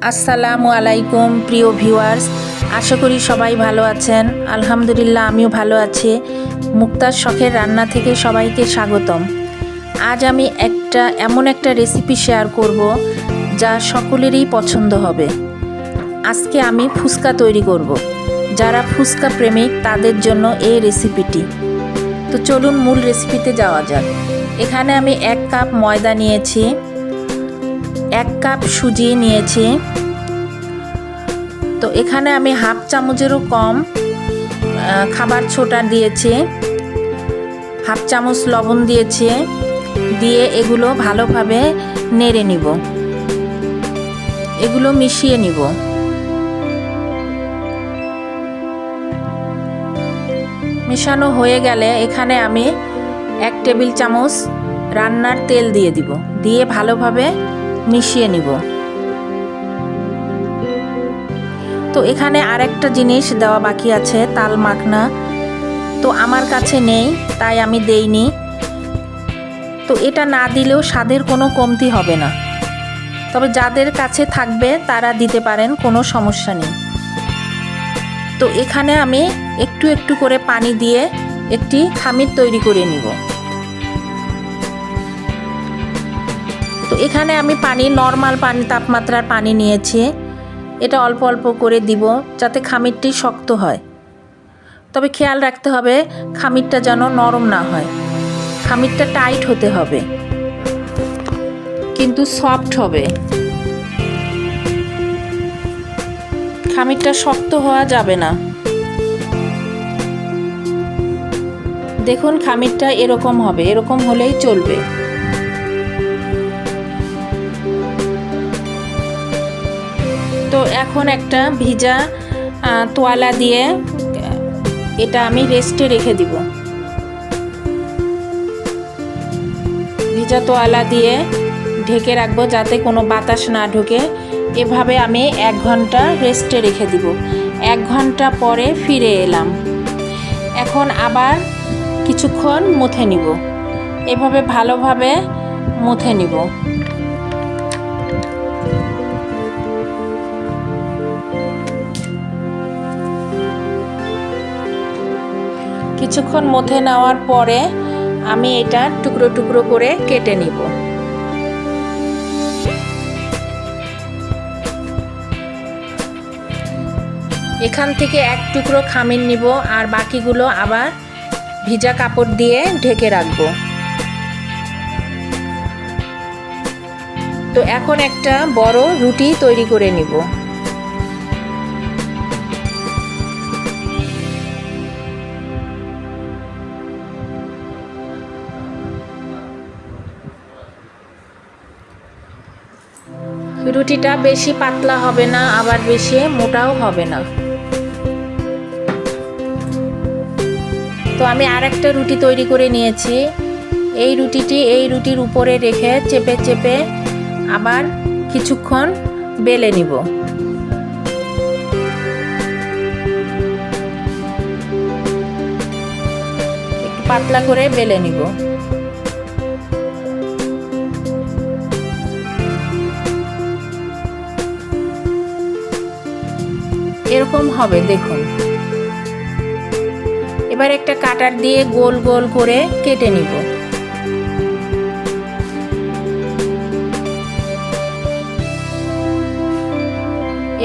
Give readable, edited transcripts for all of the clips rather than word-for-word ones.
আসসালামু আলাইকুম প্রিয় ভিউয়ার্স, আশা করি সবাই ভালো আছেন। আলহামদুলিল্লাহ আমিও ভালো আছি। মুক্তার শখের রান্না থেকে সবাইকে স্বাগতম। আজ আমি এমন একটা রেসিপি শেয়ার করব যা সকলেরই পছন্দ হবে। আজকে আমি ফুচকা তৈরি করব। যারা ফুচকা প্রেমিক তাদের জন্য এই রেসিপিটি। তো চলুন মূল রেসিপিতে যাওয়া যাক। এখানে আমি 1 কাপ ময়দা নিয়েছি, 1 কাপ সুজি নিয়েছি। তো এখানে আমি হাফ চামচেরও কম খাবার ছোটা দিয়েছি, হাফ চামচ লবণ দিয়েছি। দিয়ে এগুলো ভালোভাবে নেড়ে নিব, এগুলো মিশিয়ে নিব। মেশানো হয়ে গেলে এখানে আমি 1 টেবিল চামচ রান্নার তেল দিয়ে দিব, দিয়ে ভালোভাবে মিশিয়ে নিব। তো এখানে আরেকটা জিনিস দেওয়া বাকি আছে, তাল মাখনা। তো আমার কাছে নেই তাই আমি দেইনি। তো এটা না দিলেও স্বাদের কোনো কমতি হবে না, তবে যাদের কাছে থাকবে তারা দিতে পারেন, কোনো সমস্যা নেই। তো এখানে আমি একটু একটু করে পানি দিয়ে একটি খামির তৈরি করে নিব। তো এখানে আমি নর্মাল পানি, তাপমাত্রার পানি নিয়েছি। এটা অল্প অল্প করে দিব যাতে খামিরটি শক্ত হয়। তবে খেয়াল রাখতে হবে খামিরটা যেন নরম না হয়, খামিরটা টাইট হতে হবে কিন্তু সফট হবে। খামিরটা শক্ত হওয়া যাবে না। দেখুন খামিরটা এরকম হবে, এরকম হলেই চলবে। তো এখন একটা ভিজা তোয়ালা দিয়ে এটা আমি রেস্টে রেখে দিব। ভিজা তোয়ালা দিয়ে ঢেকে রাখবো যাতে কোনো বাতাস না ঢোকে। এভাবে আমি 1 ঘন্টা রেস্টে রেখে দিব। 1 ঘন্টা পরে ফিরে এলাম। এখন আবার কিছুক্ষণ মুথে নিব, এভাবে ভালোভাবে মুথে নিব। কিছুক্ষণ মুথে নেওয়ার পরে আমি এটা টুকরো টুকরো করে কেটে নিব। এখান থেকে 1 টুকরো খামির নিব আর বাকিগুলো আবার ভিজা কাপড় দিয়ে ঢেকে রাখবো। তো এখন একটা বড় রুটি তৈরি করে নিব। রুটিটা বেশি পাতলা হবে না, আবার বেশি মোটাও হবে না। তো আমি আরেকটা রুটি তৈরি করে নিয়েছি। এই রুটিটি এই রুটির উপরে রেখে চেপে চেপে আবার কিছুক্ষণ বেলে নিব। একটু পাতলা করে বেলে নিব। এরকম হবে দেখুন। এবার একটা কাটার দিয়ে গোল গোল করে কেটে নিব।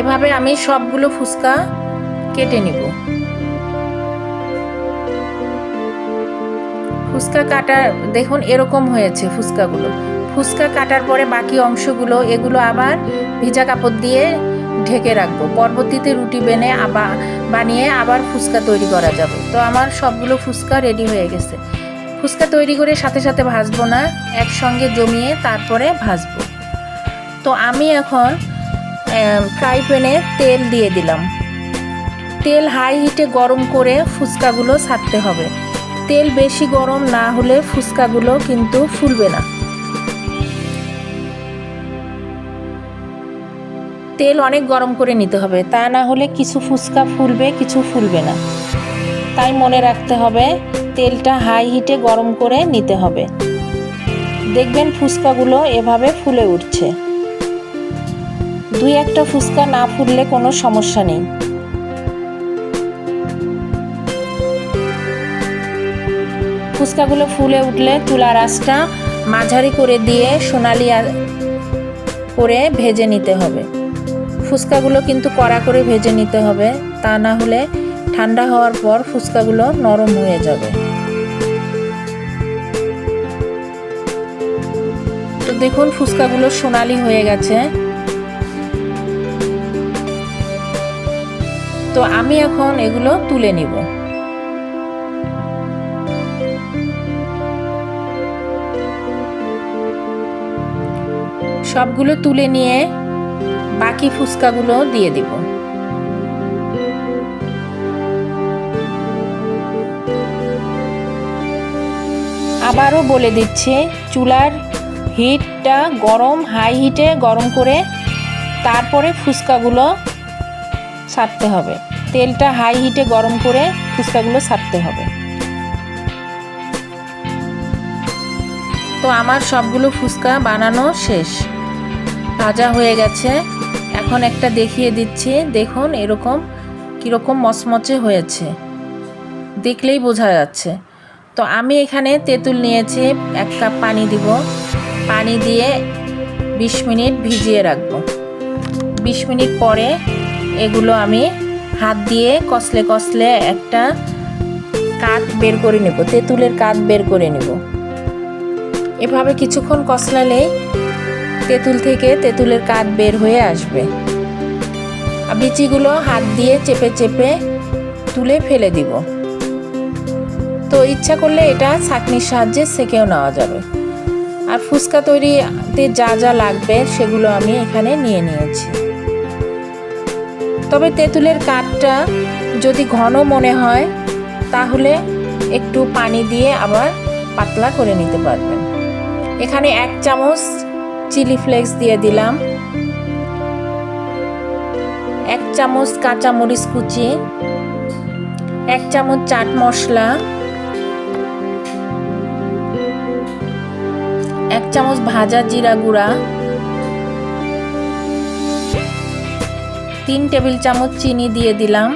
এভাবে আমি সবগুলো ফুচকা কেটে নিব। ফুচকা কাটা দেখুন এরকম হয়েছে ফুচকাগুলো। ফুচকা কাটার পরে বাকি অংশগুলো এগুলো আবার ভিজা কাপড় দিয়ে ঢেকে রাখবো। পরবর্তীতে রুটি বানিয়ে আবার ফুচকা তৈরি করা যাবে। তো আমার সবগুলো ফুচকা রেডি হয়ে গেছে। ফুচকা তৈরি করে সাথে সাথে ভাজবো না, একসঙ্গে জমিয়ে তারপরে ভাজবো। তো আমি এখন ফ্রাই প্যানে তেল দিয়ে দিলাম। তেল হাই হিটে গরম করে ফুচকাগুলো ছাড়তে হবে। তেল বেশি গরম না হলে ফুচকাগুলো কিন্তু ফুলবে না। তেল অনেক গরম করে নিতে হবে, তা না হলে কিছু ফুচকা ফুলবে, কিছু ফুলবে না। তাই মনে রাখতে হবে তেলটা হাই হিটে গরম করে নিতে হবে। দেখবেন ফুচকাগুলো এভাবে ফুলে উঠছে। দুই একটা ফুচকা না ফুললে কোনো সমস্যা নেই। ফুচকাগুলো ফুলে উঠলে চুলার আঁচটা মাঝারি করে দিয়ে সোনালি করে ভেজে নিতে হবে। ফুচকাগুলো কিন্তু কড়া করে ভেজে নিতে হবে, তা না হলে ঠান্ডা হওয়ার পর ফুচকাগুলো নরম হয়ে যাবে। তো দেখুন ফুচকাগুলো সোনালি হয়ে গেছে। তো আমি এখন এগুলো তুলে নিব। সবগুলো তুলে নিয়ে বাকি ফুচকাগুলো দিয়ে দিব। আবারও বলে দিচ্ছি, চুলার হিটটা হাই হিটে গরম করে তারপরে ফুচকাগুলো ছাড়তে হবে। তেলটা হাই হিটে গরম করে ফুচকাগুলো ছাড়তে হবে। তো আমার সবগুলো ফুচকা বানানো শেষ, ভাজা হয়ে গেছে। এখন একটা দেখিয়ে দিচ্ছি, দেখুন এরকম কীরকম মচমচে হয়েছে, দেখলেই বোঝা যাচ্ছে। তো আমি এখানে তেঁতুল নিয়েছি, 1 কাপ পানি দিব। পানি দিয়ে 20 মিনিট ভিজিয়ে রাখবো। 20 মিনিট পরে এগুলো আমি হাত দিয়ে কষলে কষলে একটা কাঠ বের করে নেব, তেঁতুলের কাঠ বের করে নেব। এভাবে কিছুক্ষণ কষলালেই তেঁতুল থেকে তেঁতুলের কাঠ বের হয়ে আসবে। আর বিচিগুলো হাত দিয়ে চেপে চেপে তুলে ফেলে দিব। তো ইচ্ছা করলে এটা ছাঁকনির সাহায্যে সেঁকেও নেওয়া যাবে। আর ফুচকা তৈরিতে যা যা লাগবে সেগুলো আমি এখানে নিয়ে নিয়েছি। তবে তেঁতুলের কাঠটা যদি ঘন মনে হয় তাহলে একটু পানি দিয়ে আবার পাতলা করে নিতে পারবেন। এখানে 1 চামচ চিলি ফ্লেক্স দিয়ে দিলাম, 1 চামচ কাঁচা মরিচ কুচি, 1 চামচ চাট মশলা, 1 চামচ ভাজা জিরা গুঁড়া, 3 টেবিল চামচ চিনি দিয়ে দিলাম,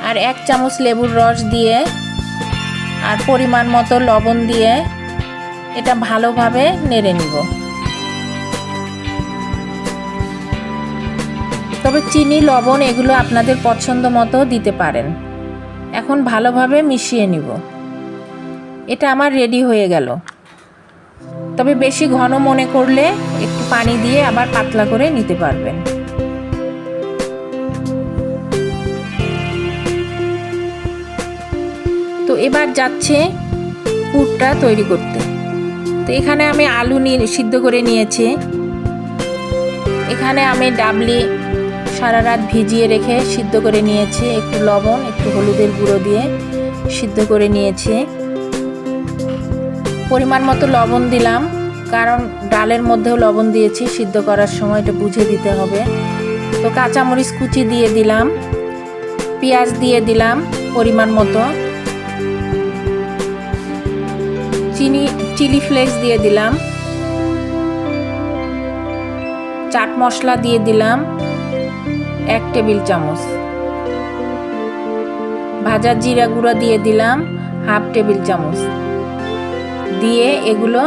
আর 1 চামচ লেবুর রস দিয়ে আর পরিমাণ মতো লবণ দিয়ে এটা ভালোভাবে নেড়ে নিব। তবে চিনি লবণ এগুলো আপনাদের পছন্দ মতো দিতে পারেন। এখন ভালোভাবে মিশিয়ে নিব। এটা আমার রেডি হয়ে গেল। তবে বেশি ঘন মনে করলে একটু পানি দিয়ে আবার পাতলা করে নিতে পারবেন। তো এবার যাচ্ছে পুরটা তৈরি করতে। তো এখানে আমি আলু সিদ্ধ করে নিয়েছি। এখানে আমি ডাবলি সারা রাত ভিজিয়ে রেখে সিদ্ধ করে নিয়েছি, একটু লবণ একটু হলুদের গুঁড়ো দিয়ে সিদ্ধ করে নিয়েছি। পরিমাণ মতো লবণ দিলাম, কারণ ডালের মধ্যেও লবণ দিয়েছি, সিদ্ধ করার সময় এটা বুঝে দিতে হবে। তো কাঁচামরিচ কুচি দিয়ে দিলাম, পেঁয়াজ দিয়ে দিলাম পরিমাণ মতো, চিলি ফ্লেক্স দিয়ে দিলাম, চাট মশলা দিয়ে দিলাম 1 টেবিল চামচ, ভাজা জিরা গুঁড়া দিয়ে দিলাম 1/2 টেবিল চামচ, দিয়ে এগুলো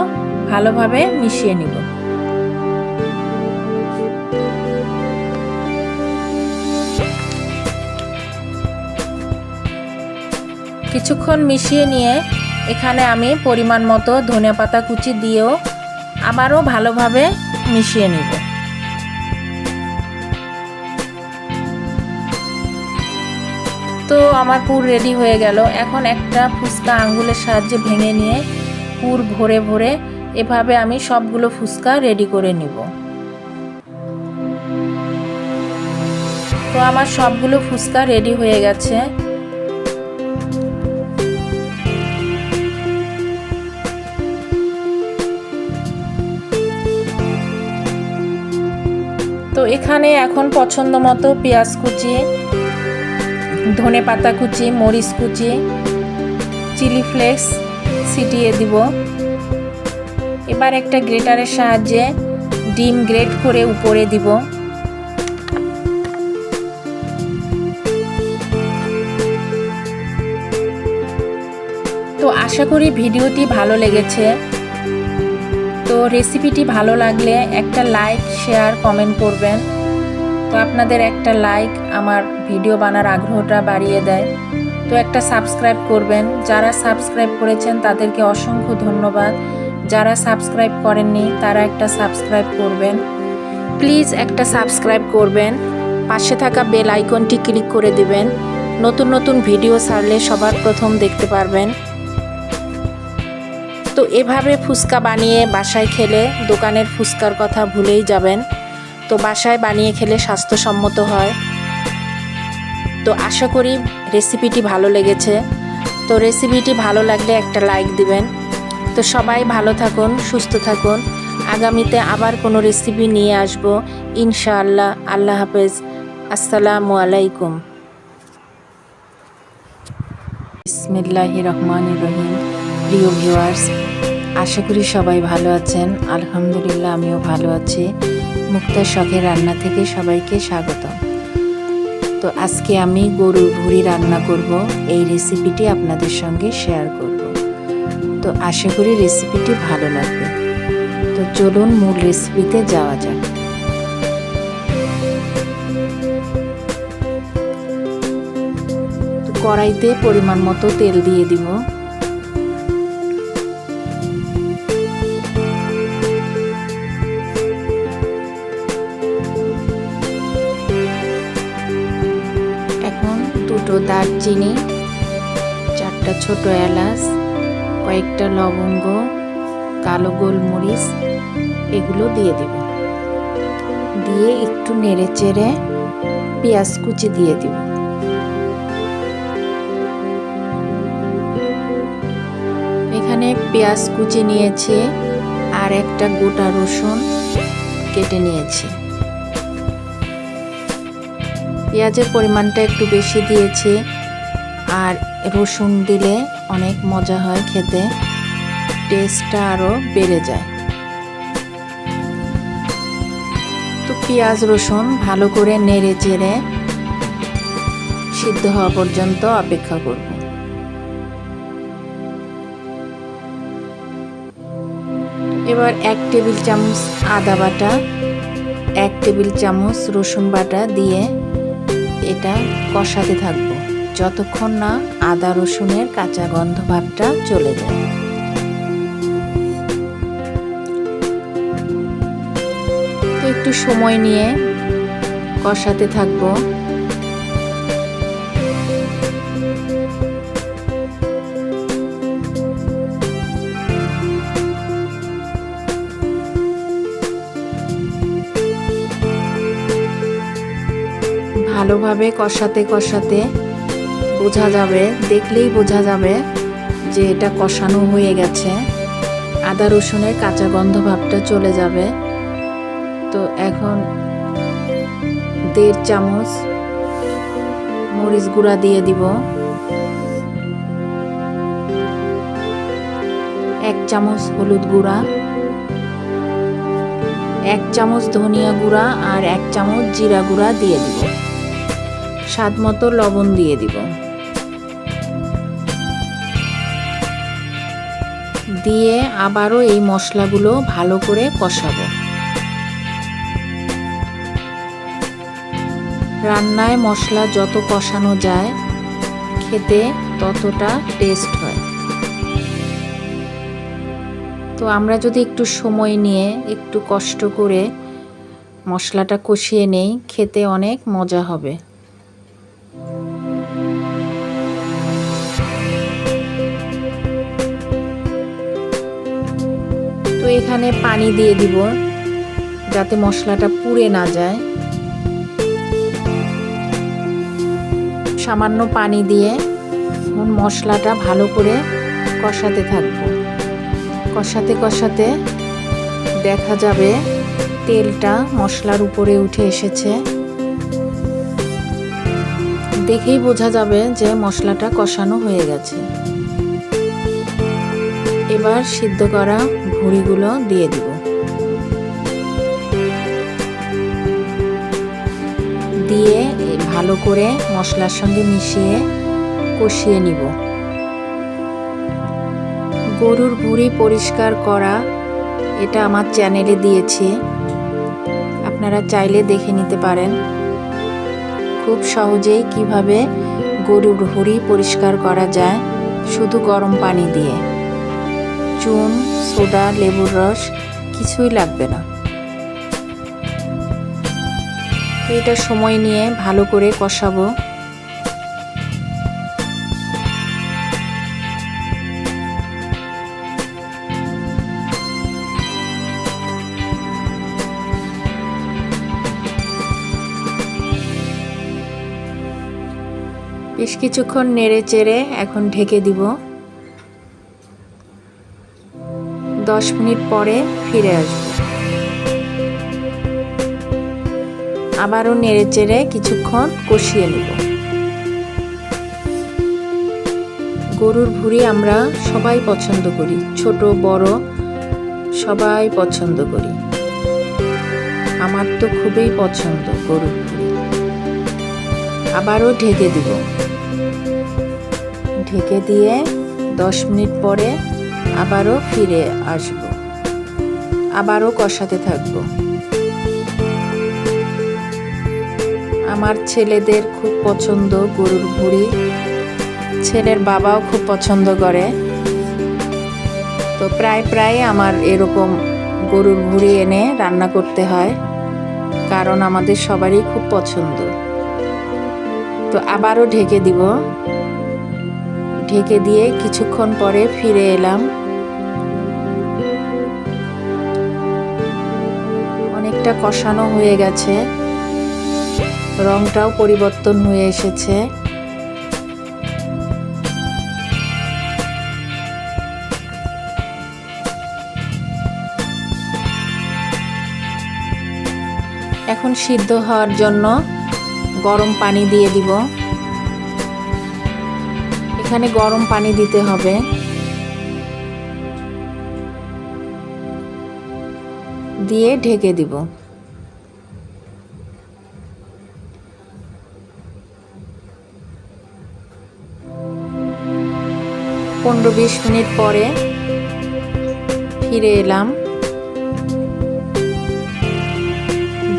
ভালোভাবে মিশিয়ে নিব। কিছুক্ষণ মিশিয়ে নিয়ে এখানে আমি পরিমাণ মতো ধনেপাতা কুচি দিয়েও আবারও ভালোভাবে মিশিয়ে নিব। তো আমার পুর রেডি হয়ে গেল। এখন একটা ফুচকা আঙ্গুলের সাহায্যে ভেঙে নিয়ে পুর ভরে ভরে এভাবে আমি সবগুলো ফুচকা রেডি করে নিব। তো আমার সবগুলো ফুচকা রেডি হয়ে গেছে। তো এখানে এখন পছন্দ মতো পেঁয়াজ কুচি, ধনেপাতা কুচি, মরিচ কুচি, চিলি ফ্লেক্স ছিটিয়ে দিব। এবার একটা গ্রেটারের সাহায্যে ডিম গ্রেট করে উপরে দিব। তো আশা করি ভিডিওটি ভালো লেগেছে। তো রেসিপিটি ভালো লাগলে একটা লাইক, শেয়ার, কমেন্ট করবেন। তো আপনাদের একটা লাইক আমার ভিডিও বানার আগ্রহটা বাড়িয়ে দেয়। তো একটা সাবস্ক্রাইব করবেন। যারা সাবস্ক্রাইব করেছেন তাদেরকে অসংখ্য ধন্যবাদ। যারা সাবস্ক্রাইব করেননি তারা একটা সাবস্ক্রাইব করবেন। প্লিজ একটা সাবস্ক্রাইব করবেন। পাশে থাকা বেল আইকনটি ক্লিক করে দিবেন। নতুন নতুন ভিডিও ছাড়লে সবার প্রথম দেখতে পারবেন। তো এভাবে ফুচকা বানিয়ে বাসায় খেলে দোকানের ফুচকার কথা ভুলেই যাবেন। তো বাসায় বানিয়ে খেলে স্বাস্থ্যসম্মত হয়। তো আশা করি রেসিপিটি ভালো লেগেছে। তো রেসিপিটি ভালো লাগলে একটা লাইক দিবেন। তো সবাই ভালো থাকুন, সুস্থ থাকুন। আগামীতে আবার কোনো রেসিপি নিয়ে আসব ইনশাআল্লাহ। আল্লাহ হাফেজ। আসসালামু আলাইকুম। বিসমিল্লাহির রহমানির রহিম। প্রিয় ভিউয়ার্স, আশা করি সবাই ভালো আছেন। আলহামদুলিল্লাহ আমিও ভালো আছি। মুক্তার শখের রান্না থেকে সবাইকে স্বাগত। তো আজকে আমি গরুর ভুঁড়ি রান্না করব। এই রেসিপিটি আপনাদের সঙ্গে শেয়ার করব। তো আশা করি রেসিপিটি ভালো লাগবে। তো চলুন মূল রেসিপিতে যাওয়া যাক। তো কড়াইতে পরিমাণ মতো তেল দিয়ে দিব। দুটো দারচিনি, 4টা ছোট এলাচ, কয়েকটা লবঙ্গ, কালো গোলমরিচ এগুলো দিয়ে দেব। দিয়ে একটু নেড়ে চেড়ে পেঁয়াজ কুচি দিয়ে দেব। এখানে পেঁয়াজ কুচি নিয়েছি আর একটা গোটা রসুন কেটে নিয়েছি। পেঁয়াজের পরিমাণটা একটু বেশি দিয়েছি, আর রসুন দিলে অনেক মজা হয় খেতে, টেস্টটা আরও বেড়ে যায়। তো পেঁয়াজ রসুন ভালো করে নেড়ে চেড়ে সিদ্ধ হওয়া পর্যন্ত অপেক্ষা করব। এবার 1 টেবিল চামচ আদা বাটা, 1 টেবিল চামচ রসুন বাটা দিয়ে এটা কষাতে থাকবো যতক্ষণ না আদা রসুনের কাঁচা গন্ধ ভাবটা চলে যায়। তো একটু সময় নিয়ে কষাতে থাকবো। ভালোভাবে কষাতে কষাতে বোঝা যাবে, দেখলেই বোঝা যাবে যে এটা কষানো হয়ে গেছে, আদা রসুনের কাঁচা গন্ধ ভাবটা চলে যাবে। তো এখন 1.5 চামচ মরিচ গুঁড়া দিয়ে দিব, 1 চামচ হলুদ গুঁড়া, 1 চামচ ধনিয়া গুঁড়া আর 1 চামচ জিরা গুঁড়া দিয়ে দিব। স্বাদ মতো লবণ দিয়ে দিব। দিয়ে আবারও এই মশলাগুলো ভালো করে কষাবো। রান্নায় মশলা যত কষানো যায় খেতে ততটা টেস্ট হয়। তো আমরা যদি একটু সময় নিয়ে একটু কষ্ট করে মশলাটা কষিয়ে নেই, খেতে অনেক মজা হবে। তো এখানে পানি দিয়ে দিব যাতে মশলাটা পুড়ে না যায়। সামান্য পানি দিয়ে মশলাটা ভালো করে কষাতে থাকবো। কষাতে কষাতে দেখা যাবে তেলটা মশলার উপরে উঠে এসেছে। দেখেই বোঝা যাবে যে মশলাটা কষানো হয়ে গেছে। এবার সিদ্ধ করা ভুঁড়িগুলো দিয়ে দিব। দিয়ে ভালো করে মশলার সঙ্গে মিশিয়ে কষিয়ে নিব। গরুর ভুঁড়ি পরিষ্কার করা এটা আমার চ্যানেলে দিয়েছি, আপনারা চাইলে দেখে নিতে পারেন। খুব সহজেই কিভাবে গরুর ভুঁড়ি পরিষ্কার করা যায় শুধু গরম পানি দিয়ে। চুন, সোডা, লেবুর রস কিছুই লাগবে না। তো এটা সময় নিয়ে ভালো করে কষাবো। বেশ কিছুক্ষণ নেড়ে চেড়ে এখন ঢেকে দিব। 10 মিনিট পরে ফিরে আসব। আবারও নেড়ে চেড়ে কিছুক্ষণ কষিয়ে নেব। গরুর ভুঁড়ি আমরা সবাই পছন্দ করি, ছোট বড় সবাই পছন্দ করি। আমার তো খুবই পছন্দ গরুর ভুঁড়ি। আবারও ঢেকে দিব। ঢেকে দিয়ে 10 মিনিট পরে আবারও ফিরে আসব। আবারও কষাতে থাকব। আমার ছেলেদের খুব পছন্দ গরুর ভুঁড়ি, ছেলের বাবাও খুব পছন্দ করে। তো প্রায় আমার এরকম গরুর ভুঁড়ি এনে রান্না করতে হয়, কারণ আমাদের সবারই খুব পছন্দ। তো আবারও ঢেকে দিব। ঢেকে দিয়ে কিছুক্ষণ পরে ফিরে এলাম। অনেকটা কষানো হয়ে গেছে, রংটাও পরিবর্তন হয়ে এসেছে। এখন সিদ্ধ হওয়ার জন্য গরম পানি দিয়ে দিব। এখানে গরম পানি দিতে হবে। দিয়ে ঢেকে দিব। 15-20 মিনিট পরে ফিরে এলাম।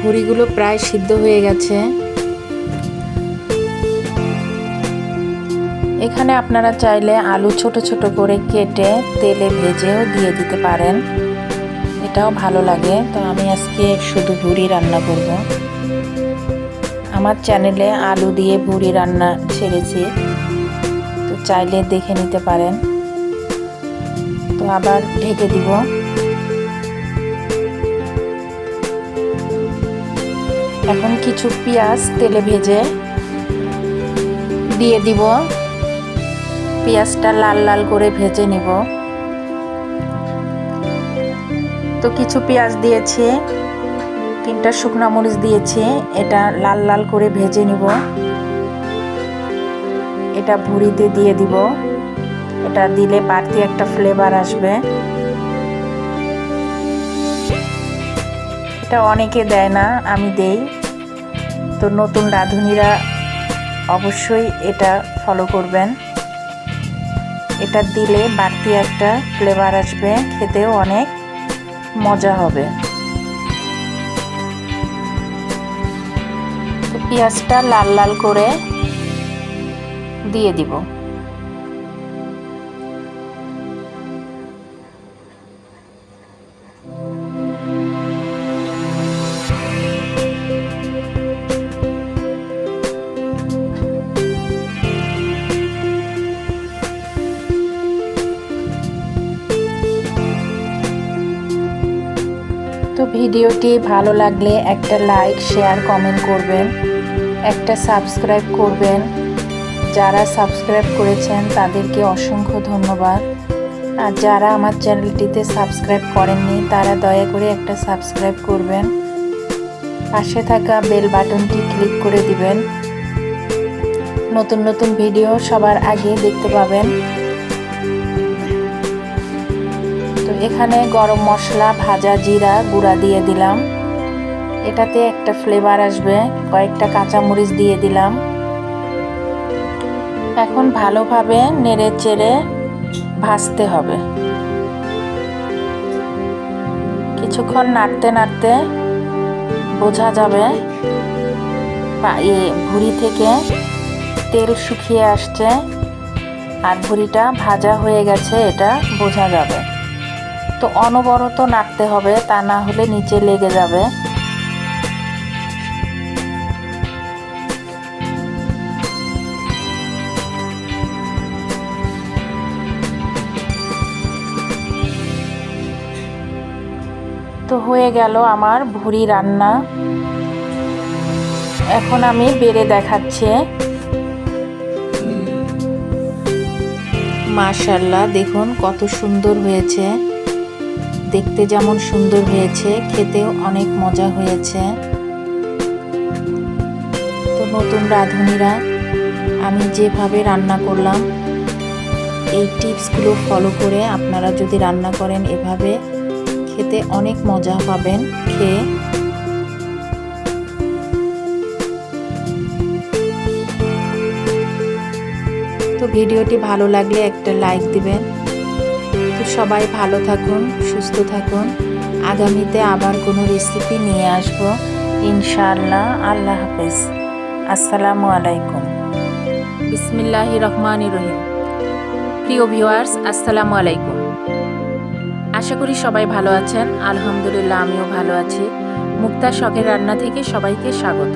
ভুঁড়িগুলো প্রায় সিদ্ধ হয়ে গেছে। এখানে আপনারা চাইলে আলু ছোট ছোট করে কেটে তেলে ভেজেও দিয়ে দিতে পারেন, এটাও ভালো লাগে। তো আমি আজকে শুধু ভুঁড়ি রান্না করব। আমার চ্যানেলে আলু দিয়ে ভুঁড়ি রান্না ছেড়েছি, তো চাইলে দেখে নিতে পারেন। তো আবার ঢেকে দিব। এখন কিছু পেঁয়াজ তেলে ভেজে দিয়ে দিব। পেঁয়াজটা লাল লাল করে ভেজে নিব। তো কিছু পেঁয়াজ দিয়েছি, 3টা শুকনো মরিচ দিয়েছি, এটা লাল লাল করে ভেজে নিব। এটা ভুঁড়িতে দিয়ে দিব। এটা দিলে বাড়তি একটা ফ্লেভার আসবে। এটা অনেকে দেয় না, আমি দেই। তো নতুন রাঁধুনিরা অবশ্যই এটা ফলো করবেন। এটা দিলে বাড়তি একটা ফ্লেভার আসবে, খেতেও অনেক মজা হবে। তো পেঁয়াজটা লাল লাল করে দিয়ে দিব। তো ভিডিওটি ভালো লাগলে একটা লাইক, শেয়ার, কমেন্ট করবেন, একটা সাবস্ক্রাইব করবেন। যারা সাবস্ক্রাইব করেছেন তাদেরকে অসংখ্য ধন্যবাদ। আর যারা আমার চ্যানেলটিতে সাবস্ক্রাইব করেননি তারা দয়া করে একটা সাবস্ক্রাইব করবেন। পাশে থাকা বেল বাটনটি ক্লিক করে দিবেন। নতুন নতুন ভিডিও সবার আগে দেখতে পাবেন। তো এখানে গরম মশলা, ভাজা জিরা গুঁড়া দিয়ে দিলাম, এটাতে একটা ফ্লেভার আসবে। কয়েকটা কাঁচামরিচ দিয়ে দিলাম। এখন ভালোভাবে নেড়ে চেড়ে ভাজতে হবে। কিছুক্ষণ নাড়তে নাড়তে বোঝা যাবে ভুঁড়ি থেকে তেল শুকিয়ে আসছে আর ভুঁড়িটা ভাজা হয়ে গেছে, এটা বোঝা যাবে। তো অনবরত নাড়তে হবে, তা না হলে নিচে লেগে যাবে। তো হয়ে গেল আমার ভুঁড়ি রান্না। এখন আমি বেড়ে দেখাচ্ছি। মাশাআল্লাহ, দেখুন কত সুন্দর হয়েছে। দেখতে যেমন সুন্দর হয়েছে, খেতেও অনেক মজা হয়েছে। তো নতুন রাঁধুনিরা আমি যেভাবে রান্না করলাম, এই টিপসগুলো ফলো করে আপনারা যদি রান্না করেন এভাবে, খেতে অনেক মজা পাবেন খেয়ে। তো ভিডিওটি ভালো লাগলে একটা লাইক দিবেন। তো সবাই ভালো থাকুন, সুস্থ থাকুন। আগামীতে আবার কোনো রেসিপি নিয়ে আসবো ইনশাআল্লাহ। আল্লাহ হাফেজ। আসসালামু আলাইকুম। বিসমিল্লাহির রহমানির রহিম। প্রিয় ভিউয়ার্স, আসসালামু আলাইকুম। আশা করি সবাই ভালো আছেন। আলহামদুলিল্লাহ, আমিও ভালো আছি। মুক্তার শখের রান্না থেকে সবাইকে স্বাগত।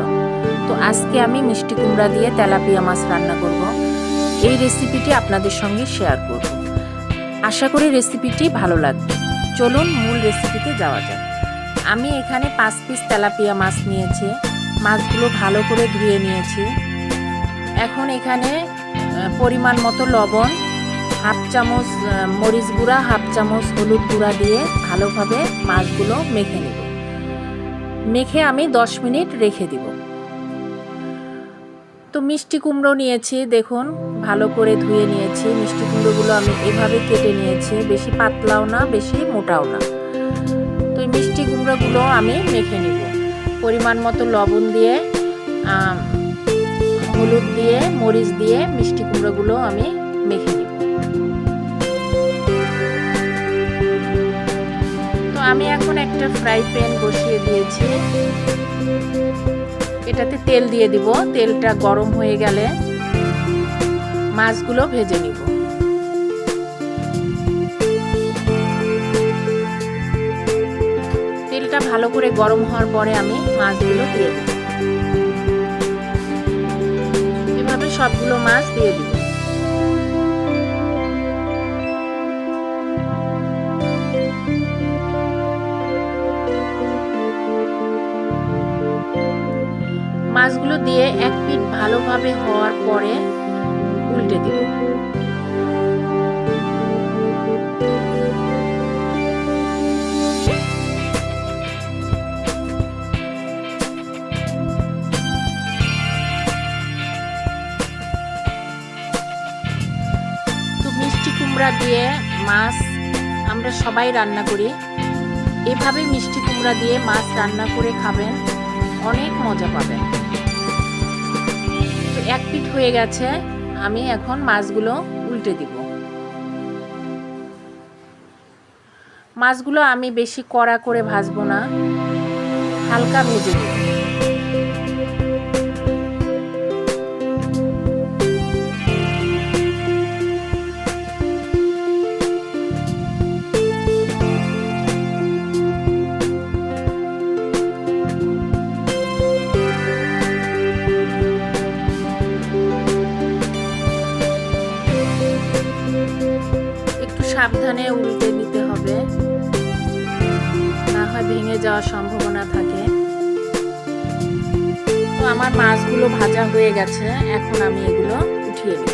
তো আজকে আমি মিষ্টি কুমড়া দিয়ে তেলাপিয়া মাছ রান্না করব। এই রেসিপিটি আপনাদের সঙ্গে শেয়ার করব। আশা করি রেসিপিটি ভালো লাগবে। চলুন মূল রেসিপিতে যাওয়া যাক। আমি এখানে 5 পিস তেলাপিয়া মাছ নিয়েছি। মাছগুলো ভালো করে ধুয়ে নিয়েছি। এখন এখানে পরিমাণ মতো লবণ, হাফ চামচ মরিচ গুঁড়া, হাফ চামচ হলুদ গুঁড়া দিয়ে ভালোভাবে মাছগুলো মেখে নেব। মেখে আমি 10 মিনিট রেখে দিব। তো মিষ্টি কুমড়ো নিয়েছি, দেখুন ভালো করে ধুয়ে নিয়েছি। মিষ্টি কুমড়োগুলো আমি এভাবে কেটে নিয়েছি, বেশি পাতলাও না বেশি মোটাও না। তো এই মিষ্টি কুমড়োগুলো আমি মেখে নিব। পরিমাণ মতো লবণ দিয়ে, হলুদ দিয়ে, মরিচ দিয়ে মিষ্টি কুমড়োগুলো আমি মেখে নিব। তো আমি এখন একটা ফ্রাই প্যান বসিয়ে দিয়েছি। এটাতে তেল দিয়ে দিব। তেলটা গরম হয়ে গেলে মাছগুলো ভেজে নিব। তেলটা ভালো করে গরম হওয়ার পরে আমি মাছগুলো দিয়ে দিব। এভাবে সবগুলো মাছ দিয়ে দিব। মাছগুলো দিয়ে এক পিঠ ভালোভাবে হওয়ার পরে উল্টে দিব। তো মিষ্টি কুমড়া দিয়ে মাছ আমরা সবাই রান্না করি। এভাবে মিষ্টি কুমড়া দিয়ে মাছ রান্না করে খাবেন, অনেক মজা পাবেন। তো এক পিঠ হয়ে গেছে, আমি এখন মাছগুলো উল্টে দিব। মাছগুলো আমি বেশি কড়া করে ভাজবো না, হালকা ভেজে দেব। সাবধানে উল্টে দিতে হবে, না হয় ভেঙে যাওয়ার সম্ভাবনা থাকে। তো আমার মাছগুলো ভাজা হয়ে গেছে, এখন আমি এগুলো উঠিয়ে নেব।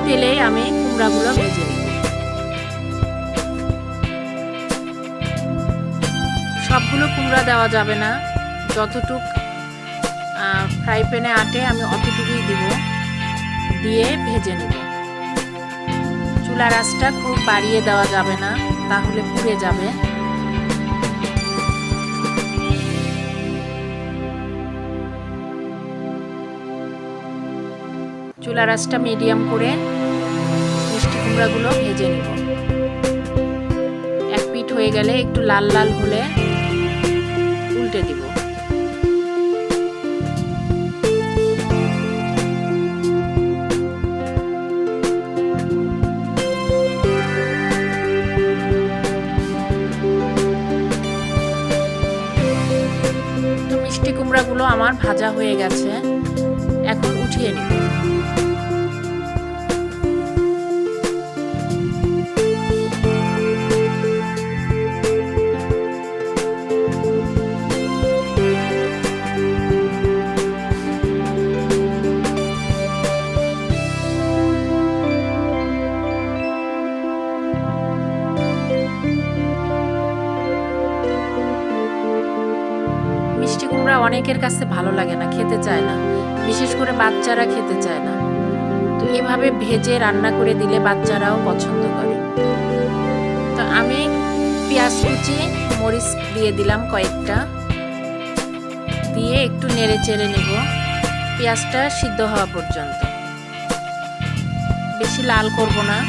তেলেই আমি কুমড়াগুলো ভেজে নিব। সবগুলো কুমড়া দেওয়া যাবে না, যতটুক ফ্রাই প্যানে আটে আমি অতটুকুই দিব, দিয়ে ভেজে নেব। চুলার আঁচটা খুব বাড়িয়ে দেওয়া যাবে না, তাহলে পুড়ে যাবে। চুলার আঁচটা মিডিয়াম করে মিষ্টি কুমড়াগুলো ভেজে নেব। এক পিঠ হয়ে গেলে একটু লাল লাল হলে উল্টে দিব। তো মিষ্টি কুমড়াগুলো আমার ভাজা হয়ে গেছে, এখন উঠিয়ে নিব। মিষ্টি কুমড়া অনেকের কাছে ভালো লাগে না, খেতে চায় না, বিশেষ করে বাচ্চারা খেতে চায় না। তো এভাবে ভেজে রান্না করে দিলে বাচ্চারাও পছন্দ করে। তো আমি পেঁয়াজ কুচি, মরিচ দিয়ে দিলাম কয়েকটা, দিয়ে একটু নেড়ে চেড়ে নেব পেঁয়াজটা সিদ্ধ হওয়া পর্যন্ত। বেশি লাল করব না।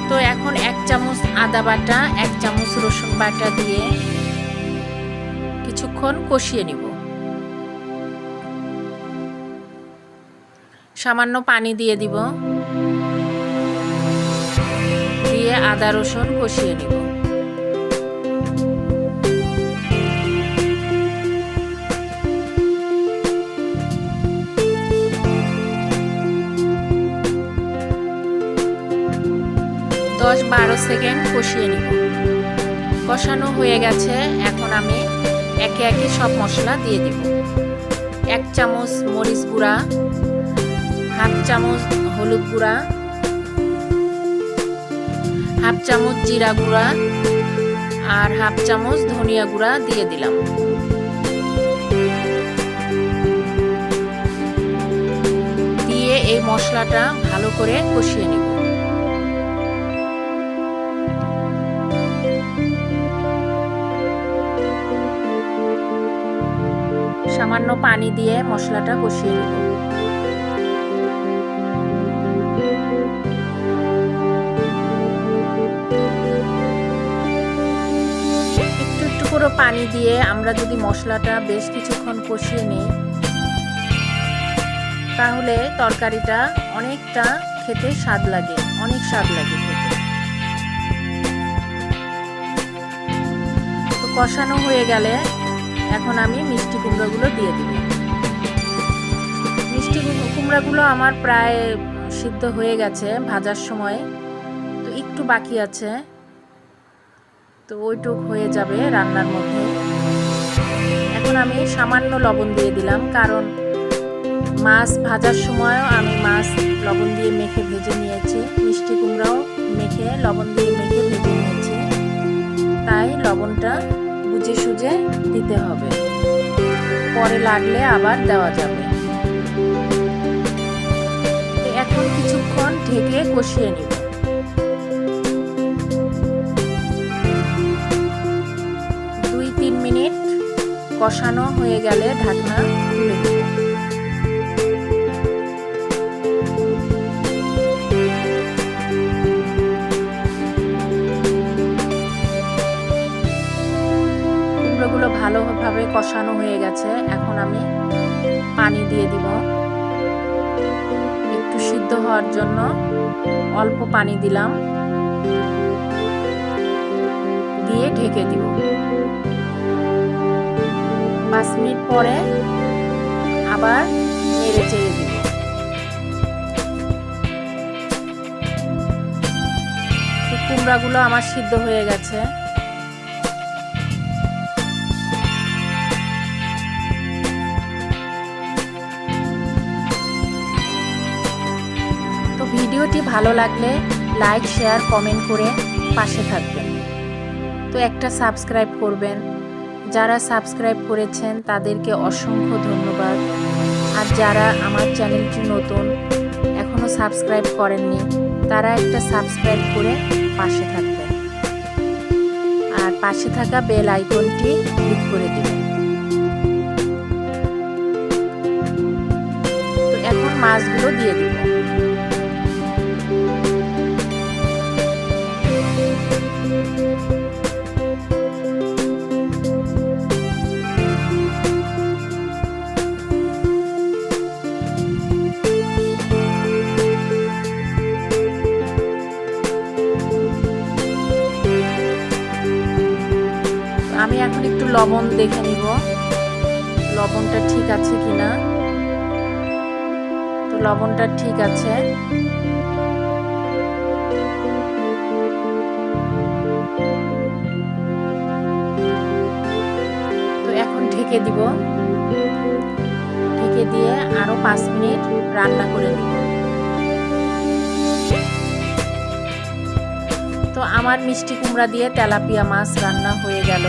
তো এখন 1 চামচ আদা বাটা, 1 চামচ রসুন বাটা দিয়ে কিছুক্ষণ কষিয়ে নিব। সামান্য পানি দিয়ে দিব, দিয়ে আদা রসুন কষিয়ে নিব। দশ 12 সেকেন্ড কষিয়ে নিব। কষানো হয়ে গেছে, এখন আমি একে একে সব মশলা দিয়ে দিব। 1 চামচ মরিচ গুঁড়া, 1/2 চামচ হলুদ গুঁড়া, 1/2 চামচ জিরা গুঁড়া আর 1/2 চামচ ধনিয়া গুঁড়া দিয়ে দিলাম। দিয়ে এই মশলাটা ভালো করে কষিয়ে নিব। সামান্য পানি দিয়ে মশলাটা কষিয়ে নেব। একটু একটু করে পানি দিয়ে আমরা যদি মশলাটা বেশ কিছুক্ষণ কষিয়ে নিই, তাহলে তরকারিটা অনেকটা খেতে স্বাদ লাগে, অনেক স্বাদ লাগে খেতে। তো কষানো হয়ে গেলে এখন আমি মিষ্টি কুমড়াগুলো দিয়ে দিব। মিষ্টি কুমড়াগুলো আমার প্রায় সিদ্ধ হয়ে গেছে ভাজার সময়, তো একটু বাকি আছে, তো ওইটুক হয়ে যাবে রান্নার মধ্যে। এখন আমি সামান্য লবণ দিয়ে দিলাম, কারণ মাছ ভাজার সময়ও আমি মাছ লবণ দিয়ে মেখে ভেজে নিয়েছি, মিষ্টি কুমড়াও মেখে লবণ দিয়ে মেখে ভেজে নিয়েছি, তাই লবণটা বুঝে সুঝে দিতে হবে, পরে লাগলে আবার দেওয়া যাবে। এখন কিছুক্ষণ ঢেকে কষিয়ে নিব। দুই 3 মিনিট কষানো হয়ে গেলে ঢাকনা খুলে দেব। কুমড়োগুলো ভালোভাবে কষানো হয়ে গেছে, এখন আমি পানি দিয়ে দিব। একটু সিদ্ধ হওয়ার জন্য অল্প পানি দিলাম, দিয়ে ঢেকে দিব। 5 মিনিট পরে আবার নেড়ে চেড়ে দিব। তো কুমড়াগুলো আমার সিদ্ধ হয়ে গেছে। ভালো লাগলে লাইক, শেয়ার, কমেন্ট করে পাশে থাকবেন। তো একটা সাবস্ক্রাইব করবেন। যারা সাবস্ক্রাইব করেছেন তাদেরকে অসংখ্য ধন্যবাদ। আর যারা আমার চ্যানেলটি নতুন, এখনও সাবস্ক্রাইব করেননি, তারা একটা সাবস্ক্রাইব করে পাশে থাকবেন। আর পাশে থাকা বেল আইকনটি ক্লিক করে দেবেন। তো এখন মাছগুলো দিয়ে দিব। আমি এখন একটু লবণ দেখে নিব, লবণটা ঠিক আছে কিনা। তো লবণটা ঠিক আছে। তো এখন ঢেকে দিব। ঢেকে দিয়ে আরো 5 মিনিট রান্না করে নিব। তো আমার মিষ্টি কুমড়া দিয়ে তেলাপিয়া মাছ রান্না হয়ে গেল।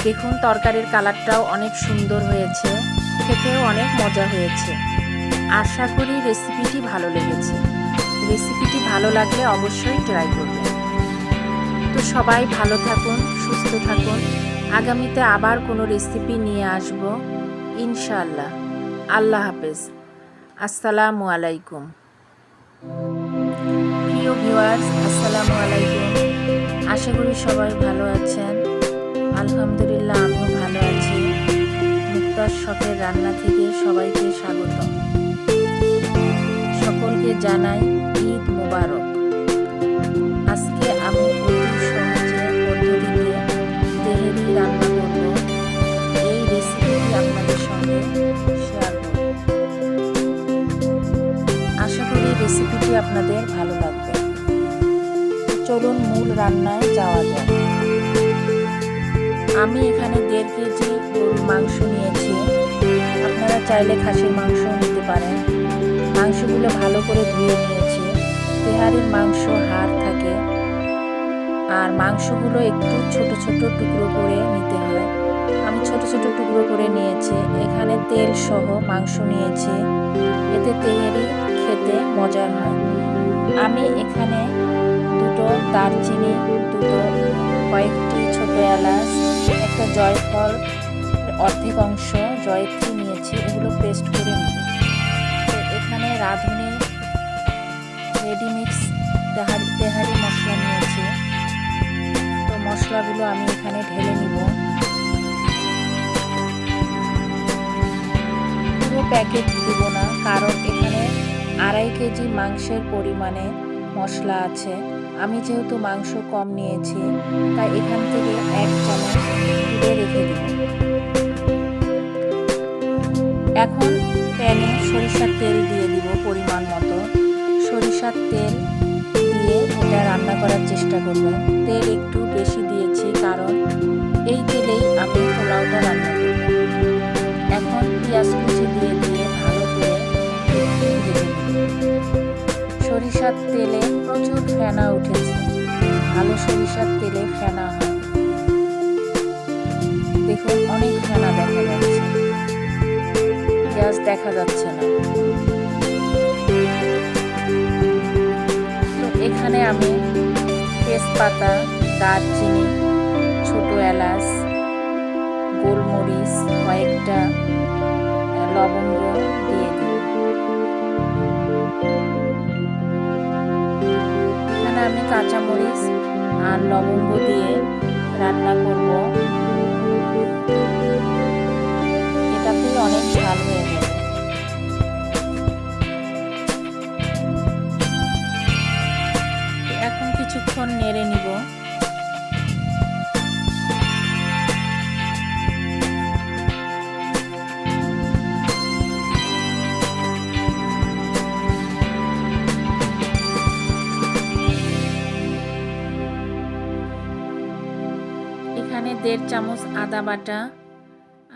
দেখুন তরকারির কালারটাও অনেক সুন্দর হয়েছে, খেতেও অনেক মজা হয়েছে। আশা করি রেসিপিটি ভালো লেগেছে। রেসিপিটি ভালো লাগলে অবশ্যই ট্রাই করবেন। তো সবাই ভালো থাকুন, সুস্থ থাকুন। আগামীতে আবার কোনো রেসিপি নিয়ে আসব ইনশাআল্লাহ। আল্লাহ হাফেজ। আসসালামু আলাইকুম। প্রিয় ভিউয়ার্স, আসসালামু আলাইকুম। আশা করি সবাই ভালো আছেন। আলহামদুলিল্লাহ আমিও ভালো আছি। মুক্তার শখের রান্না থেকে সবাইকে স্বাগত। সকলকে জানাই ঈদ মোবারক। আজকে আমি অতি সহজে পদ্ধতিতে তেহেরি রান্না করব। এই রেসিপিটি আপনাদের সঙ্গে শেয়ার করব। আশা করি রেসিপিটি আপনাদের ভালো লাগবে। চলুন মূল রান্নায় যাওয়া যাক। আমি এখানে 1.5 কেজি গরুর মাংস নিয়েছি। আপনারা চাইলে খাসির মাংসও নিতে পারেন। মাংসগুলো ভালো করে ধুয়ে নিয়েছি। তেহারির মাংস হাড় থাকে, আর মাংসগুলো একটু ছোট ছোট টুকরো করে নিতে হয়। আমি ছোট ছোট টুকরো করে নিয়েছি। এখানে তেল সহ মাংস নিয়েছি, এতে তেহারি খেতে মজার হয়। আমি এখানে 2টো দারচিনি, কয়েকটি ছোট এলাচ, একটা জয়ফল, অর্ধেক অংশ জয়ত্রী নিয়েছি। এগুলো পেস্ট করে নেব। তো এখানে রাঁধুনি রেডিমিক্স তেহারি মশলা নিয়েছি। তো মশলাগুলো আমি এখানে ঢেলে নিব। পুরো প্যাকেট দিব না, কারণ এখানে 2.5 কেজি মাংসের পরিমাণে মশলা আছে। আমি যেহেতু মাংস কম নিয়েছি, তাই এখান থেকে 1 চামচ তুলে রেখে দিব। এখন প্যানে সরিষার তেল দিয়ে দিব পরিমাণ মতো। সরিষার তেল দিয়ে এটা রান্না করার চেষ্টা করবেন। তেল একটু বেশি দিয়েছি, কারণ এই তেলেই আমি পোলাওটা রান্না করব। এখন পেঁয়াজ কুচি দিয়ে ভালো করে ভেজে নিব। সরিষার তেলে প্রচুর ফেনা উঠেছে। ভালো সরিষার তেলে ফেনা হয়। দেখুন অনেক ফেনা দেখা যাচ্ছে, পেঁয়াজ দেখা যাচ্ছে না। তো এখানে আমি তেজপাতা, দারচিনি, ছোট এলাচ, গোলমরিচ, কয়েকটা লবঙ্গ দিয়ে দিই। এখানে আমি কাঁচামরিচ আর লবঙ্গ দিয়ে রান্না করব। এটাতেই অনেক ঝাল হয়ে যাবে। এখন কিছুক্ষণ নেড়ে নিব। এখানে 1.5 চামচ আদা বাটা,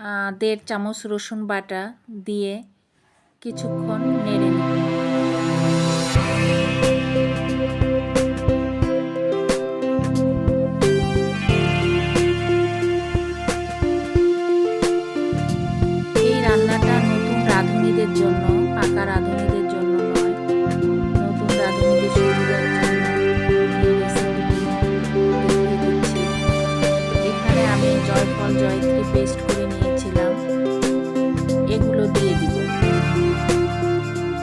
1.5 চামচ রসুন বাটা দিয়ে কিছুক্ষণ নেড়ে নিব। বিমল জয়ত্রী পেস্ট করে নিয়েছিলাম, এগুলো দিয়ে দিব।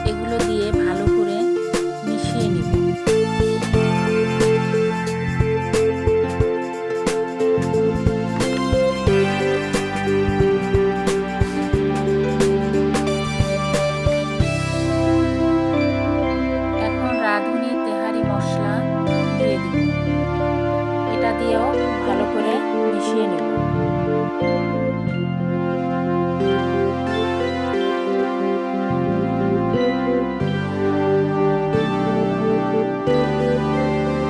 এগুলো দিয়ে ভালো করে মিশিয়ে নিব। এখন রাঁধুনি তেহারি মশলা দিয়ে দিব। এটা দিয়েও ভালো করে মিশিয়ে নিব।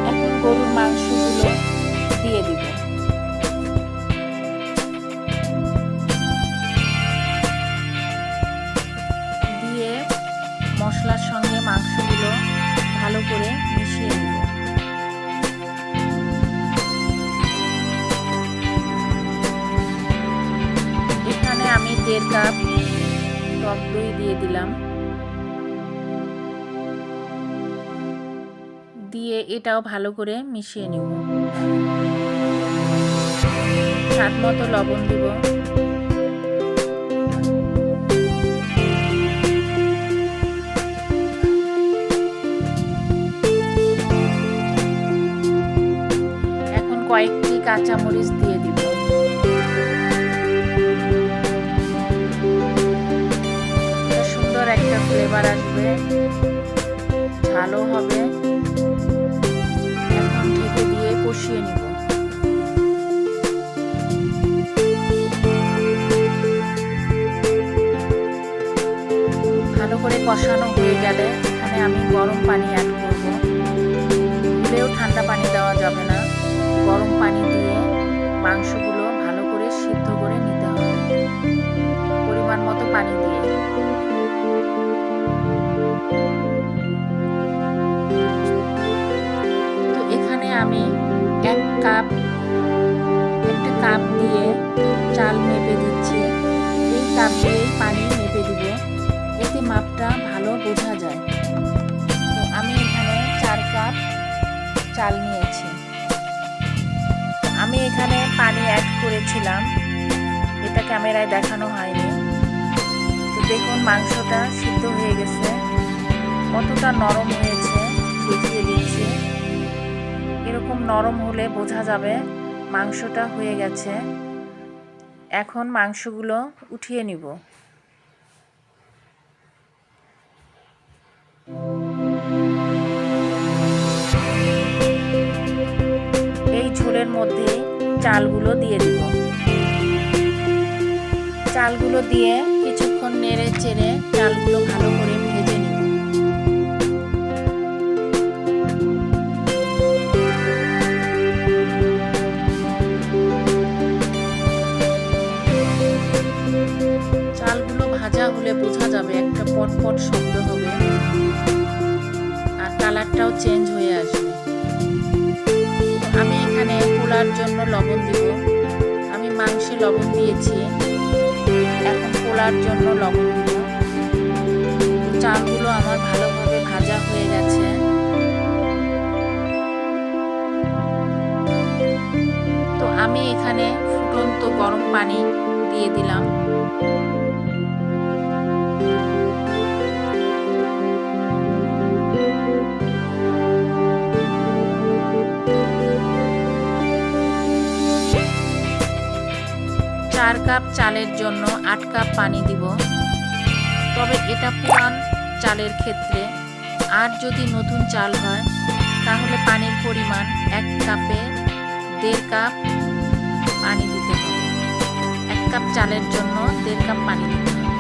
এখন গরুর মাংসগুলো দিয়ে দিব। দিয়ে মশলার সঙ্গে মাংসগুলো ভালো করে মিশিয়ে নিব। এখানে আমি 1.5 কাপ টক দই দিয়ে দিলাম। দিয়ে এটাও ভালো করে মিশিয়ে নিব। স্বাদ মতো লবণ দিব। এখন কয়েকটি কাঁচামরিচ দিয়ে দিব। সুন্দর একটা ফ্লেভার আসবে, ভালো হবে। এখন ঢেকে দিয়ে কষিয়ে নিব। ভালো করে কষানো হয়ে গেলে এখানে আমি গরম পানি অ্যাড করব। ভুলেও ঠান্ডা পানি দেওয়া যাবে না। গরম পানি দিয়ে মাংসগুলো ভালো করে সিদ্ধ করে নিতে হবে, পরিমাণ মতো পানি দিয়ে। তো এখানে আমি একটা কাপ দিয়ে চাল মেপে দিচ্ছি। এই কাপ দিয়ে পানি মেপে দিব, এতে মাপটা ভালো বোঝা যায়। তো আমি এখানে 4 কাপ চাল নিয়েছি। আমি এখানে পানি অ্যাড করেছিলাম, এটা ক্যামেরায় দেখানো হয়নি। তো দেখুন মাংসটা সিদ্ধ হয়ে গেছে, কতটা নরম হয়েছে দেখিয়ে দিচ্ছি। এরকম নরম হলে বোঝা যাবে মাংসটা হয়ে গেছে। এখন মাংসগুলো উঠিয়ে নিব। এই ঝোলের মধ্যে চালগুলো দিয়ে দিব। চালগুলো দিয়ে কিছুক্ষণ নেড়ে চেড়ে চালগুলো ভালো করে ভেজে নিব। চালগুলো ভাজা হলে বোঝা যাবে, একটা পটপট শব্দ হবে আর কালারটাও চেঞ্জ হয়ে আসবে। আমি এখানে পোলার জন্য লবণ দিব। আমি মাংসে লবণ দিয়েছি, এখন পোলার জন্য লবণ দিব। চালগুলো আমার ভালোভাবে ভাজা হয়ে গেছে। তো আমি এখানে ফুটন্ত গরম পানি দিয়ে দিলাম। চার কাপ চালের জন্য 8 কাপ পানি দিব। তবে এটা পুরান চালের ক্ষেত্রে, আর যদি নতুন চাল হয় তাহলে পানির পরিমাণ 1 কাপে 1.5 কাপ পানি দিতে হবে। 1 কাপ চালের জন্য 1.5 কাপ পানি দিতে হবে।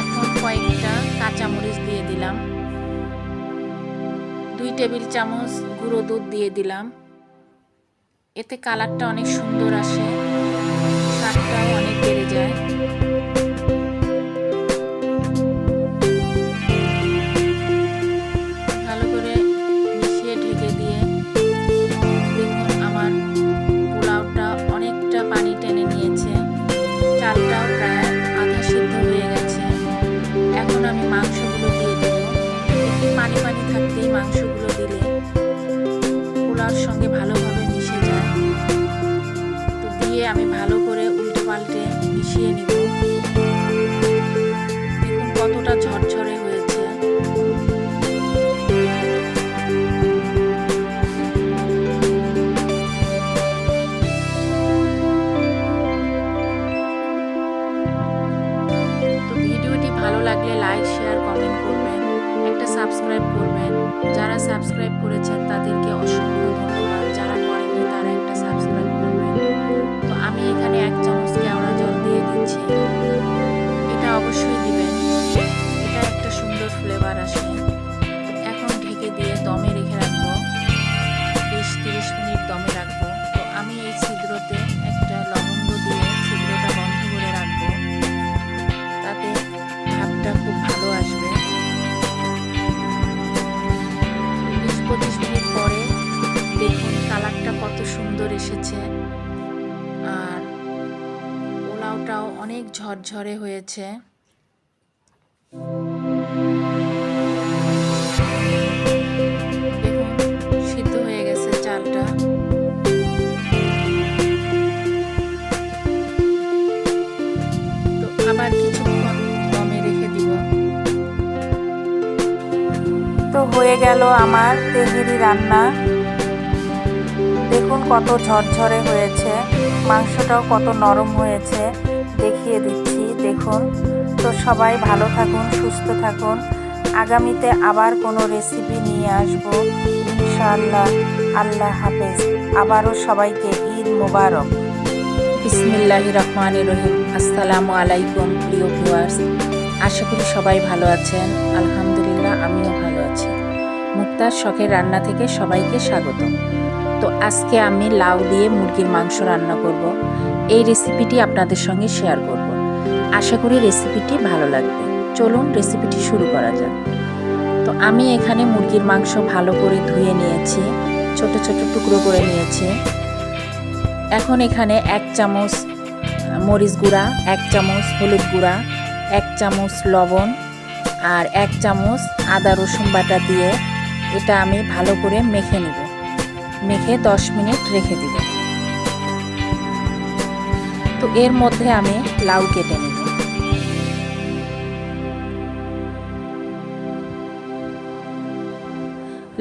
এখন কয়েকটা কাঁচামরিচ দিয়ে দিলাম। 2 টেবিল চামচ গুঁড়ো দুধ দিয়ে দিলাম। এতে কালারটা অনেক সুন্দর আসে, স্বাদটাও অনেক বেড়ে যায়। ভালো করে মিশিয়ে ঢেকে দিয়ে দেখুন আমার পোলাওটা অনেকটা পানি টেনে নিয়েছে, চালটাও প্রায় আধা সিদ্ধ হয়ে গেছে। এখন আমি মাংসগুলো দিয়ে দেব। একটু পানি পানি থাকতেই মাংসগুলো দিলে পোলাওর সঙ্গে ভালোভাবে মিশে যায়। তো দিয়ে আমি ভালো করে সুন্দর এসেছে, আর পোলাওটাও অনেক ঝরঝরে হয়েছে। দেখুন সিদ্ধ হয়ে গেছে চালটা। তো আবার কিছুক্ষণ দমে রেখে দিব। তো হয়ে গেল আমার তেহেরি রান্না। দেখুন কত ঝরঝরে হয়েছে, মাংসটাও কত নরম হয়েছে, দেখিয়ে দিচ্ছি দেখুন। তো সবাই ভালো থাকুন, সুস্থ থাকুন। আগামীতে আবার কোনো রেসিপি নিয়ে আসবো ইনশাআল্লাহ। আল্লাহ হাফেজ। আবারও সবাইকে ঈদ মোবারক। বিসমিল্লাহির রহমানির রহিম। আসসালামু আলাইকুম প্রিয় ভিউয়ার্স, আশা করি সবাই ভালো আছেন। আলহামদুলিল্লাহ আমিও ভালো আছি। মুক্তার শখের রান্না থেকে সবাইকে স্বাগত। তো আজকে আমি লাউ দিয়ে মুরগির মাংস রান্না করব। এই রেসিপিটি আপনাদের সঙ্গে শেয়ার করব। আশা করি রেসিপিটি ভালো লাগবে। চলুন রেসিপিটি শুরু করা যাক। তো আমি এখানে মুরগির মাংস ভালো করে ধুয়ে নিয়েছি, ছোট ছোট টুকরো করে নিয়েছি। এখন এখানে 1 চামচ মরিচ গুঁড়া, 1 চামচ হলুদ গুঁড়া, 1 চামচ লবণ আর 1 চামচ আদা রসুন বাটা দিয়ে এটা আমি ভালো করে মেখে নিব। মেখে 10 মিনিট রেখে দিব। তো এর মধ্যে আমি লাউ কেটে নেব।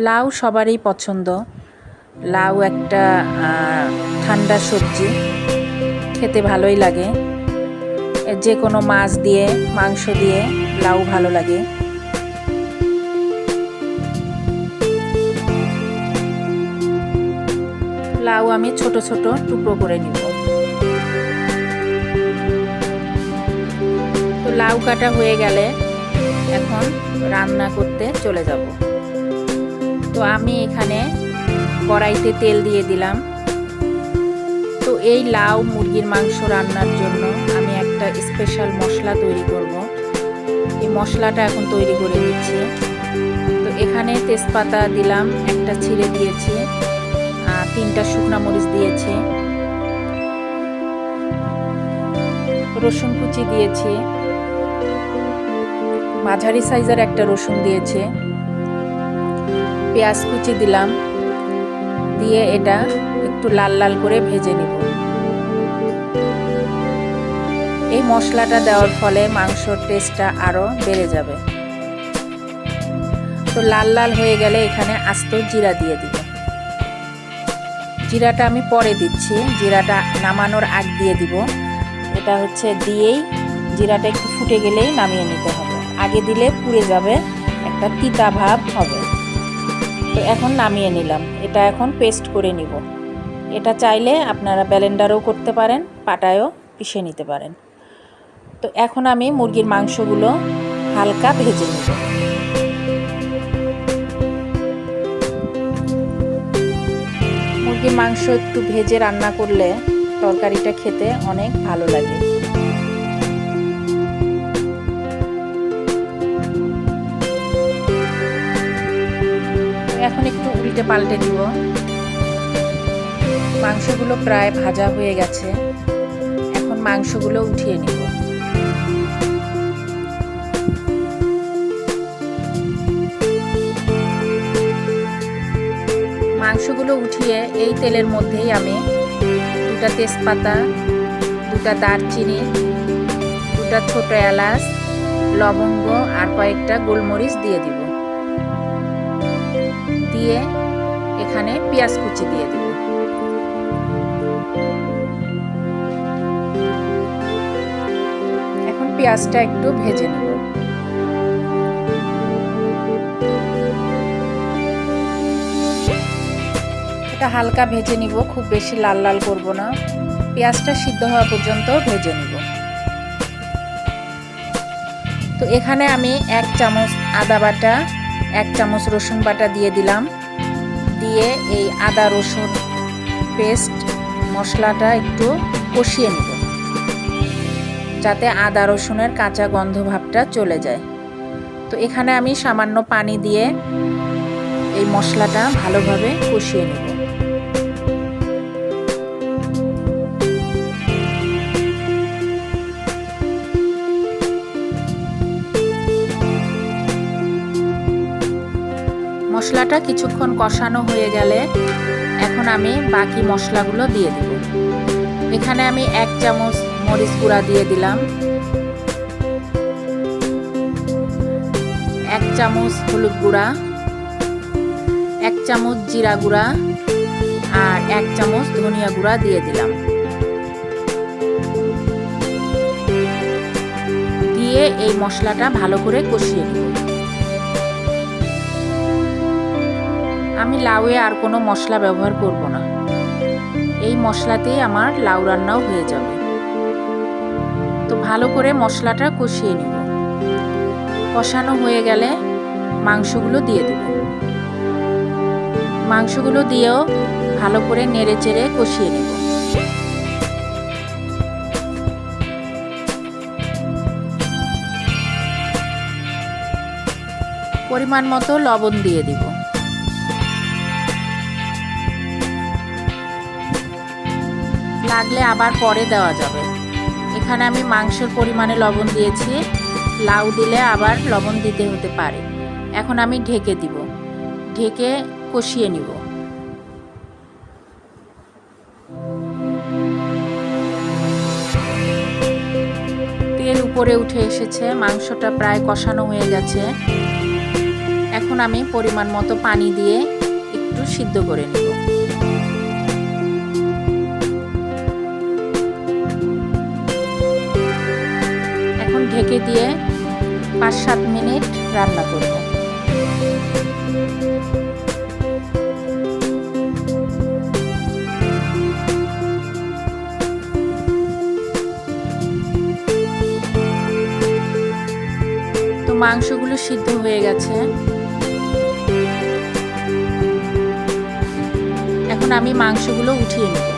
লাউ সবারই পছন্দ। লাউ একটা ঠান্ডা সবজি, খেতে ভালোই লাগে। যে কোনো মাছ দিয়ে, মাংস দিয়ে লাউ ভালো লাগে। লাউ আমি ছোট ছোট টুকরো করে নিব। তো লাউ কাটা হয়ে গেলে এখন রান্না করতে চলে যাব। তো আমি এখানে কড়াইতে তেল দিয়ে দিলাম। তো এই লাউ মুরগির মাংস রান্নার জন্য আমি একটা স্পেশাল মশলা তৈরি করব। এই মশলাটা এখন তৈরি করে দিচ্ছি। তো এখানে তেজপাতা দিলাম, একটা ছিঁড়ে দিয়েছি, 3টা শুকনা মরিচ দিয়েছি, রসুন কুচি দিয়েছি, মাঝারি সাইজের একটা রসুন দিয়েছি, পেঁয়াজ কুচি দিলাম, দিয়ে এটা একটু লাল লাল করে ভেজে নিব। এই মশলাটা দেওয়ার ফলে মাংসর টেস্টটা আরও বেড়ে যাবে। তো লাল লাল হয়ে গেলে এখানে আস্ত জিরা দিয়ে দিব। জিরাটা আমি পরে দিচ্ছি, জিরাটা নামানোর আগ দিয়ে দিব। এটা হচ্ছে দিয়েই জিরাটা একটু ফুটে গেলেই নামিয়ে নিতে হবে। আগে দিলে পুড়ে যাবে, একটা তিতা ভাব হবে। তো এখন নামিয়ে নিলাম। এটা এখন পেস্ট করে নিব। এটা চাইলে আপনারা ব্লেন্ডারও করতে পারেন, পাটায়ও পিষে নিতে পারেন। তো এখন আমি মুরগির মাংসগুলো হালকা ভেজে নেব। মুরগির মাংস একটু ভেজে রান্না করলে তরকারিটা খেতে অনেক ভালো লাগে। এখন একটু উল্টে পাল্টে দিব। মাংসগুলো প্রায় ভাজা হয়ে গেছে। এখন মাংসগুলো উঠিয়ে নিব। মাংসগুলো উঠিয়ে এই তেলের মধ্যেই আমি 2টা তেজপাতা, 2টা দারচিনি, 2টা ছোট এলাচ, লবঙ্গ আর কয়েকটা গোলমরিচ দিয়ে দিব। দিয়ে এখানে পেঁয়াজ কুচি দিয়ে দিব। এখন পেঁয়াজটা একটু ভেজে নেব। এটা হালকা ভেজে নিব, খুব বেশি লাল লাল করব না। পেঁয়াজটা সিদ্ধ হওয়া পর্যন্ত ভেজে নিব। তো এখানে আমি 1 চামচ আদা বাটা, 1 চামচ রসুন বাটা দিয়ে দিলাম। দিয়ে এই আদা রসুন পেস্ট মশলাটা একটু কষিয়ে নিব, যাতে আদা রসুনের কাঁচা গন্ধ ভাবটা চলে যায়। তো এখানে আমি সামান্য পানি দিয়ে এই মশলাটা ভালোভাবে কষিয়ে নেব। মশলাটা কিছুক্ষণ কষানো হয়ে গেলে এখন আমি বাকি মশলাগুলো দিয়ে দেব। এখানে আমি 1 চামচ মরিচ গুঁড়া দিয়ে দিলাম, 1 চামচ হলুদ গুঁড়া, 1 চামচ জিরা গুঁড়া আর 1 চামচ ধনিয়া গুঁড়া দিয়ে দিলাম। দিয়ে এই মশলাটা ভালো করে কষিয়ে নেব। আমি লাউয়ে আর কোনো মশলা ব্যবহার করব না, এই মশলাতেই আমার লাউ রান্নাও হয়ে যাবে। তো ভালো করে মশলাটা কষিয়ে নেব। কষানো হয়ে গেলে মাংসগুলো দিয়ে দেব। মাংসগুলো দিয়েও ভালো করে নেড়ে চেড়ে কষিয়ে নেব। পরিমাণ মতো লবণ দিয়ে দিব। লাগলে আবার পরে দেওয়া যাবে। এখানে আমি মাংসের পরিমাণে লবণ দিয়েছি, লাউ দিলে আবার লবণ দিতে হতে পারে। এখন আমি ঢেকে দিব, ঢেকে কষিয়ে নিব। তেল উপরে উঠে এসেছে, মাংসটা প্রায় কষানো হয়ে গেছে। এখন আমি পরিমাণ মতো পানি দিয়ে একটু সিদ্ধ করে নেব। এখন ঢেকে দিয়ে 5-7 মিনিট রান্না করব। তো মাংসগুলো সিদ্ধ হয়ে গেছে। এখন আমি মাংসগুলো উঠিয়ে নেব।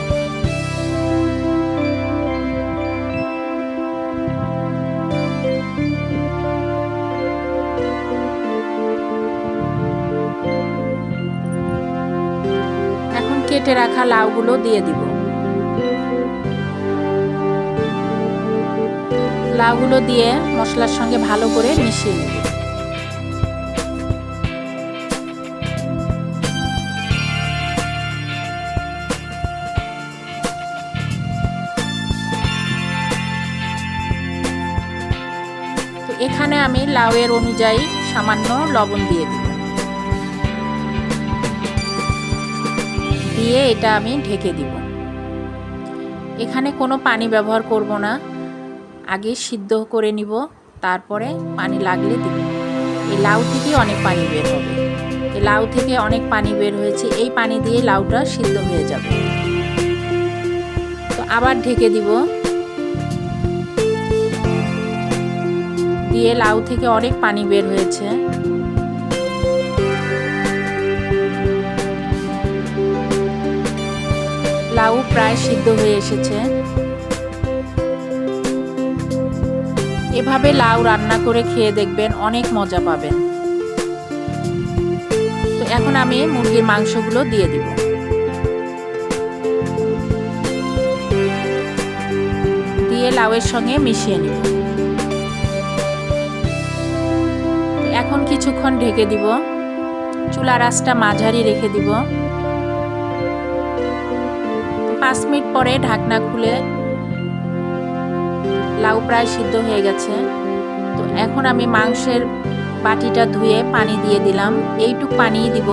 এখন কেটে রাখা লাউগুলো দিয়ে দিব। লাউগুলো দিয়ে মশলার সঙ্গে ভালো করে মিশিয়ে নেব। তো এখানে আমি লাউয়ের অনুযায়ী সামান্য লবণ দিয়ে দিব। দিয়ে এটা আমি ঢেকে দিব। এখানে কোনো পানি ব্যবহার করব না, আগে সিদ্ধ করে নিব, তারপরে পানি লাগলে দিব। এই লাউ থেকে অনেক পানি বের হবে। এই লাউ থেকে অনেক পানি বের হয়েছে, এই পানি দিয়ে লাউটা সিদ্ধ হয়ে যাবে। তো আবার ঢেকে দিব। দিয়ে লাউ থেকে অনেক পানি বের হয়েছে। লাউ প্রায় সিদ্ধ হয়ে এসেছে। এভাবে লাউ রান্না করে খেয়ে দেখবেন, অনেক মজা পাবেন। তো এখন আমি মুরগির মাংসগুলো দিয়ে দিব। দিয়ে লাউয়ের সঙ্গে মিশিয়ে নিব। এখন কিছুক্ষণ ঢেকে দিব। চুলার আঁচটা মাঝারি রেখে দিব। 5 মিনিট পরে ঢাকনা খুলে লাউ প্রায় সিদ্ধ হয়ে গেছে। তো এখন আমি মাংসের বাটিটা ধুয়ে পানি দিয়ে দিলাম। এইটুক পানিই দিব,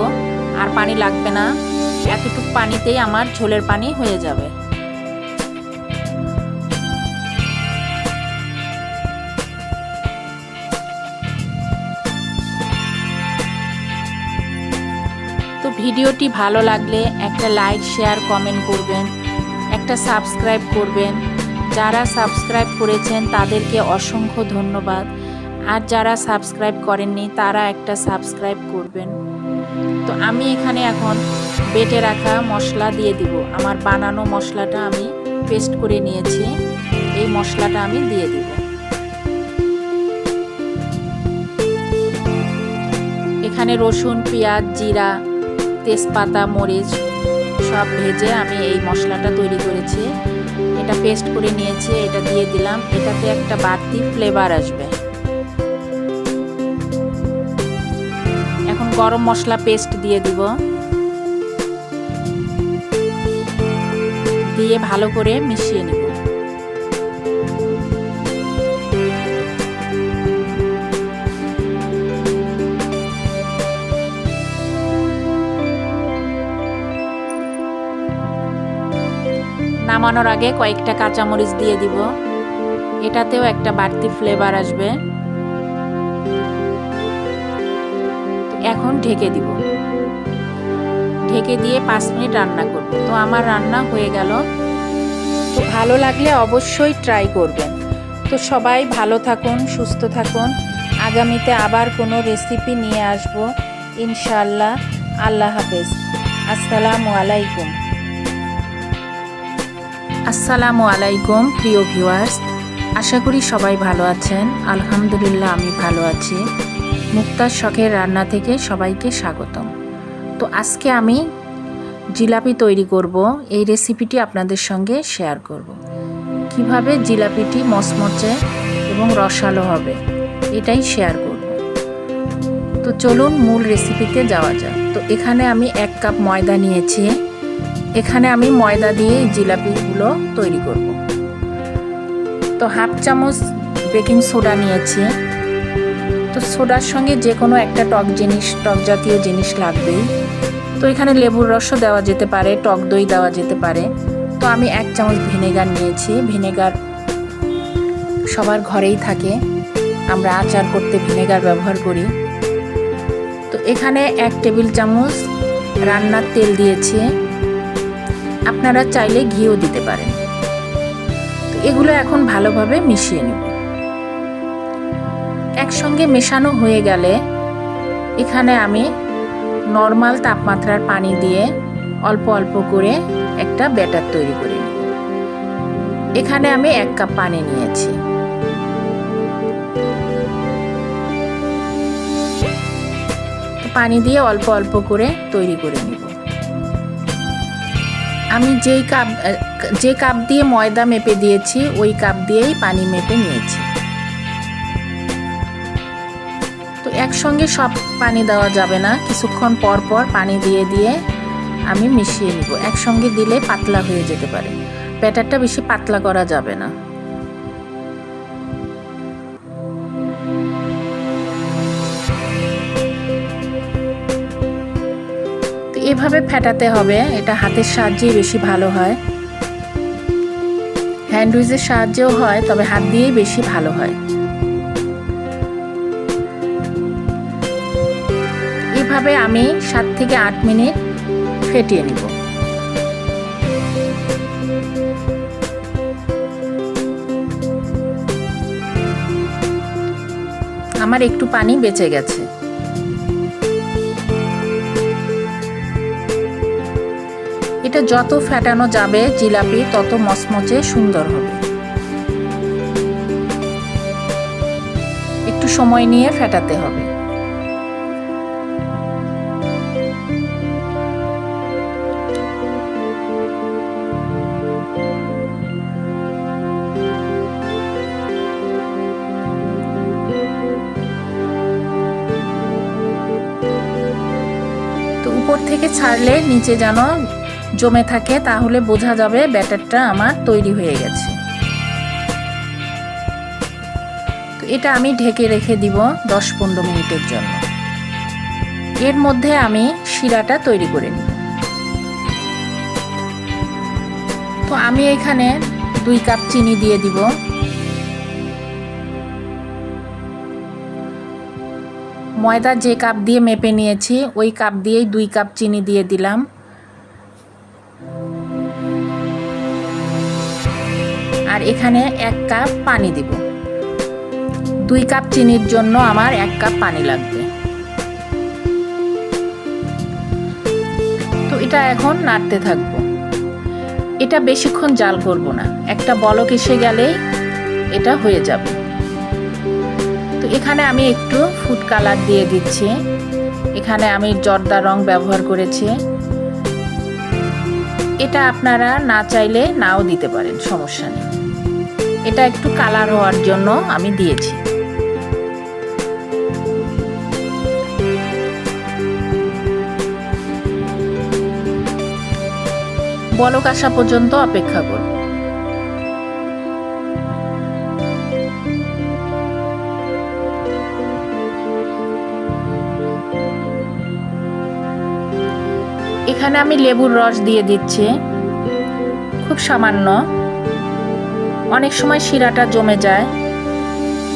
আর পানি লাগবে না। এতটুক পানিতেই আমার ঝোলের পানি হয়ে যাবে। তো ভিডিওটি ভালো লাগলে একটা লাইক, শেয়ার, কমেন্ট করবেন, একটা সাবস্ক্রাইব করবেন। যারা সাবস্ক্রাইব করেছেন তাদেরকে অসংখ্য ধন্যবাদ। আর যারা সাবস্ক্রাইব করেননি তারা একটা সাবস্ক্রাইব করবেন। তো আমি এখানে এখন বেটে রাখা মশলা দিয়ে দিব। আমার বানানো মশলাটা আমি পেস্ট করে নিয়েছি, এই মশলাটা আমি দিয়ে দিব। এখানে রসুন, পেঁয়াজ, জিরা, তেজপাতা, মরিচ সব ভেজে আমি এই মশলাটা তৈরি করেছি। এটা পেস্ট করে নিয়েছি, এটা দিয়ে দিলাম। এটাতে একটা বাড়তি ফ্লেভার আসবে। এখন গরম মশলা পেস্ট দিয়ে দিব, দিয়ে ভালো করে মিশিয়ে নিব। নামানোর আগে কয়েকটা কাঁচামরিচ দিয়ে দিব, এটাতেও একটা বাড়তি ফ্লেভার আসবে। এখন ঢেকে দিব, ঢেকে দিয়ে 5 মিনিট রান্না করব। তো আমার রান্না হয়ে গেল। তো ভালো লাগলে অবশ্যই ট্রাই করবেন। তো সবাই ভালো থাকুন, সুস্থ থাকুন। আগামীতে আবার কোনো রেসিপি নিয়ে আসব ইনশাআল্লাহ। আল্লাহ হাফেজ। আসসালামু আলাইকুম। আসসালামু আলাইকুম প্রিয় ভিউয়ার্স, আশা করি সবাই ভালো আছেন। আলহামদুলিল্লাহ আমি ভালো আছি। মুক্তার শখের রান্না থেকে সবাইকে স্বাগতম। তো আজকে আমি জিলাপি তৈরি করব, এই রেসিপিটি আপনাদের সঙ্গে শেয়ার করব। কিভাবে জিলাপিটি মচমচে এবং রসালো হবে এটাই শেয়ার করব। তো চলুন মূল রেসিপিতে যাওয়া যাক। তো এখানে আমি 1 কাপ ময়দা নিয়েছি। এখানে আমি ময়দা দিয়ে জিলাপিগুলো তৈরি করব। তো 1/2 চামচ বেকিং সোডা নিয়েছি। তো সোডার সঙ্গে যে কোনো একটা টক জাতীয় জিনিস লাগবেই। তো এখানে লেবুর রসও দেওয়া যেতে পারে, টক দই দেওয়া যেতে পারে। তো আমি 1 চামচ ভিনেগার নিয়েছি। ভিনেগার সবার ঘরেই থাকে, আমরা আচার করতে ভিনেগার ব্যবহার করি। তো এখানে 1 টেবিল চামচ রান্নার তেল দিয়েছি, আপনারা চাইলে ঘিও দিতে পারেন। তো এগুলো এখন ভালোভাবে মিশিয়ে নেব। একসঙ্গে মেশানো হয়ে গেলে এখানে আমি নর্মাল তাপমাত্রার পানি দিয়ে অল্প অল্প করে একটা ব্যাটার তৈরি করে নিব। এখানে আমি 1 কাপ পানি নিয়েছি। পানি দিয়ে অল্প অল্প করে তৈরি করে নিব। আমি যে কাপ দিয়ে ময়দা মেপে দিয়েছি ওই কাপ দিয়েই পানি মেপে নিয়েছি। তো একসঙ্গে সব পানি দেওয়া যাবে না, কিছুক্ষণ পর পর পানি দিয়ে দিয়ে আমি মিশিয়ে নিব। একসঙ্গে দিলে পাতলা হয়ে যেতে পারে, ব্যাটারটা বেশি পাতলা করা যাবে না। তো এভাবে ফেটাতে হবে, এটা হাতের সাহায্যেই বেশি ভালো হয়। হ্যান্ড উইচের সাহায্যেও হয়, তবে হাত দিয়েই বেশি ভালো হয়। এভাবে আমি 7 থেকে 8 মিনিট ফেটিয়ে নিব। আমার একটু পানি বেঁচে গেছে। এটা যত ফেটানো যাবে জিলাপি তত মচমচে সুন্দর হবে। একটু সময় নিয়ে ফেটাতে হবে। তো উপর থেকে ছাড়লে নিচে যেন জমে থাকে, তাহলে বোঝা যাবে ব্যাটারটা আমার তৈরি হয়ে গেছে। তো এটা আমি ঢেকে রেখে দিব 10-15 মিনিটের জন্য। এর মধ্যে আমি শিরাটা তৈরি করে নিব। তো আমি এখানে 2 কাপ চিনি দিয়ে দিব। ময়দা যে কাপ দিয়ে মেপে নিয়েছি ওই কাপ দিয়েই 2 কাপ চিনি দিয়ে দিলাম। আর এখানে 1 কাপ পানি দিব। 2 কাপ চিনির জন্য আমার 1 কাপ পানি লাগবে। তো এটা এখন নাড়তে থাকবো। এটা বেশিক্ষণ জাল করব না, একটা বলক এসে গেলেই এটা হয়ে যাবে। তো এখানে আমি একটু ফুড কালার দিয়ে দিচ্ছি। এখানে আমি জর্দা রং ব্যবহার করেছি। এটা আপনারা না চাইলে নাও দিতে পারেন, সমস্যা নেই। এটা একটু কালার হওয়ার জন্য আমি দিয়েছি। বলক আসা পর্যন্ত অপেক্ষা করব। এখানে আমি লেবুর রস দিয়ে দিচ্ছি, খুব সামান্য। অনেক সময় শিরাটা জমে যায়,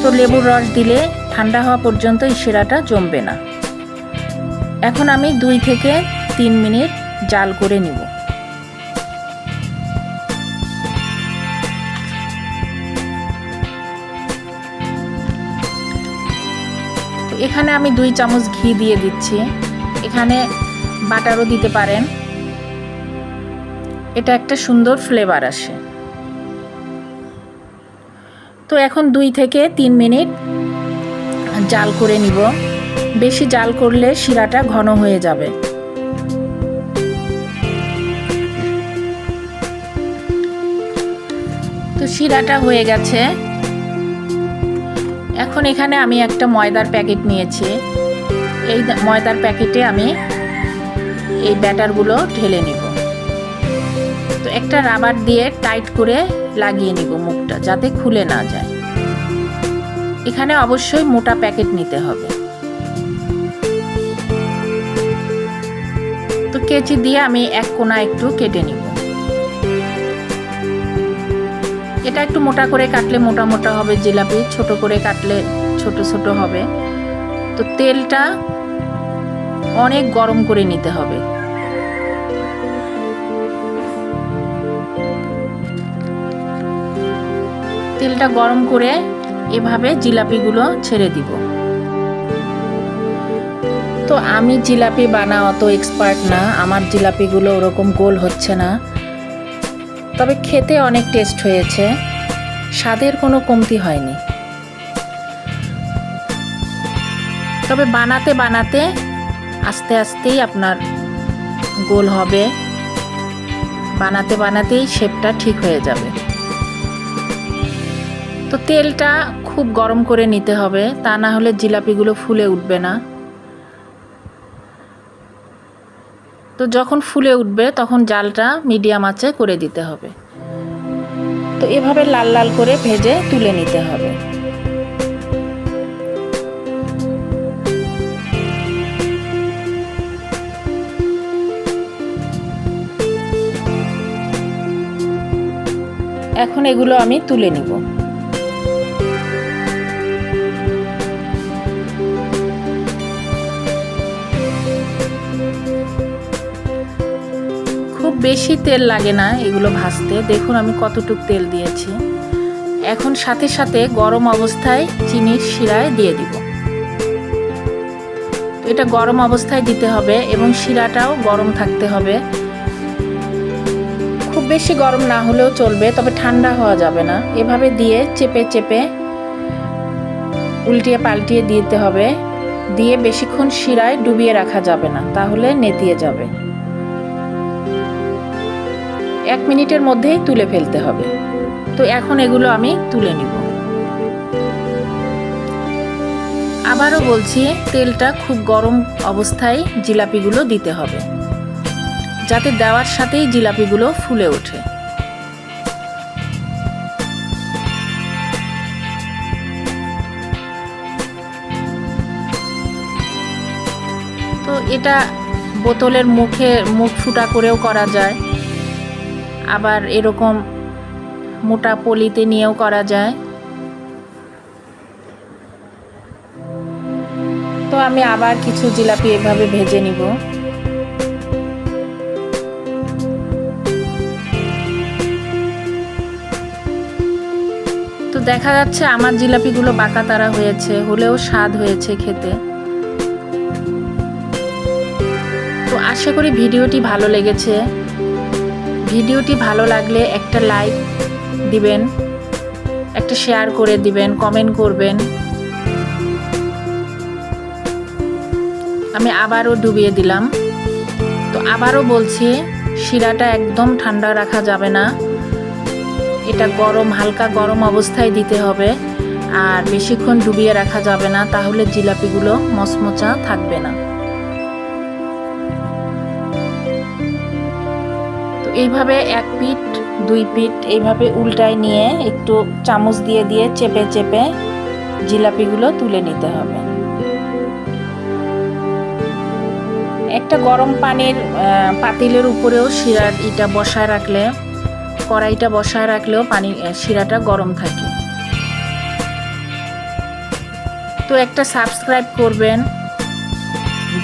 তো লেবুর রস দিলে ঠান্ডা হওয়া পর্যন্ত এই শিরাটা জমবে না। এখন আমি 2 থেকে 3 মিনিট জাল করে নিব। এখানে আমি 2 চামচ ঘি দিয়ে দিচ্ছি, এখানে বাটারও দিতে পারেন, এটা একটা সুন্দর ফ্লেভার আসে। তো এখন 2 থেকে 3 মিনিট জাল করে নিব। বেশি জাল করলে শিরাটা ঘন হয়ে যাবে। তো শিরাটা হয়ে গেছে। এখন এখানে আমি একটা ময়দার প্যাকেট নিয়েছি, এই ময়দার প্যাকেটে আমি এই ব্যাটারগুলো ঢেলে নিব। তো একটা রাবার দিয়ে টাইট করে লাগিয়ে নিব মুখটা, যাতে খুলে না যায়। এখানে অবশ্যই মোটা প্যাকেট নিতে হবে। তো কেচি দিয়ে আমি এক কোণা একটু কেটে নিব। এটা একটু মোটা করে কাটলে মোটা মোটা হবে জিলাপি, ছোট করে কাটলে ছোট ছোট হবে। তো তেলটা অনেক গরম করে নিতে হবে। তেলটা গরম করে এভাবে জিলাপিগুলো ছেড়ে দিব। তো আমি জিলাপি বানাও অত এক্সপার্ট না, আমার জিলাপিগুলো ওরকম গোল হচ্ছে না, তবে খেতে অনেক টেস্ট হয়েছে, স্বাদের কোনো কমতি হয়নি। তবে বানাতে বানাতে আস্তে আস্তেই আপনার গোল হবে, বানাতে বানাতেই শেপটা ঠিক হয়ে যাবে। তো তেলটা খুব গরম করে নিতে হবে, তা না হলে জিলাপিগুলো ফুলে উঠবে না। তো যখন ফুলে উঠবে তখন জালটা মিডিয়াম আঁচে করে দিতে হবে। তো এভাবে লাল লাল করে ভেজে তুলে নিতে হবে। এখন এগুলো আমি তুলে নিব। খুব বেশি তেল লাগে না এগুলো ভাজতে, দেখুন আমি কতটুক তেল দিয়েছি। এখন সাথে সাথে গরম অবস্থায় চিনির শিরায় দিয়ে দিব। এটা গরম অবস্থায় দিতে হবে এবং শিরাটাও গরম থাকতে হবে। খুব বেশি গরম না হলেও চলবে, তবে ঠান্ডা হওয়া যাবে না। এভাবে দিয়ে চেপে চেপে উল্টিয়ে পাল্টিয়ে দিতে হবে। দিয়ে বেশিক্ষণ শিরায় ডুবিয়ে রাখা যাবে না, তাহলে নেতিয়ে যাবে। 1 মিনিটের মধ্যেই তুলে ফেলতে হবে। তো এখন এগুলো আমি তুলে নিব। আবারও বলছি, তেলটা খুব গরম অবস্থায় জিলাপিগুলো দিতে হবে, যাতে দেওয়ার সাথেই জিলাপিগুলো ফুলে ওঠে। তো এটা বোতলের মুখ ফুটা করেও করা যায়, আবার এরকম মোটা পলিতে নিয়েও করা যায়। তো আমি আবার কিছু জিলাপি এভাবে ভেজে নিব। তো দেখা যাচ্ছে আমার জিলাপিগুলো বাঁকা তারা হয়েছে, হলেও স্বাদ হয়েছে খেতে। তো আশা করি ভিডিওটি ভালো লেগেছে। ভিডিওটি ভালো লাগলে একটা লাইক দিবেন, একটা শেয়ার করে দিবেন, কমেন্ট করবেন। আমি আবারও ডুবিয়ে দিলাম। তো আবারও বলছি, শিরাটা একদম ঠান্ডা রাখা যাবে না, এটা গরম, হালকা গরম অবস্থায় দিতে হবে। আর বেশিক্ষণ ডুবিয়ে রাখা যাবে না, তাহলে জিলাপিগুলো মচমচা থাকবে না। তো এইভাবে এক পিঠ দুই পিঠ এইভাবে উল্টায় নিয়ে একটু চামচ দিয়ে দিয়ে চেপে চেপে জিলাপিগুলো তুলে নিতে হবে। একটা গরম পানির পাতিলের উপরেও শিরার এটা বসায় রাখলে, কড়াইটা বসায় রাখলেও শিরাটা গরম থাকে। তো একটা সাবস্ক্রাইব করবেন,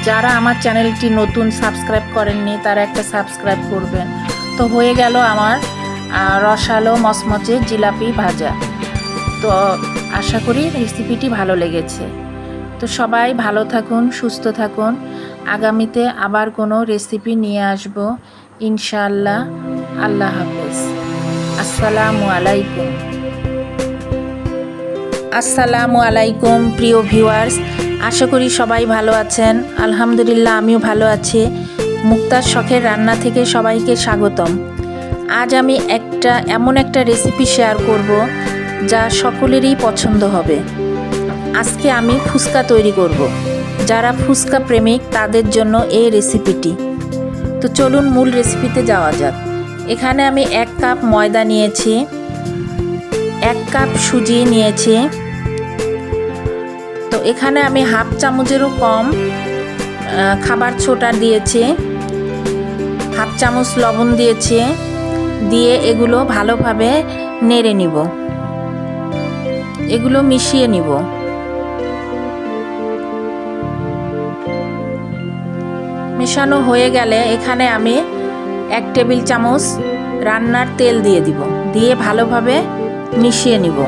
যারা আমার চ্যানেলটি নতুন সাবস্ক্রাইব করেননি তারা একটা সাবস্ক্রাইব করবেন। তো হয়ে গেল আমার রসালো মচমচে জিলাপি ভাজা। তো আশা করি রেসিপিটি ভালো লেগেছে। তো সবাই ভালো থাকুন, সুস্থ থাকুন। আগামীতে আবার কোনো রেসিপি নিয়ে আসব ইনশাআল্লাহ। আল্লাহ হাফেজ। আসসালামু আলাইকুম। আসসালামু আলাইকুম প্রিয় ভিউয়ার্স, আশা করি সবাই ভালো আছেন। আলহামদুলিল্লাহ আমিও ভালো আছি। মুক্তার শখের রান্না থেকে সবাইকে স্বাগতম। আজ আমি এমন একটা রেসিপি শেয়ার করব যা সকলেরই পছন্দ হবে। আজকে আমি ফুচকা তৈরি করব। যারা ফুচকা প্রেমিক তাদের জন্য এই রেসিপিটি। তো চলুন মূল রেসিপিতে যাওয়া যাক। এখানে আমি 1 কাপ ময়দা নিয়েছি, 1 কাপ সুজি নিয়েছি। তো এখানে আমি হাফ চামচেরও কম খাবার সোডা দিয়েছি, হাফ চামচ লবণ দিয়েছি। দিয়ে এগুলো ভালোভাবে নেড়ে নিব, এগুলো মিশিয়ে নিব। মেশানো হয়ে গেলে এখানে আমি 1 টেবিল চামচ রান্নার তেল দিয়ে দিব, দিয়ে ভালোভাবে মিশিয়ে নিব।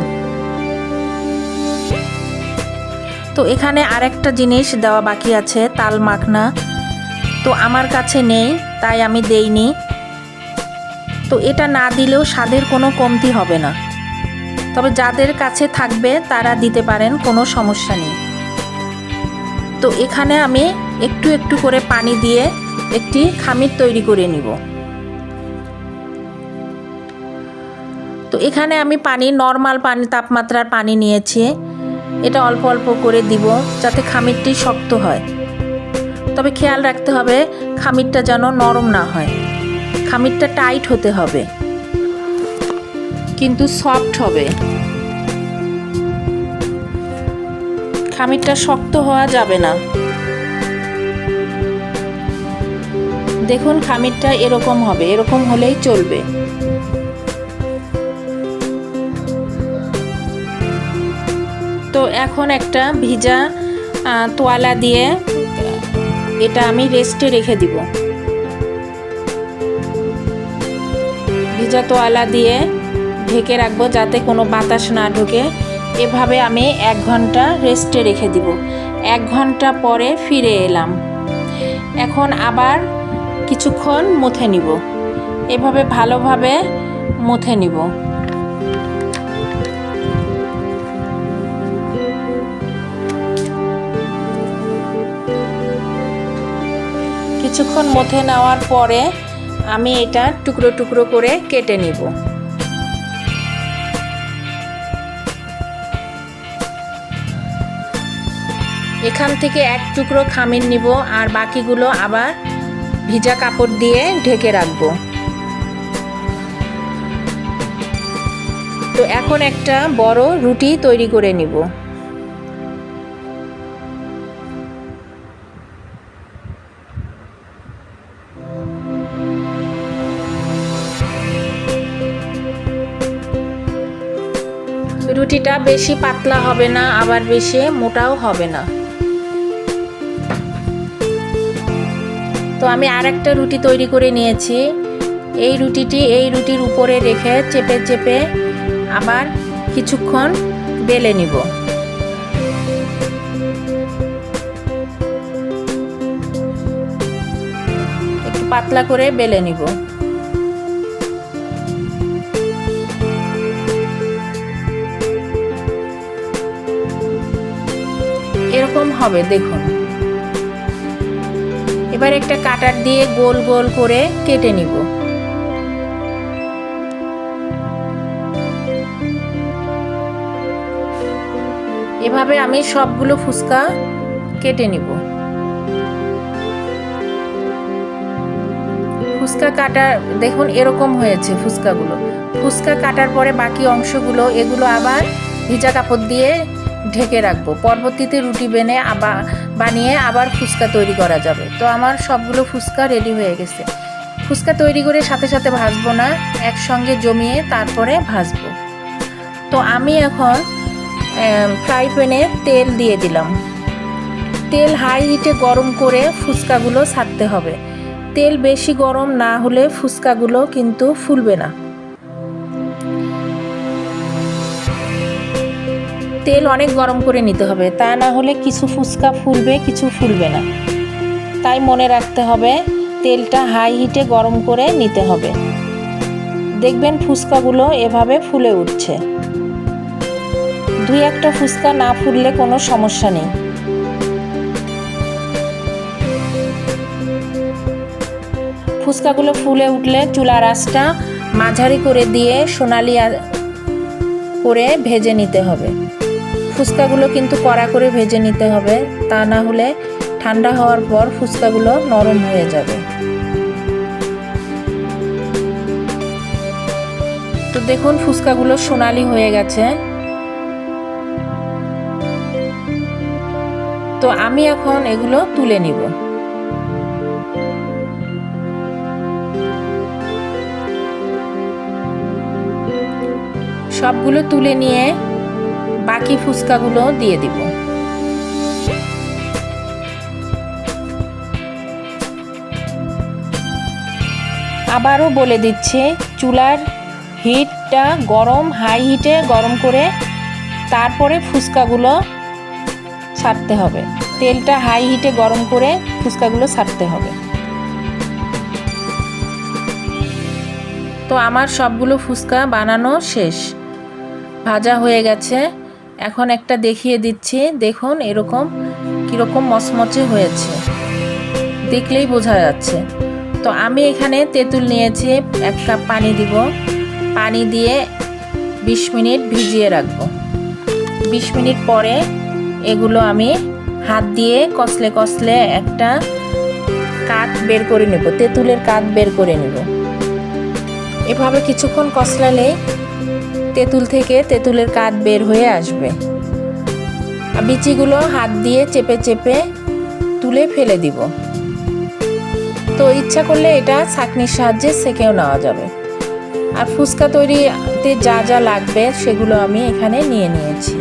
তো এখানে আরেকটা জিনিস দেওয়া বাকি আছে, তাল মাখনা। তো আমার কাছে নেই তাই আমি দেইনি। তো এটা না দিলেও স্বাদের কোনো কমতি হবে না, তবে যাদের কাছে থাকবে তারা দিতে পারেন, কোনো সমস্যা নেই। তো এখানে আমি একটু একটু করে পানি দিয়ে একটি খামির তৈরি করে নিব। তো এখানে আমি নর্মাল পানি, তাপমাত্রার পানি নিয়েছি। এটা অল্প অল্প করে দিব যাতে খামিরটি শক্ত হয়। তবে খেয়াল রাখতে হবে খামিরটা যেন নরম না হয়, খামিরটা টাইট হতে হবে কিন্তু সফট হবে। খামিরটা শক্ত হওয়া যাবে না। দেখুন খামিরটা এরকম হবে, এরকম হলেই চলবে। তো এখন একটা ভিজা তোয়ালা দিয়ে এটা আমি রেস্টে রেখে দিব। ভিজা তোয়ালা দিয়ে ঢেকে রাখবো যাতে কোনো বাতাস না ঢোকে। এভাবে আমি 1 ঘন্টা রেস্টে রেখে দিব। 1 ঘন্টা পরে ফিরে এলাম। এখন আবার কিছুক্ষণ মুথে নিব, এভাবে ভালোভাবে মুথে নিব। কিছুক্ষণ মুথে নেওয়ার পরে আমি এটা টুকরো টুকরো করে কেটে নিব। এখান থেকে 1 টুকরো খামির নিব আর বাকিগুলো আবার ভিজা কাপড় দিয়ে ঢেকে রাখবো। তো এখন একটা বড় রুটি তৈরি করে নিব। রুটিটা বেশি পাতলা হবে না, আবার বেশি মোটাও হবে না। তো আমি আরেকটা রুটি তৈরি করে নিয়েছি। এই রুটির উপরে রেখে চেপে চেপে আবার কিছুক্ষণ বেলে নিব। একটু পাতলা করে বেলে নিব। এরকম হবে দেখুন। এবার একটা কাটার দিয়ে গোল গোল করে কেটে নিব। এভাবে আমি সবগুলো ফুচকা কেটে নিব। ফুচকা কাটা দেখুন এরকম হয়েছে ফুচকাগুলো। ফুচকা কাটার পরে বাকি অংশগুলো এগুলো আবার ভিজা কাপড় দিয়ে ঢেকে রাখবো। পরবর্তীতে রুটি বানিয়ে আবার ফুচকা তৈরি করা যাবে। তো আমার সবগুলো ফুচকা রেডি হয়ে গেছে। ফুচকা তৈরি করে সাথে সাথে ভাজবো না, একসঙ্গে জমিয়ে তারপরে ভাজবো। তো আমি এখন ফ্রাই প্যানে তেল দিয়ে দিলাম। তেল হাই হিটে গরম করে ফুচকাগুলো ছাড়তে হবে। তেল বেশি গরম না হলে ফুচকাগুলো কিন্তু ফুলবে না। তেল অনেক গরম করে নিতে হবে, তা না হলে কিছু ফুচকা ফুলবে, কিছু ফুলবে না। তাই মনে রাখতে হবে তেলটা হাই হিটে গরম করে নিতে হবে। দেখবেন ফুচকাগুলো এভাবে ফুলে উঠছে। দুই একটা ফুচকা না ফুললে কোনো সমস্যা নেই। ফুচকাগুলো ফুলে উঠলে চুলার আঁচটা মাঝারি করে দিয়ে সোনালি করে ভেজে নিতে হবে। ফুচকাগুলো কিন্তু কড়া করে ভেজে নিতে হবে, তা না হলে ঠান্ডা হওয়ার পর ফুচকাগুলো নরম হয়ে যাবে। তো দেখুন ফুচকাগুলো সোনালি হয়ে গেছে। তো আমি এখন এগুলো তুলে নিব। সবগুলো তুলে নিয়ে বাকি ফুচকাগুলো দিয়ে দিব। আবারও বলে দিচ্ছি, চুলার হিটটা হাই হিটে গরম করে তারপরে ফুচকাগুলো ছাড়তে হবে। তেলটা হাই হিটে গরম করে ফুচকাগুলো ছাড়তে হবে। তো আমার সবগুলো ফুচকা বানানো শেষ, ভাজা হয়ে গেছে। এখন একটা দেখিয়ে দিচ্ছি, দেখুন কীরকম মচমচে হয়েছে, দেখলেই বোঝা যাচ্ছে। তো আমি এখানে তেঁতুল নিয়েছি, 1 কাপ পানি দিব। পানি দিয়ে 20 মিনিট ভিজিয়ে রাখবো। 20 মিনিট পরে এগুলো আমি হাত দিয়ে কষলে একটা কাঠ বের করে নেব, তেঁতুলের কাঠ বের করে নেব। এভাবে কিছুক্ষণ কষলালে তেঁতুলের কাঠ বের হয়ে আসবে। বিচিগুলো হাত দিয়ে চেপে তুলে ফেলে দিব। তো ইচ্ছা করলে এটা ছাঁকনির সাহায্যে সেঁকেও নেওয়া যাবে। আর ফুচকা তৈরিতে যা যা লাগবে সেগুলো আমি এখানে নিয়ে নিয়েছি।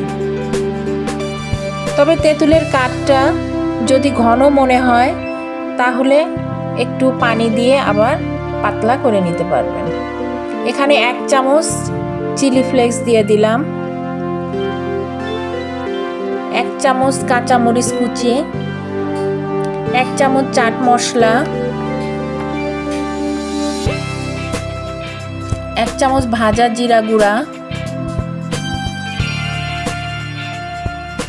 তবে তেঁতুলের কাঠটা যদি ঘন মনে হয় তাহলে একটু পানি দিয়ে আবার পাতলা করে নিতে পারবেন। এখানে 1 চামচ চিলি ফ্লেক্স দিয়ে দিলাম, 1 চামচ কাঁচামরিচ কুচি, 1 চামচ চাট মশলা, 1 চামচ ভাজা জিরা গুঁড়া,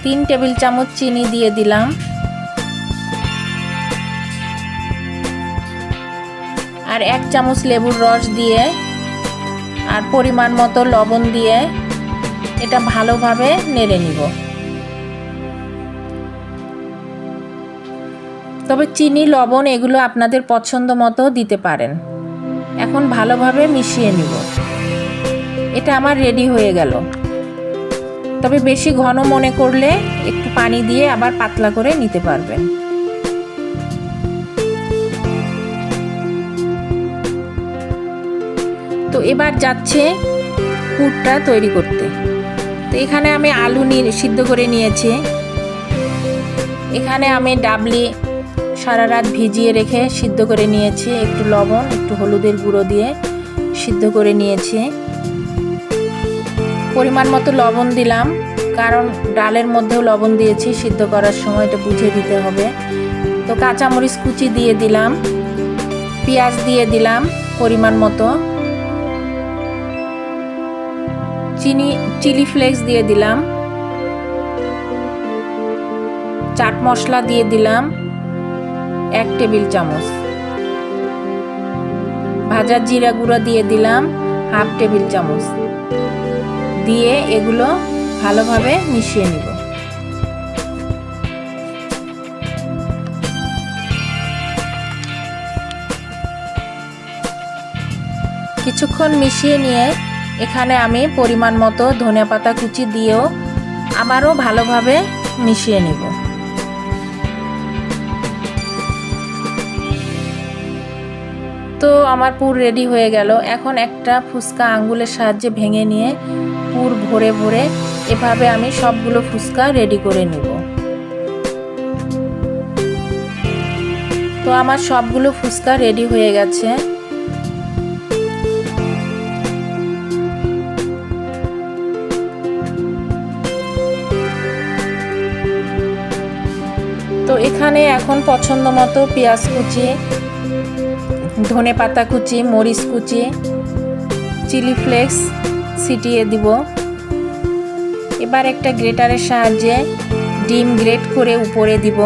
3 টেবিল চামচ চিনি দিয়ে দিলাম, আর 1 চামচ লেবুর রস দিয়ে আর পরিমাণ মতো লবণ দিয়ে এটা ভালোভাবে নেড়ে নিব। তবে চিনি লবণ এগুলো আপনাদের পছন্দ মতো দিতে পারেন। এখন ভালোভাবে মিশিয়ে নিব। এটা আমার রেডি হয়ে গেল। তবে বেশি ঘন মনে করলে একটু পানি দিয়ে আবার পাতলা করে নিতে পারবেন। তো এবার যাচ্ছে পুরটা তৈরি করতে। তো এখানে আমি আলু সিদ্ধ করে নিয়েছি। এখানে আমি ডাবলি সারা রাত ভিজিয়ে রেখে সিদ্ধ করে নিয়েছি, একটু লবণ একটু হলুদের গুঁড়ো দিয়ে সিদ্ধ করে নিয়েছি। পরিমাণ মতো লবণ দিলাম, কারণ ডালের মধ্যেও লবণ দিয়েছি, সিদ্ধ করার সময় এটা বুঝে দিতে হবে। তো কাঁচামরিচ কুচি দিয়ে দিলাম, পেঁয়াজ দিয়ে দিলাম পরিমাণ মতো, চিলি ফ্লেক্স দিয়ে দিলাম, চাট মশলা দিয়ে দিলাম 1 টেবিল চামচ, ভাজা জিরা গুঁড়া দিয়ে দিলাম 1/2 টেবিল চামচ, দিয়ে এগুলো ভালোভাবে মিশিয়ে নিব। কিছুক্ষণ মিশিয়ে নিয়ে এখানে আমি পরিমাণ মতো ধনেপাতা কুচি দিয়েও আবারও ভালোভাবে মিশিয়ে নিব। তো আমার পুর রেডি হয়ে গেল। এখন একটা ফুচকা আঙ্গুলের সাহায্যে ভেঙে নিয়ে পুর ভরে ভরে এভাবে আমি সবগুলো ফুচকা রেডি করে নিব। তো আমার সবগুলো ফুচকা রেডি হয়ে গেছে। তো এখানে এখন পছন্দ মতো পেঁয়াজ কুচি, ধনেপাতা কুচি, মরিচ কুচি, চিলি ফ্লেক্স ছিটিয়ে দিব। এবার একটা গ্রেটারের সাহায্যে ডিম গ্রেট করে উপরে দিব।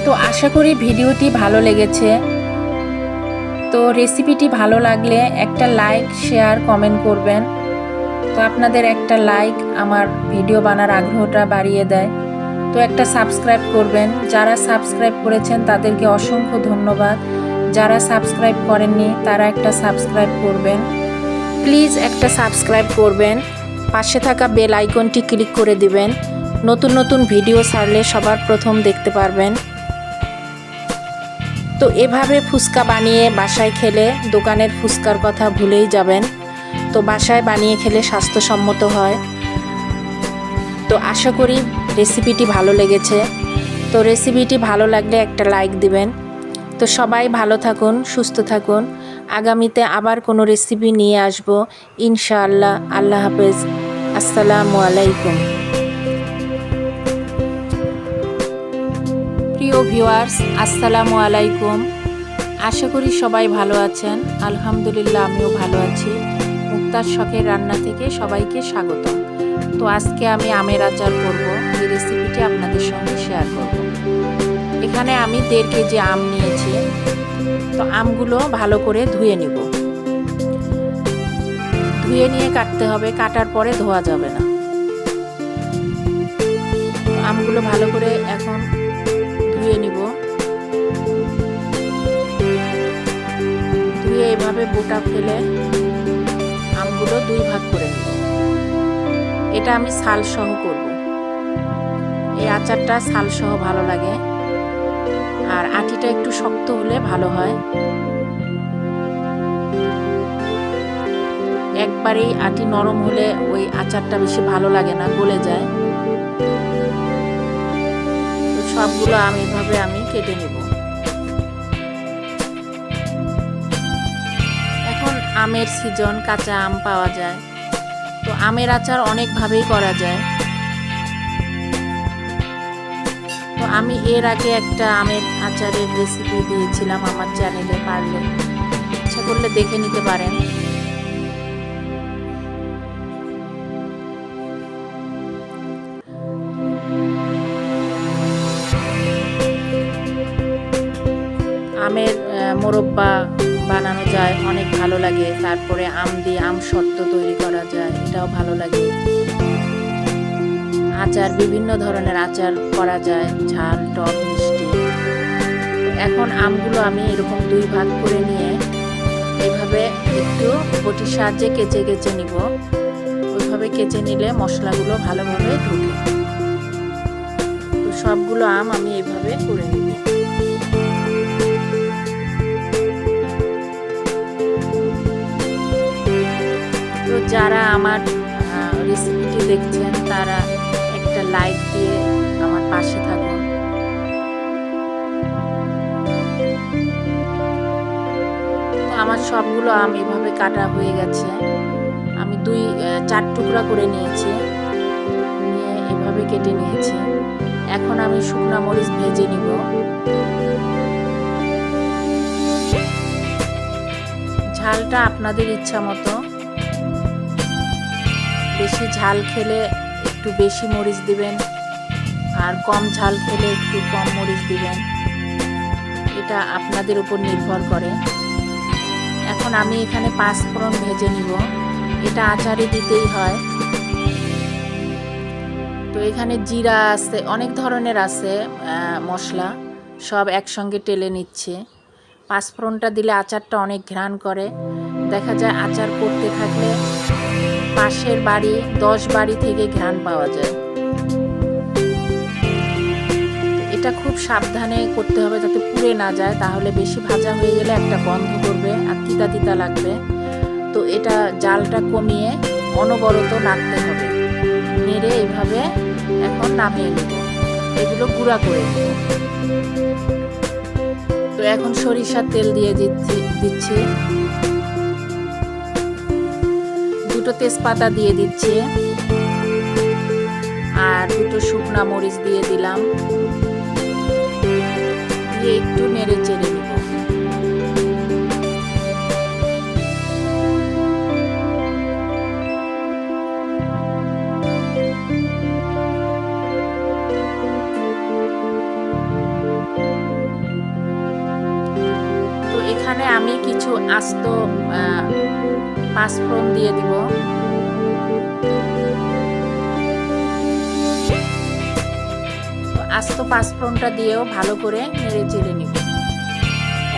তো আশা করি ভিডিওটি ভালো লেগেছে। তো রেসিপিটি ভালো লাগলে একটা লাইক, শেয়ার, কমেন্ট করবেন। তো আপনাদের একটা লাইক আমার ভিডিও বানার আগ্রহটা বাড়িয়ে দেয়। তো একটা সাবস্ক্রাইব করবেন। যারা সাবস্ক্রাইব করেছেন তাদেরকে অসংখ্য ধন্যবাদ। যারা সাবস্ক্রাইব করেননি তারা একটা সাবস্ক্রাইব করবেন। প্লিজ একটা সাবস্ক্রাইব করবেন। পাশে থাকা বেল আইকনটি ক্লিক করে দিবেন। নতুন নতুন ভিডিও ছাড়লে সবার প্রথম দেখতে পারবেন। তো এভাবে ফুচকা বানিয়ে বাসায় খেলে দোকানের ফুচকার কথা ভুলেই যাবেন। তো বাসায় বানিয়ে খেলে স্বাস্থ্যসম্মত হয়। তো আশা করি রেসিপিটি ভালো লেগেছে। তো রেসিপিটি ভালো লাগলে একটা লাইক দিবেন। তো সবাই ভালো থাকুন, সুস্থ থাকুন। আগামীতে আবার কোনো রেসিপি নিয়ে আসব ইনশাআল্লাহ। আল্লাহ হাফেজ। আসসালামু আলাইকুম। প্রিয় ভিউয়ার্স, আসসালামু আলাইকুম। আশা করি সবাই ভালো আছেন। আলহামদুলিল্লাহ আমিও ভালো আছি। মুক্তার শখের রান্না থেকে সবাইকে স্বাগত। তো আজকে আমি আমের আচার করব। এই রেসিপিটি আপনাদের সঙ্গে শেয়ার করব। এখানে আমি 1.5 কেজি আম নিয়েছি। তো আমগুলো ভালো করে ধুয়ে নিব। ধুয়ে নিয়ে কাটতে হবে, কাটার পরে ধোয়া যাবে না। আমগুলো ভালো করে এখন ধুয়ে নিব। ধুয়ে এভাবে বোটা ফেলে আমগুলো 2 ভাগ করে নেব। এটা আমি ছাল সহ করব। এই আচারটা ছাল সহ ভালো লাগে, আর আটিটা একটু শক্ত হলে ভালো হয়। একবারেই আটি নরম হলে ওই আচারটা বেশি ভালো লাগে না, গলে যায়। সবগুলো আম এভাবে আমি কেটে নেব। এখন আমের সিজন, কাঁচা আম পাওয়া যায়। তো আমের আচার অনেকভাবেই করা যায়। তো আমি এর আগে একটা আমের আচারের রেসিপি দিয়েছিলাম আমার চ্যানেলে, পারলে ইচ্ছা করলে দেখে নিতে পারেন। আমের মোরব্বা বানানো যায়, অনেক ভালো লাগে। তারপরে আম দিয়ে আম সত্ত্ব তৈরি করা যায়, এটাও ভালো লাগে। আচার, বিভিন্ন ধরনের আচার করা যায়, ঝাল, টক, মিষ্টি। এখন আমগুলো আমি এরকম 2 ভাগ করে নিয়ে এইভাবে একটু বটির সাহায্যে কেচে কেচে নিব। ওইভাবে কেচে নিলে মশলাগুলো ভালোভাবে ঢুকে। তো সবগুলো আম আমি এইভাবে করে নিব। তো যারা আমার রেসিপিটি দেখছেন তারা একটা লাইক দিয়ে আমার পাশে থাকুন। তো আমার সবগুলো আম এভাবে কাটা হয়ে গেছে। আমি 4 টুকরা করে নিয়েছি, নিয়ে এভাবে কেটে নিয়েছি। এখন আমি শুকনা মরিচ ভেজে নিব। ঝালটা আপনাদের ইচ্ছা মতো। বেশি ঝাল খেলে একটু বেশি মরিচ দিবেন, আর কম ঝাল খেলে একটু কম মরিচ দিবেন। এটা আপনাদের উপর নির্ভর করে। এখন আমি এখানে 5 ফোড়ন ভেজে নিব। এটা আচারে দিতেই হয়। তো এখানে জিরা আছে, অনেক ধরনের আছে মশলা, সব একসঙ্গে টেলে নিচ্ছে। পাঁচফোড়নটা দিলে আচারটা অনেক ঘ্রাণ করে। দেখা যায় আচার করতে থাকলে পাশের বাড়ি 10 বাড়ি থেকে ঘ্রাণ পাওয়া যায়। এটা খুব সাবধানে করতে হবে যাতে পুড়ে না যায়, তাহলে বেশি ভাজা হয়ে গেলে একটা গন্ধ করবে আর তিতা তিতা লাগবে। তো এটা জালটা কমিয়ে অনবরত নাড়তে হবে। নেড়ে এইভাবে এখন নামিয়ে নেব, এগুলো গুঁড়া করে নেব। তো এখন সরিষার তেল দিয়ে দিচ্ছি, দুটো তেজপাতা দিয়ে দিচ্ছি, আর দুটো শুকনা মরিচ দিয়ে দিলাম, দিয়ে একটু নেড়ে চেড়ে নিব। তো এখানে আমি কিছু আস্ত পাঁচফোড়ন দিয়ে দিব। আস্ত পাঁচফোড়নটা দিয়েও ভালো করে নেড়ে চেড়ে নিব।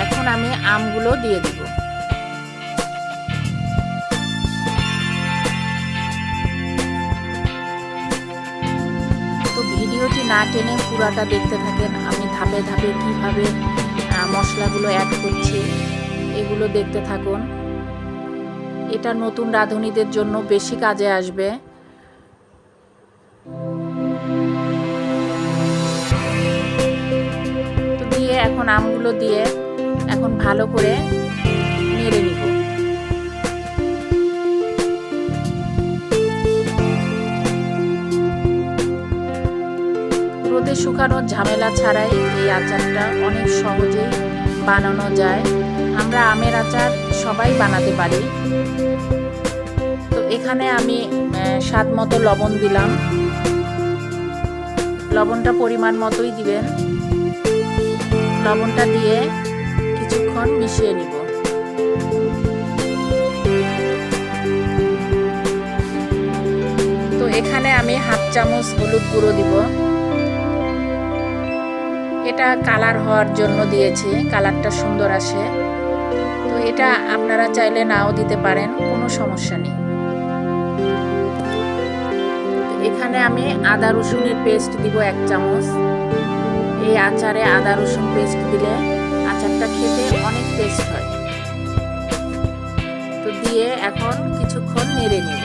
এখন আমি আমগুলো দিয়ে দিব। তো ভিডিওটি না টেনে পুরাটা দেখতে থাকেন, আমি ধাপে ধাপে কিভাবে মশলাগুলো অ্যাড করছি এগুলো দেখতে থাকুন। এটা নতুন রাঁধুনিদের জন্য বেশি কাজে আসবে। তো দিয়ে এখন আমগুলো দিয়ে এখন ভালো করে নেড়ে নিব। রোদে শুকানোর ঝামেলা ছাড়াই এই আচারটা অনেক সহজেই বানানো যায়। আমরা আমের আচার সবাই বানাতে পারি। তো এখানে আমি স্বাদ মতো লবণ দিলাম, লবণটা পরিমাণ মতোই দিবেন। লবণটা দিয়ে কিছুক্ষণ মিশিয়ে নিব। তো এখানে আমি হাফ চামচ হলুদ গুঁড়ো দিব। এটা কালার হওয়ার জন্য দিয়েছি, কালারটা সুন্দর আসে। তো এটা আপনারা চাইলে নাও দিতে পারেন, কোনো সমস্যা নেই। এখানে আমি আদা রসুনের পেস্ট দিব 1 চামচ। এই আচারে আদা রসুন পেস্ট দিলে আচারটা খেতে অনেক টেস্ট হয়। তো দিয়ে এখন কিছুক্ষণ নেড়ে নেব।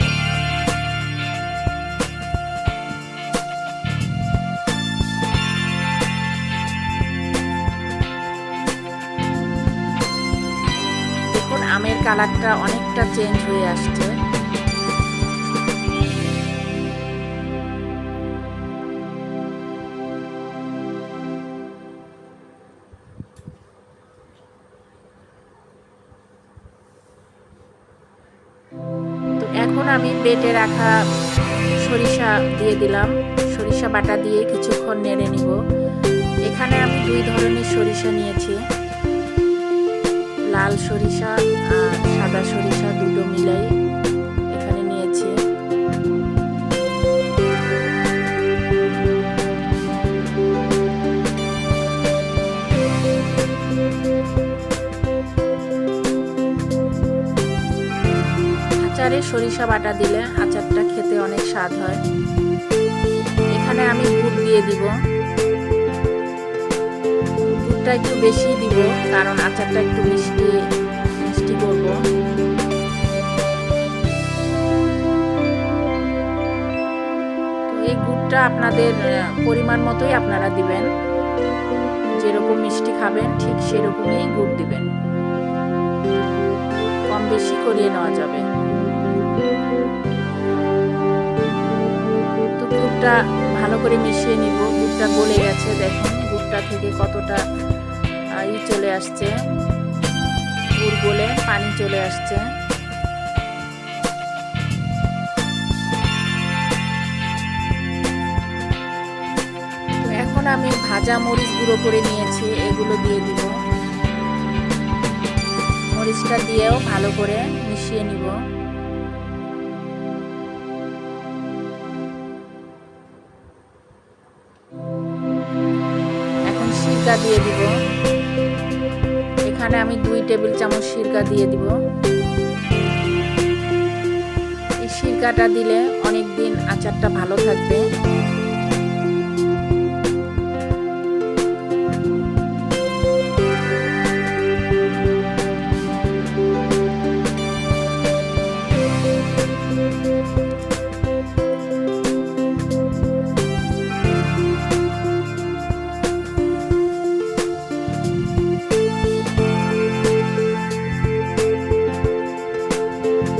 দেখুন আমের কালারটা অনেকটা চেঞ্জ হয়ে আসছে। এখন আমি বেটে রাখা সরিষা দিয়ে দিলাম, সরিষা বাটা দিয়ে কিছুক্ষণ নেড়ে নিব। এখানে আমি 2 ধরনের সরিষা নিয়েছি, লাল সরিষা আর সাদা সরিষা দুটো মিলাই এখানে নিয়েছি। আচারে সরিষা বাটা দিলে আচারটা খেতে অনেক স্বাদ হয়। এখানে আমি গুড় দিয়ে দিব। গুড়টা একটু বেশি দিব কারণ আচারটা একটু মিষ্টি মিষ্টি করব। তো এই গুড়টা আপনাদের পরিমাণ মতোই আপনারা দিবেন, যেরকম মিষ্টি খাবেন ঠিক সেরকমই গুড় দিবেন, কম বেশি করিয়ে নেওয়া যাবে। তো গুড়টা ভালো করে মিশিয়ে নিব। গুড়টা গলে গেছে, দেখুন গুড়টা থেকে কতটা চলে আসছে, গুড় গলে পানি চলে আসছে। তো এখন আমি ভাজা মরিচ গুঁড়ো করে নিয়েছি, এগুলো দিয়ে দিব। মরিচটা দিয়েও ভালো করে মিশিয়ে নিব। দিয়ে দিব। এখানে আমি 2 টেবিল চামচ সিরকা দিয়ে দিব। এই সিরকাটা দিলে অনেক দিন আচারটা ভালো থাকবে।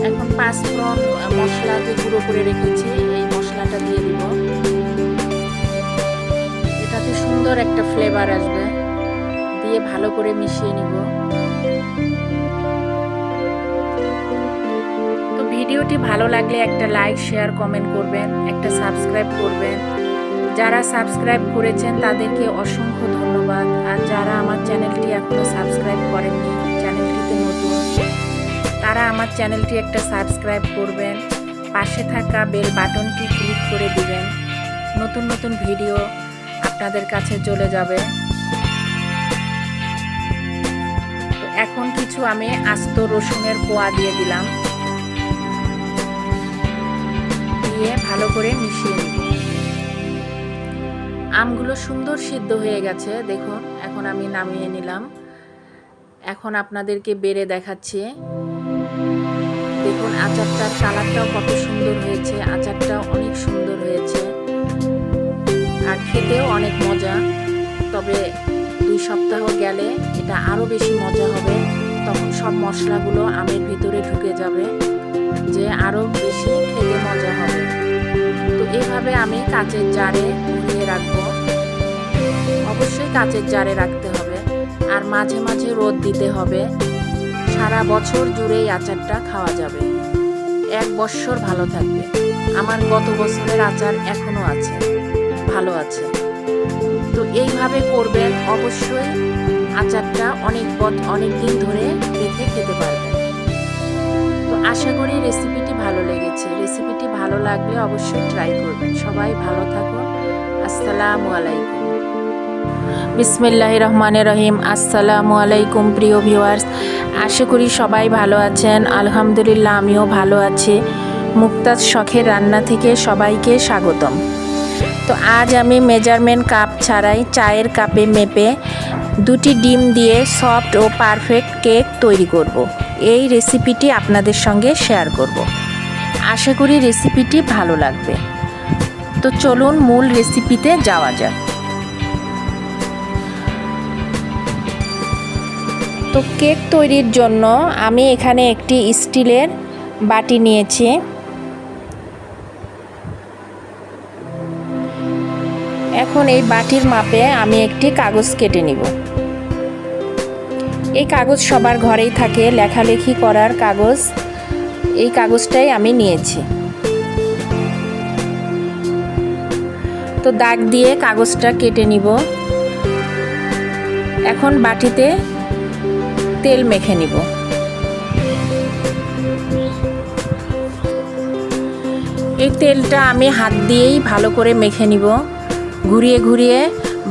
এখন 5 ফোড়ন মশলা যে গুঁড়ো করে রেখেছি এই মশলাটা দিয়ে দিব। এটাতে সুন্দর একটা ফ্লেভার আসবে। দিয়ে ভালো করে মিশিয়ে নিব। তো ভিডিওটি ভালো লাগলে একটা লাইক, শেয়ার, কমেন্ট করবেন, একটা সাবস্ক্রাইব করবেন। যারা সাবস্ক্রাইব করেছেন তাদেরকে অসংখ্য ধন্যবাদ। আর যারা আমার চ্যানেলটি এখনো সাবস্ক্রাইব করেননি, চ্যানেলটিতে নতুন, তারা আমার চ্যানেলটি একটা সাবস্ক্রাইব করবেন। পাশে থাকা বেল বাটনটি ক্লিক করে দিবেন। নতুন নতুন ভিডিও আপনাদের কাছে চলে যাবে। তো এখন কিছু আমি আস্ত রসুনের কোয়া দিয়ে দিলাম। দিয়ে ভালো করে মিশিয়ে নিব। আমগুলো সুন্দর সিদ্ধ হয়ে গেছে দেখুন। এখন আমি নামিয়ে নিলাম। এখন আপনাদেরকে বেড়ে দেখাচ্ছি। দেখুন আচারটার কালারটাও কত সুন্দর হয়েছে। আচারটা অনেক সুন্দর হয়েছে আর খেতেও অনেক মজা। তবে 2 সপ্তাহ গেলে এটা আরও বেশি মজা হবে। তখন সব মশলাগুলো আমের ভিতরে ঢুকে যাবে, যে আরও বেশি খেতে মজা হবে। তো এভাবে আমি কাচের জারে ঘুরিয়ে রাখবো। অবশ্যই কাচের জারে রাখতে হবে আর মাঝে মাঝে রোদ দিতে হবে। সারা বছর জুড়েই আচারটা খাওয়া যাবে। 1 বছর ভালো থাকবে। আমার গত বছরের আচার এখনো আছে, ভালো আছে। তো এইভাবে করবেন, অবশ্যই আচারটা অনেক দিন ধরে রেখে খেতে পারবেন। তো আশা করি রেসিপিটি ভালো লেগেছে। রেসিপিটি ভালো লাগলে অবশ্যই ট্রাই করবেন। সবাই ভালো থাকুন। আসসালামু আলাইকুম। বিসমিল্লাহির রহমানির রহিম। আসসালামু আলাইকুম প্রিয় ভিউয়ার্স, আশা করি সবাই ভালো আছেন। আলহামদুলিল্লাহ আমিও ভালো আছি। মুক্তাজ শখের রান্না থেকে সবাইকে স্বাগতম। তো আজ আমি মেজারমেন্ট কাপ ছাড়াই চায়ের কাপে মেপে 2টি ডিম দিয়ে সফট ও পারফেক্ট কেক তৈরি করব। এই রেসিপিটি আপনাদের সঙ্গে শেয়ার করব। আশা করি রেসিপিটি ভালো লাগবে। তো চলুন মূল রেসিপিতে যাওয়া যাক। তো কেক তৈরির জন্য আমি এখানে একটি স্টিলের বাটি নিয়েছি। এখন এই বাটির মাপে আমি একটি কাগজ কেটে নিব। এই কাগজ সবার ঘরেই থাকে, লেখালেখি করার কাগজ। এই কাগজটাই আমি নিয়েছি। তো দাগ দিয়ে কাগজটা কেটে নিব। এখন বাটিতে তেল মেখে নিব। এই তেলটা আমি হাত দিয়েই ভালো করে মেখে নিব। ঘুরিয়ে ঘুরিয়ে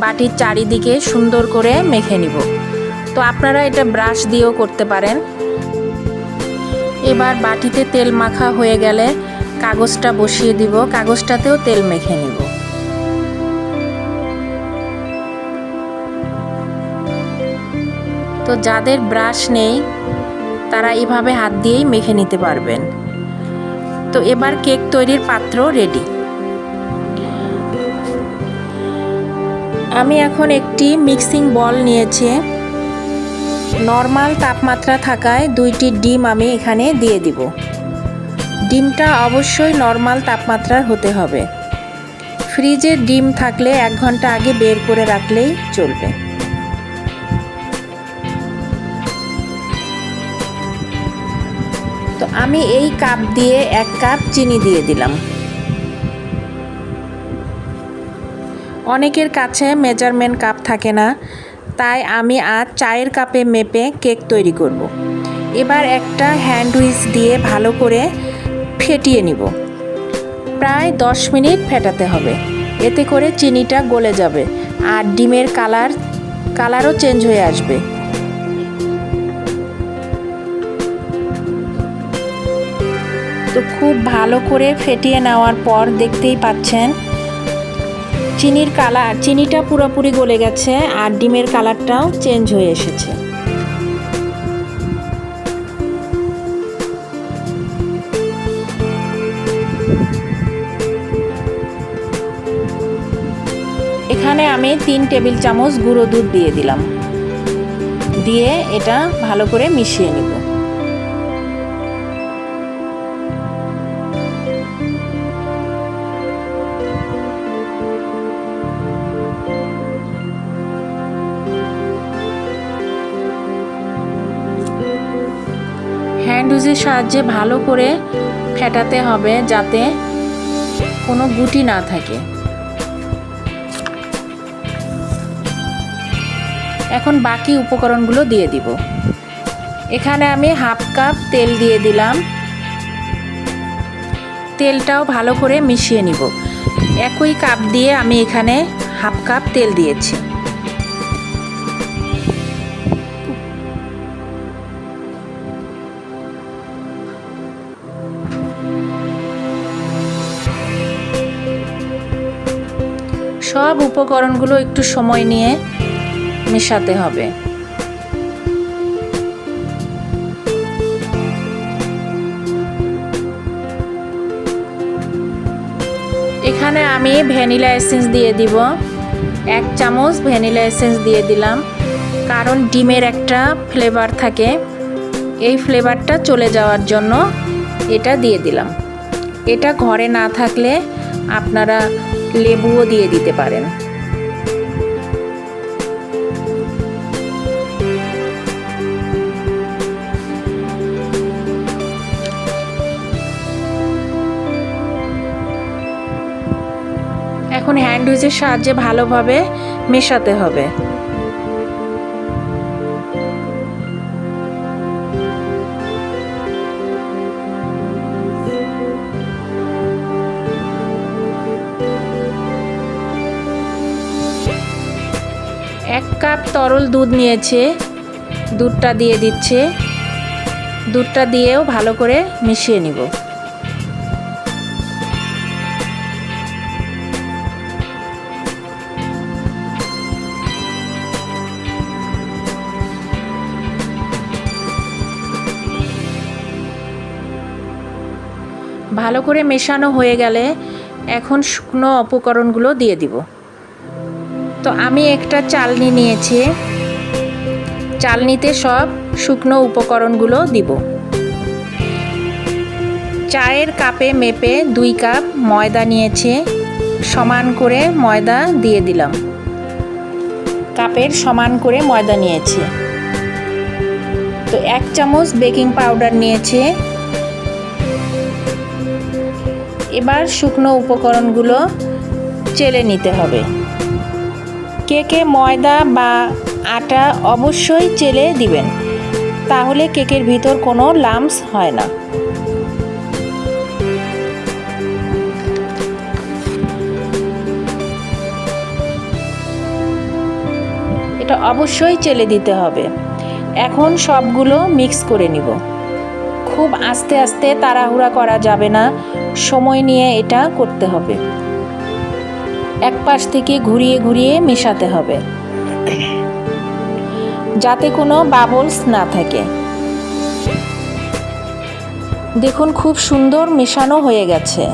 বাটির চারিদিকে সুন্দর করে মেখে নিব। তো আপনারা এটা ব্রাশ দিয়েও করতে পারেন। এবার বাটিতে তেল মাখা হয়ে গেলে কাগজটা বসিয়ে দিব। কাগজটাতেও তেল মেখে নিব। তো যাদের ব্রাশ নেই তারা এইভাবে হাত দিয়েই মেখে নিতে পারবেন। তো এবার কেক তৈরির পাত্র রেডি। আমি এখন একটি মিক্সিং বল নিয়েছি। নর্মাল তাপমাত্রা থাকায় 2টি ডিম আমি এখানে দিয়ে দিব। ডিমটা অবশ্যই নর্মাল তাপমাত্রার হতে হবে। ফ্রিজে ডিম থাকলে 1 ঘন্টা আগে বের করে রাখলেই চলবে। তো আমি এই কাপ দিয়ে 1 কাপ চিনি দিয়ে দিলাম। অনেকের কাছে মেজারমেন্ট কাপ থাকে না, তাই আমি আজ চায়ের কাপে মেপে কেক তৈরি করব। এবার একটা হ্যান্ড হুইচ দিয়ে ভালো করে ফেটিয়ে নিব। প্রায় 10 মিনিট ফেটাতে হবে, এতে করে চিনিটা গলে যাবে আর ডিমের কালার কালারও চেঞ্জ হয়ে আসবে। তো খুব ভালো করে ফেটিয়ে নেওয়ার পর দেখতেই পাচ্ছেন চিনিটা পুরোপুরি গলে গেছে আর ডিমের কালারটাও চেঞ্জ হয়ে এসেছে। এখানে আমি 3 টেবিল চামচ গুঁড়ো দুধ দিয়ে দিলাম, দিয়ে এটা ভালো করে মিশিয়ে নিব। হ্যান্ড উইচের সাহায্যে ভালো করে ফেটাতে হবে যাতে কোনো গুটি না থাকে। এখন বাকি উপকরণগুলো দিয়ে দিব। এখানে আমি হাফ কাপ তেল দিয়ে দিলাম, তেলটাও ভালো করে মিশিয়ে নিব। একই কাপ দিয়ে আমি এখানে হাফ কাপ তেল দিয়েছি। সব উপকরণগুলো একটু সময় নিয়ে মেশাতে হবে। এখানে আমি ভ্যানিলা এসেন্স দিয়ে দিব, 1 চামচ ভ্যানিলা এসেন্স দিয়ে দিলাম, কারণ ডিমের একটা ফ্লেভার থাকে, এই ফ্লেভারটা চলে যাওয়ার জন্য এটা দিয়ে দিলাম। এটা ঘরে না থাকলে আপনারা লেবুও দিয়ে দিতে পারেন। এখন হ্যান্ড উইচের সাহায্যে ভালোভাবে মেশাতে হবে। এক কাপ তরল দুধ নিয়েছে, দুধটা দিয়ে দিচ্ছে, দুধটা দিয়েও ভালো করে মিশিয়ে নিব। ভালো করে মেশানো হয়ে গেলে এখন শুকনো উপকরণগুলো দিয়ে দিব। তো আমি একটা চালনি নিয়েছি, চালনিতে সব শুকনো উপকরণগুলো দিব। চায়ের কাপে মেপে 2 কাপ ময়দা নিয়েছি, সমান করে ময়দা দিয়ে দিলাম। কাপের সমান করে ময়দা নিয়েছি। তো 1 চামচ বেকিং পাউডার নিয়েছি। এবার শুকনো উপকরণগুলো চেলে নিতে হবে। কেকে ময়দা বা আটা অবশ্যই চেলে দিবেন, তাহলে কেকের ভিতর কোনো লাম্পস হয় না। এটা অবশ্যই চেলে দিতে হবে। এখন সবগুলো মিক্স করে নিব। খুব আস্তে আস্তে তাড়াহুড়া করা যাবে না, সময় নিয়ে এটা করতে হবে। এক পাশ থেকে ঘুরিয়ে ঘুরিয়ে মেশাতে হবে যাতে কোনো বাবলস না থাকে। দেখুন খুব সুন্দর মেশানো হয়ে গেছে।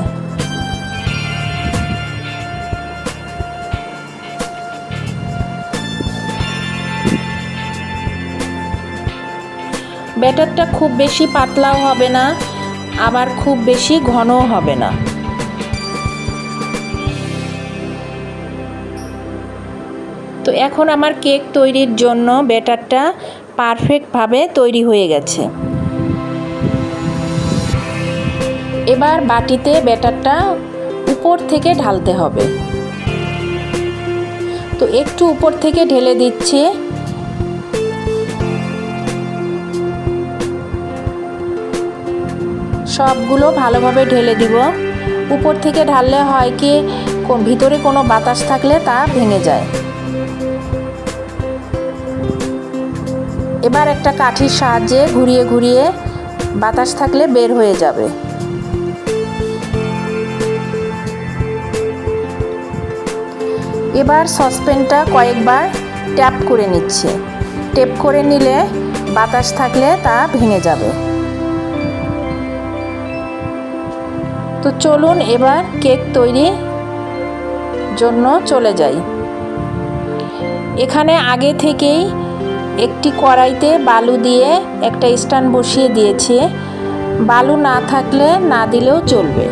ব্যাটারটা খুব বেশি পাতলাও হবে না, আবার খুব বেশি ঘনও হবে না। তো এখন আমার কেক তৈরির জন্য ব্যাটারটা পারফেক্টভাবে তৈরি হয়ে গেছে। এবার বাটিতে ব্যাটারটা উপর থেকে ঢালতে হবে। তো একটু উপর থেকে ঢেলে দিচ্ছি। সবগুলো ভালোভাবে ঢেলে দিব। উপর থেকে ঢাললে হয় কি ভিতরে কোনো বাতাস থাকলে তা ভেঙে যায়। এবার একটা কাঠির সাহায্যে ঘুরিয়ে ঘুরিয়ে বাতাস থাকলে বের হয়ে যাবে। এবার সসপ্যানটা কয়েকবার ট্যাপ করে নিচ্ছে। ট্যাপ করে নিলে বাতাস থাকলে তা ভেঙে যাবে। তো চলুন এবার কেক তৈরির জন্য চলে যাই। এখানে আগে থেকেই একটি কড়াইতে বালু দিয়ে একটা স্ট্যান্ড বসিয়ে দিয়েছি। বালু না থাকলে না দিলেও চলবে।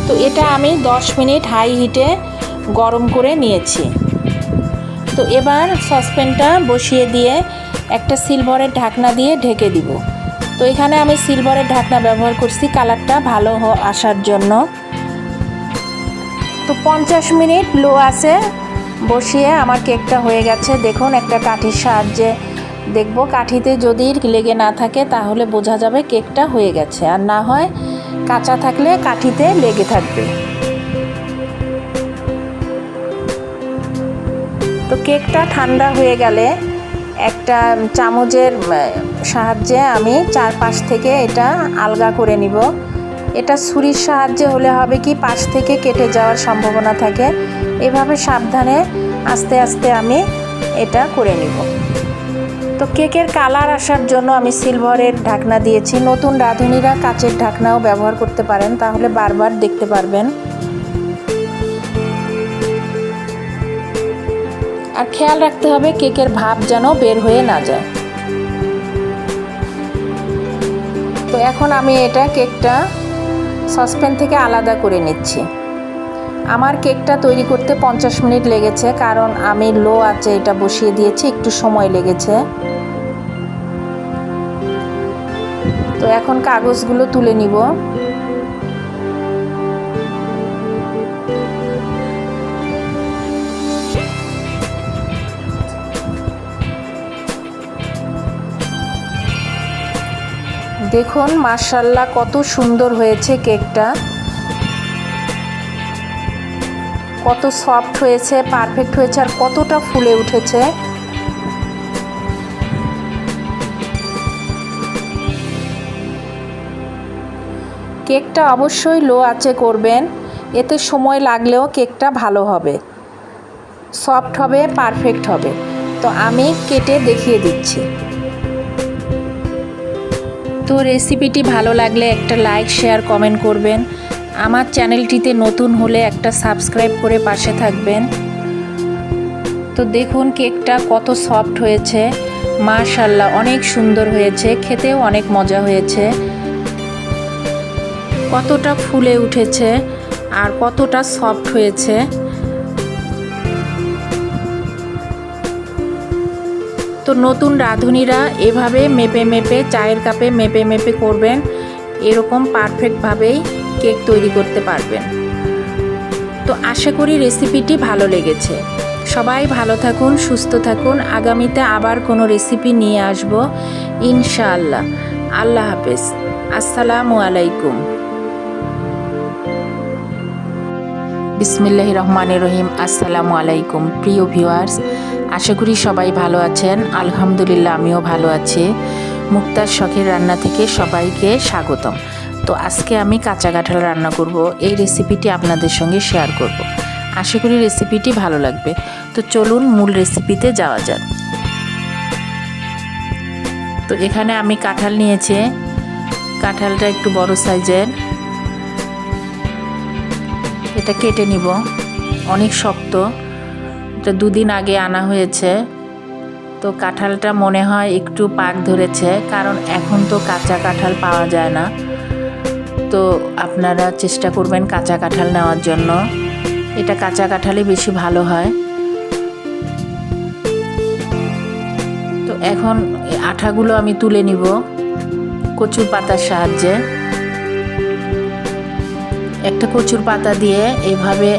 তো এটা আমি 10 মিনিট হাই হিটে গরম করে নিয়েছি। তো এবার সসপ্যানটা বসিয়ে দিয়ে একটা সিলভারের ঢাকনা দিয়ে ঢেকে দিব। তো এখানে আমি সিলভারের ঢাকনা ব্যবহার করছি কালারটা ভালো আসার জন্য। তো 50 মিনিট লো আছে বসিয়ে আমার কেকটা হয়ে গেছে। দেখুন একটা কাঠির সাহায্যে দেখব, কাঠিতে যদি লেগে না থাকে তাহলে বোঝা যাবে কেকটা হয়ে গেছে, আর না হয় কাঁচা থাকলে কাঠিতে লেগে থাকবে। তো কেকটা ঠান্ডা হয়ে গেলে একটা চামচের সাহায্যে আমি চারপাশ থেকে এটা আলগা করে নিব। এটা ছুরির সাহায্যে হলে হবে কি পাশ থেকে কেটে যাওয়ার সম্ভাবনা থাকে। এভাবে সাবধানে আস্তে আস্তে আমি এটা করে নিব। তো কেকের কালার আসার জন্য আমি সিলভারের ঢাকনা দিয়েছি। নতুন রাঁধুনিরা কাচের ঢাকনাও ব্যবহার করতে পারেন, তাহলে বারবার দেখতে পারবেন। আর খেয়াল রাখতে হবে কেকের ভাপ যেন বের হয়ে না যায়। তো এখন আমি এটা কেকটা সসপ্যান থেকে আলাদা করে নিচ্ছি। আমার কেকটা তৈরি করতে 50 মিনিট লেগেছে, কারণ আমি লো আঁচে এটা বসিয়ে দিয়েছি, একটু সময় লেগেছে। তো এখন কাগজগুলো তুলে নিব। দেখুন মাশাআল্লাহ কত সুন্দর হয়েছে কেকটা, কত সফট হয়েছে, পারফেক্ট হয়েছে, আর কতটা ফুলে উঠেছে। কেকটা অবশ্যই লো আঁচে করবেন, এতে সময় লাগলেও কেকটা ভালো হবে, সফট হবে, পারফেক্ট হবে। তো আমি কেটে দেখিয়ে দিচ্ছি। তো রেসিপিটি ভালো লাগলে একটা লাইক, শেয়ার, কমেন্ট করবেন। আমার চ্যানেলটিতে নতুন হলে একটা সাবস্ক্রাইব করে পাশে থাকবেন। তো দেখুন কেকটা কত সফট হয়েছে, মাশাআল্লাহ অনেক সুন্দর হয়েছে, খেতেও অনেক মজা হয়েছে। কতটা ফুলে উঠেছে আর কতটা সফট হয়েছে। তো নতুন রাঁধুনিরা এভাবে মেপে মেপে, চায়ের কাপে মেপে মেপে করবেন, এরকম পারফেক্টভাবেই কেক তৈরি করতে পারবেন। তো আশা করি রেসিপিটি ভালো লেগেছে। সবাই ভালো থাকুন, সুস্থ থাকুন। আগামীতে আবার কোনো রেসিপি নিয়ে আসব ইনশাআল্লাহ। আল্লাহ হাফেজ। আসসালামু আলাইকুম। বিসমিল্লাহির রহমানির রহিম। আসসালামু আলাইকুম প্রিয় ভিউয়ার্স, আশা করি সবাই ভালো আছেন। আলহামদুলিল্লাহ আমিও ভালো আছি। মুক্তার শখের রান্না থেকে সবাইকে স্বাগতম। তো আজকে আমি কাঁচা কাঁঠাল রান্না করব, এই রেসিপিটি আপনাদের সঙ্গে শেয়ার করব। আশা করি রেসিপিটি ভালো লাগবে। তো চলুন মূল রেসিপিতে যাওয়া যাক। তো এখানে আমি কাঁঠাল নিয়েছি, কাঁঠালটা একটু বড় সাইজের। এটা কেটে নিব, অনেক শক্ত। এটা 2 দিন আগে আনা হয়েছে। তো কাঁঠালটা মনে হয় একটু পাক ধরেছে, কারণ এখন তো কাঁচা কাঁঠাল পাওয়া যায় না। তো আপনারা চেষ্টা করবেন কাঁচা কাঁঠাল নেওয়ার জন্য, এটা কাঁচা কাঁঠালই বেশি ভালো হয়। তো এখন আঠাগুলো আমি তুলে নিব কচুর পাতার সাহায্যে। একটা কচুর পাতা দিয়ে এইভাবে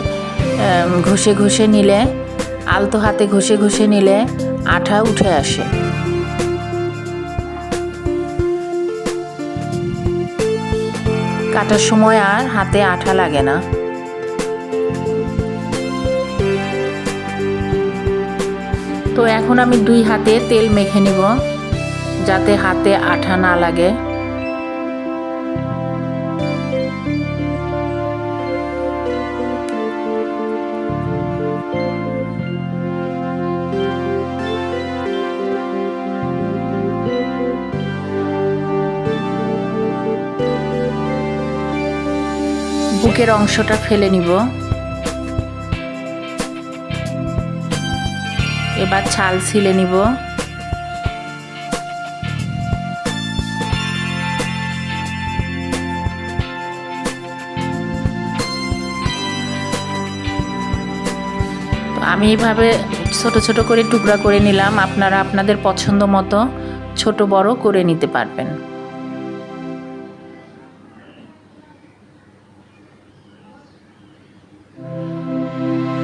ঘষে ঘষে নিলে, আলতো হাতে ঘষে ঘষে নিলে আঠা উঠে আসে। কাটার সময় আর হাতে আঠা লাগে না। তো এখন আমি 2 হাতে তেল মেখে নিব যাতে হাতে আঠা না লাগে। বুকের অংশটা ফেলে নিব। এবার ছাল ছিলে নিব। আমি এইভাবে ছোট ছোট করে টুকরা করে নিলাম। আপনারা আপনাদের পছন্দ মতো ছোট বড় করে নিতে পারবেন।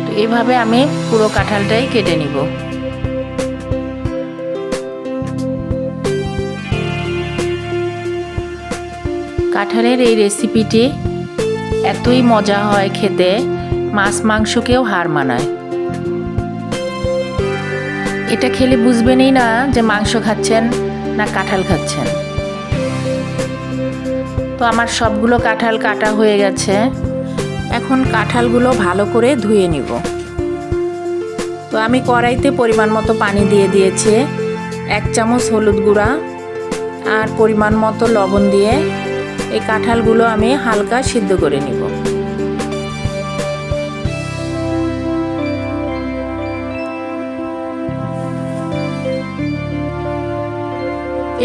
তো এইভাবে আমি পুরো কাঁঠালটাই কেটে নিব। কাঁঠালের এই রেসিপিটি এতই মজা হয় খেতে, মাছ মাংসকেও হার মানায়। এটা খেলে বুঝবেনই না যে মাংস খাচ্ছেন না কাঁঠাল খাচ্ছেন। তো আমার সবগুলো কাঁঠাল কাটা হয়ে গেছে। এখন কাঁঠালগুলো ভালো করে ধুয়ে নিব। তো আমি কড়াইতে পরিমাণ মতো পানি দিয়ে দিয়েছি, 1 চামচ হলুদ গুঁড়া আর পরিমাণ মতো লবণ দিয়ে এই কাঁঠালগুলো আমি হালকা সিদ্ধ করে নিব।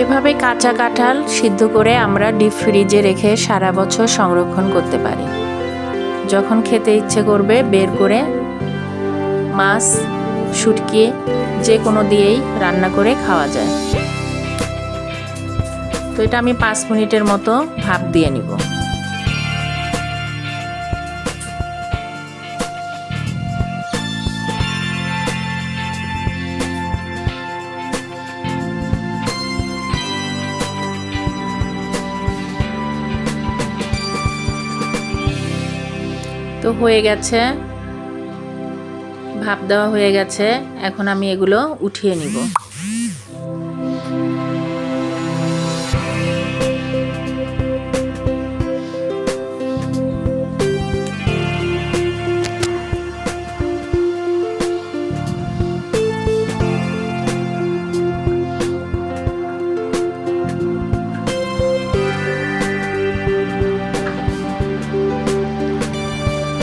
এভাবে কাঁচা কাঁঠাল সিদ্ধ করে আমরা ডিপ ফ্রিজে রেখে সারা বছর সংরক্ষণ করতে পারি। যখন খেতে ইচ্ছে করবে বের করে মাছ, শুটকি যে কোনো দিয়েই রান্না করে খাওয়া যায়। তো এটা আমি 5 মিনিটের মতো ভাপ দিয়ে নিব। তো হয়ে গেছে, ভাপ দেওয়া হয়ে গেছে। এখন আমি এগুলো উঠিয়ে নিব।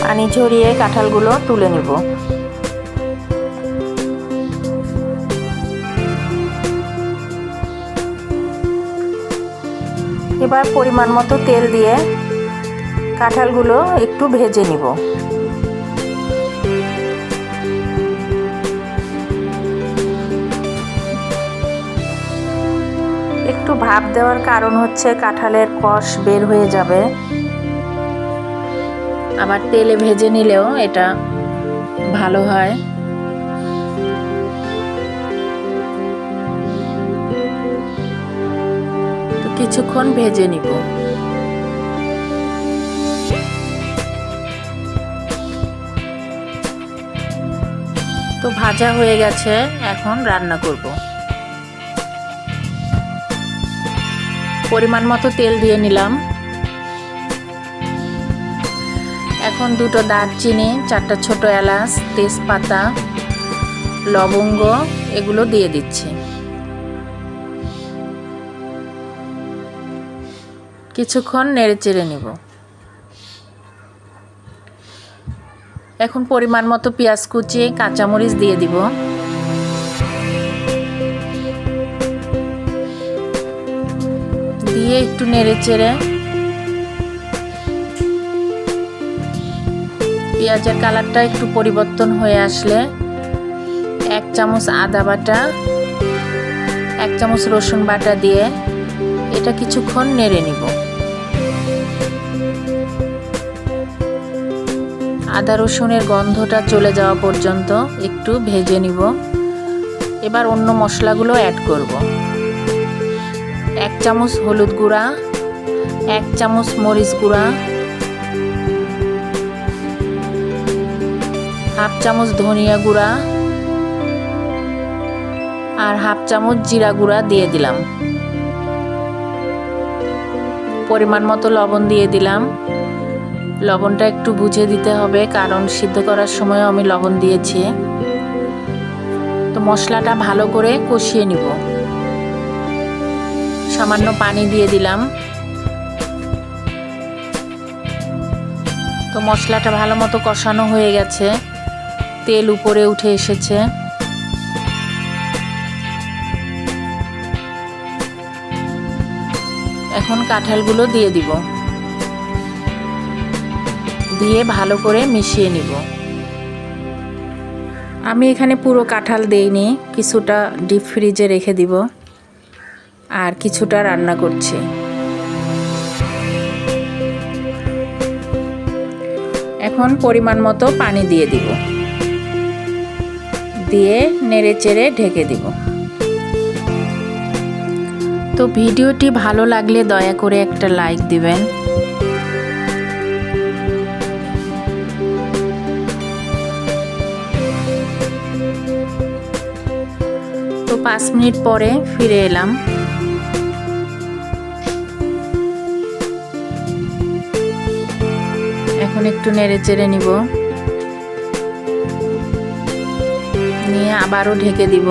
পানি ঝরিয়ে কাঁঠালগুলো তুলে নিব। এবার পরিমাণ মতো তেল দিয়ে কাঁঠালগুলো একটু ভেজে নিব। একটু ভাপ দেওয়ার কারণ হচ্ছে কাঁঠালের কষ বের হয়ে যাবে। আবার তেলে ভেজে নিলেও এটা ভালো হয়। তো কিছুক্ষণ ভেজে নিব। তো ভাজা হয়ে গেছে, এখন রান্না করব। পরিমাণ মতো তেল দিয়ে নিলাম। এখন 2টো দারচিনি, 4টা ছোট এলাচ, তেজপাতা, লবঙ্গ এগুলো দিয়ে দিচ্ছি। কিছুক্ষণ নেড়ে চেড়ে নিব। এখন পরিমাণ মতো পেঁয়াজ কুচি, কাঁচামরিচ দিয়ে দিব। দিয়ে একটু নেড়ে চেড়ে পেঁয়াজের কালারটা একটু পরিবর্তন হয়ে আসলে 1 চামচ আদা বাটা, 1 চামচ রসুন বাটা দিয়ে এটা কিছুক্ষণ নেড়ে নিব। আদা রসুনের গন্ধটা চলে যাওয়া পর্যন্ত একটু ভেজে নিব। এবার অন্য মশলাগুলো অ্যাড করব। 1 চামচ হলুদ গুঁড়া, 1 চামচ মরিচ গুঁড়া, 1/2 চামচ ধনিয়া গুঁড়া, আর হাফ চামচ জিরা গুঁড়া দিয়ে দিলাম। পরিমাণ মতো লবণ দিয়ে দিলাম। লবণটা একটু বুঝে দিতে হবে, কারণ সিদ্ধ করার সময় আমি লবণ দিয়েছি। তো মশলাটা ভালো করে কষিয়ে নিব। সামান্য পানি দিয়ে দিলাম। তো মশলাটা ভালো মতো কষানো হয়ে গেছে, তেল উপরে উঠে এসেছে। এখন কাঁঠালগুলো দিয়ে দিব, দিয়ে ভালো করে মিশিয়ে নিব। আমি এখানে পুরো কাঁঠাল দেইনি, কিছুটা ডিপ ফ্রিজে রেখে দিব আর কিছুটা রান্না করছি। এখন পরিমাণ মতো পানি দিয়ে দিব, দিয়ে নেড়ে চেড়ে ঢেকে দিব। তো ভিডিওটি ভালো লাগলে দয়া করে একটা লাইক দিবেন। তো 5 মিনিট পরে ফিরে এলাম। এখন একটু নেড়ে চেড়ে নিব, নিয়ে আবারও ঢেকে দিব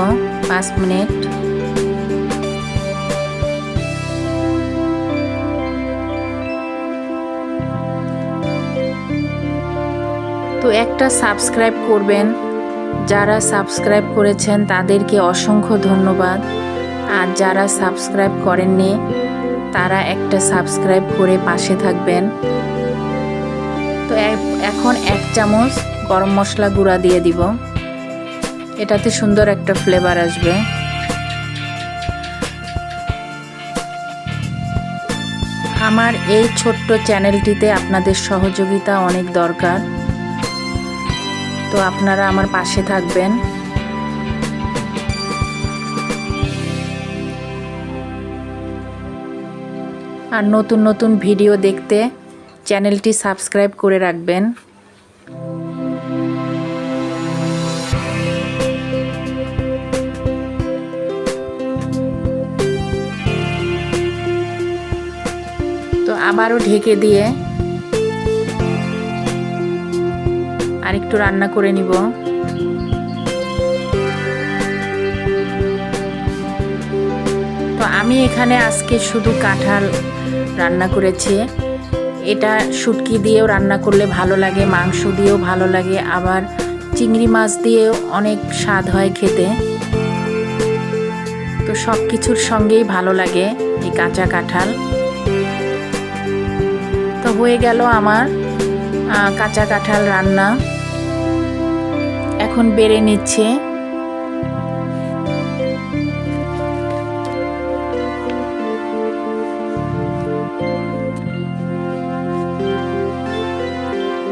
5 মিনিট। তো একটা সাবস্ক্রাইব করবেন, যারা সাবস্ক্রাইব করেছেন তাদেরকে অসংখ্য ধন্যবাদ। আর যারা সাবস্ক্রাইব করেননি তারা একটা সাবস্ক্রাইব করে পাশে থাকবেন। তো এখন 1 চামচ গরম মশলা গুঁড়া দিয়ে দিব, এটাতে সুন্দর একটা ফ্লেভার আসবে। আমার এই ছোট্ট চ্যানেলটিতে আপনাদের সহযোগিতা অনেক দরকার, তো আপনারা আমার পাশে থাকবেন। আর নতুন নতুন ভিডিও দেখতে চ্যানেলটি সাবস্ক্রাইব করে রাখবেন। তো আবারও ঢেকে দিয়ে আরেকটু রান্না করে নিব। তো আমি এখানে আজকে শুধু কাঁঠাল রান্না করেছি। এটা শুটকি দিয়েও রান্না করলে ভালো লাগে, মাংস দিয়েও ভালো লাগে, আবার চিংড়ি মাছ দিয়েও অনেক স্বাদ হয় খেতে। তো সব কিছুর সঙ্গেই ভালো লাগে এই কাঁচা কাঁঠাল। তো হয়ে গেল আমার কাঁচা কাঁঠাল রান্না। এখন বেড়ে নিচ্ছে।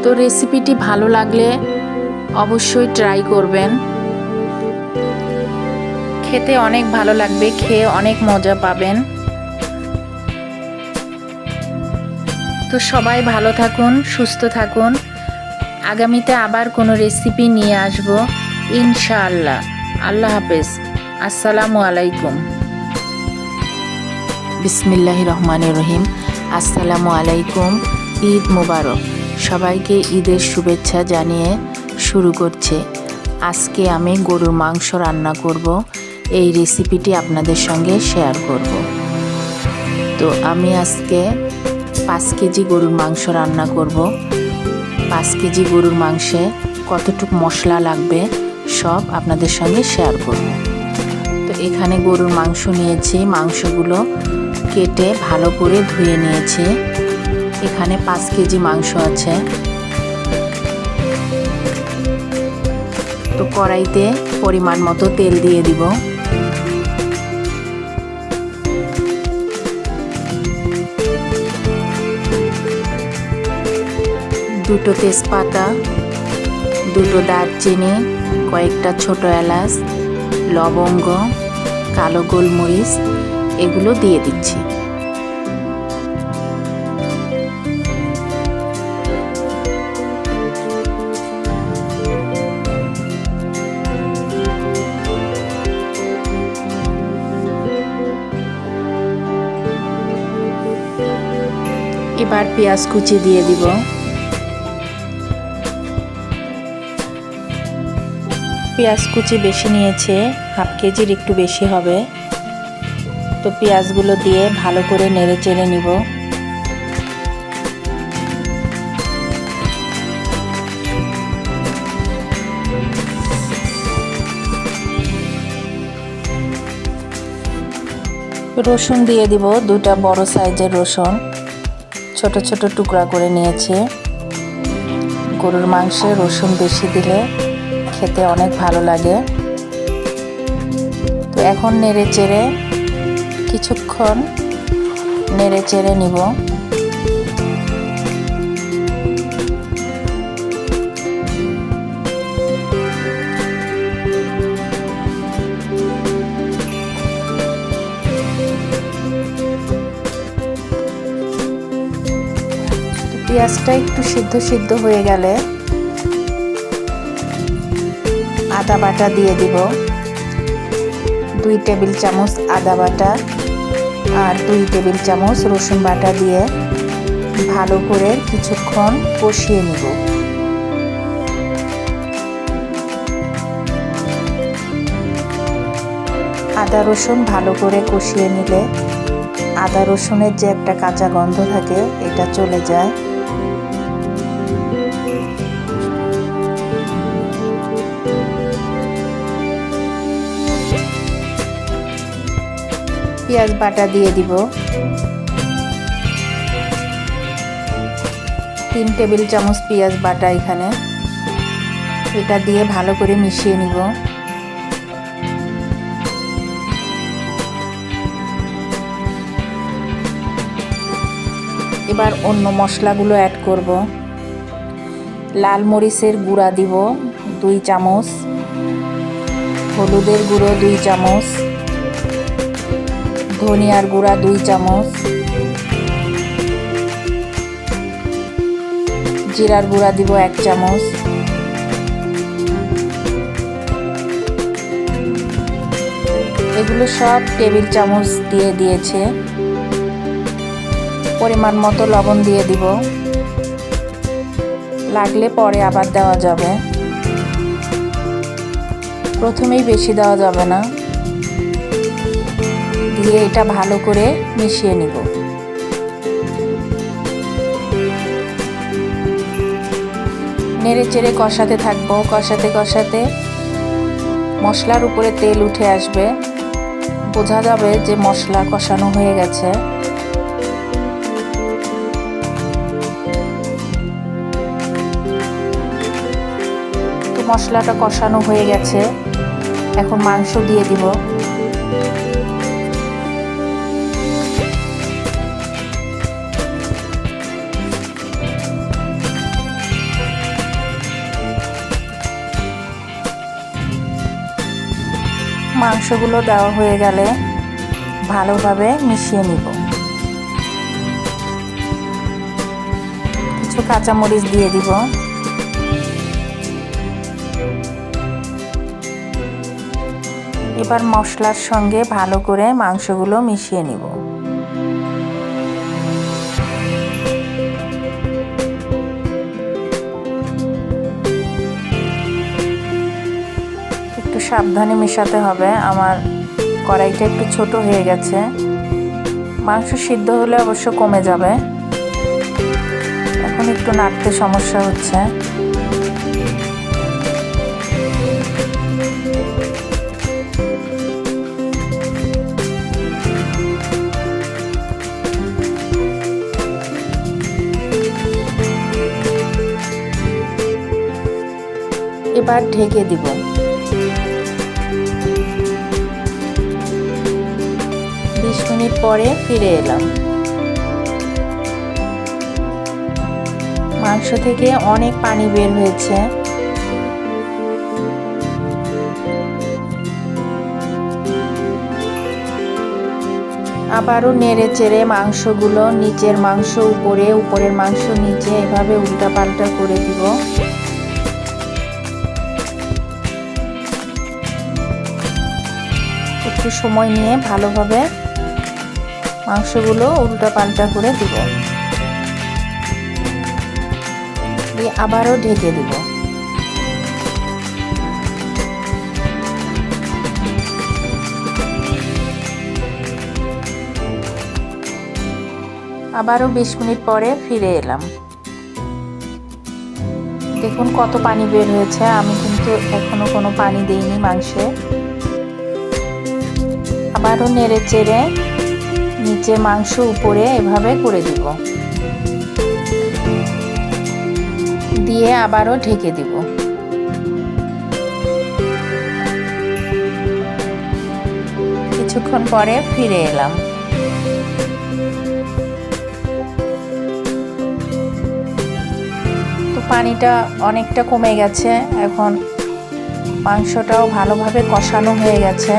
তো রেসিপিটি ভালো লাগলে অবশ্যই ট্রাই করবেন, খেতে অনেক ভালো লাগবে, খেয়ে অনেক মজা পাবেন। তো সবাই ভালো থাকুন, সুস্থ থাকুন। আগামীতে আবার কোনো রেসিপি নিয়ে আসব ইনশাআল্লাহ। আল্লাহ হাফেজ। আসসালামু আলাইকুম। বিসমিল্লাহির রহমানির রহিম। আসসালামু আলাইকুম। ঈদ মোবারক। সবাইকে ঈদের শুভেচ্ছা জানিয়ে শুরু করছে। আজকে আমি গরুর মাংস রান্না করব, এই রেসিপিটি আপনাদের সঙ্গে শেয়ার করব। তো আমি আজকে 5 কেজি গরুর মাংস রান্না করব। 5 কেজি গরুর মাংসে কতটুকু মশলা লাগবে সব আপনাদের সঙ্গে শেয়ার করব। তো এখানে গরুর মাংস নিয়েছি, মাংসগুলো কেটে ভালো করে ধুয়ে নিয়েছি। এখানে 5 কেজি মাংস আছে। তো কড়াইতে পরিমাণ মতো তেল দিয়ে দিব। দুটো তেজপাতা, দুটো দারচিনি, কয়েকটা ছোট এলাচ, লবঙ্গ, কালো গোলমরিচ এগুলো দিয়ে দিচ্ছি। এবার পেঁয়াজ কুচি দিয়ে দিব। পেঁয়াজ কুচি বেশি নিয়েছে, হাফ কেজির একটু বেশি হবে। তো পেঁয়াজগুলো দিয়ে ভালো করে নেড়ে চেড়ে নিব। রসুন দিয়ে দিব, দুটা বড় সাইজের রসুন ছোট ছোট টুকরা করে নিয়েছি। গরুর মাংসে রসুন বেশি দিলে খেতে অনেক ভালো লাগে। তো এখন নেড়ে চেড়ে কিছুক্ষণ নেড়ে চেড়ে নিব। পেঁয়াজটা একটু সিদ্ধ হয়ে গেলে আদা বাটা দিয়ে দিব। 2 টেবিল চামচ আদা বাটা আর 2 টেবিল চামচ রসুন বাটা দিয়ে ভালো করে কিছুক্ষণ কষিয়ে নিব। আদা রসুন ভালো করে কষিয়ে নিলে আদা রসুনের যে একটা কাঁচা গন্ধ থাকে এটা চলে যায়। পেঁয়াজ বাটা দিয়ে দিব। 3 টেবিল চামচ পেঁয়াজ বাটা এখানে, এটা দিয়ে ভালো করে মিশিয়ে নিব। এবার অন্য মশলাগুলো অ্যাড করব। লাল মরিচের গুঁড়া দিব 2 চামচ, হলুদের গুঁড়ো 2 চামচ, ধনিয়ার গুঁড়া 2 চামচ, জিরার গুঁড়া দিব 1 চামচ, এগুলো সব টেবিল চামচ দিয়ে দিয়েছে। পরিমাণ মতো লবণ দিয়ে দিব, লাগলে পরে আবার দেওয়া যাবে, প্রথমেই বেশি দেওয়া যাবে না। দিয়ে এটা ভালো করে মিশিয়ে নিব। নেড়ে চেড়ে কষাতে থাকবো। কষাতে মশলার উপরে তেল উঠে আসবে, বোঝা যাবে যে মশলা কষানো হয়ে গেছে। তো মশলাটা কষানো হয়ে গেছে, এখন মাংস দিয়ে দিব। মাংসগুলো দেওয়া হয়ে গেলে ভালোভাবে মিশিয়ে নিব। কিছু কাঁচামরিচ দিয়ে দিব। এবার মশলার সঙ্গে ভালো করে মাংসগুলো মিশিয়ে নিব। একটু সাবধানে মেশাতে হবে, আমার কড়াইটা একটু ছোট হয়ে গেছে। মাংস সিদ্ধ হলে অবশ্য কমে যাবে, এখন একটু নাড়তে সমস্যা হচ্ছে। এবার ঢেকে দিব। 20 মিনিট পরে ফিরে এলাম। মাংস থেকে অনেক পানি বের হয়েছে। আবারও নেড়ে চেড়ে মাংসগুলো, নিচের মাংস উপরে, উপরের মাংস নিচে, এভাবে উল্টাপাল্টা করে দিব। একটু সময় নিয়ে ভালোভাবে মাংসগুলো উল্টাপাল্টা করে দিব। দিয়ে আবারও ঢেকে দিব। আবারও 20 মিনিট পরে ফিরে এলাম। দেখুন কত পানি বের হয়েছে। আমি কিন্তু এখনো কোনো পানি দেইনি মাংসে। আবারও নেড়ে চেড়ে নিচে মাংস উপরে এভাবে করে দিব, দিয়ে আবারও ঢেকে দিব। কিছুক্ষণ পরে ফিরে এলাম। তো পানিটা অনেকটা কমে গেছে, এখন মাংসটাও ভালোভাবে কষানো হয়ে গেছে।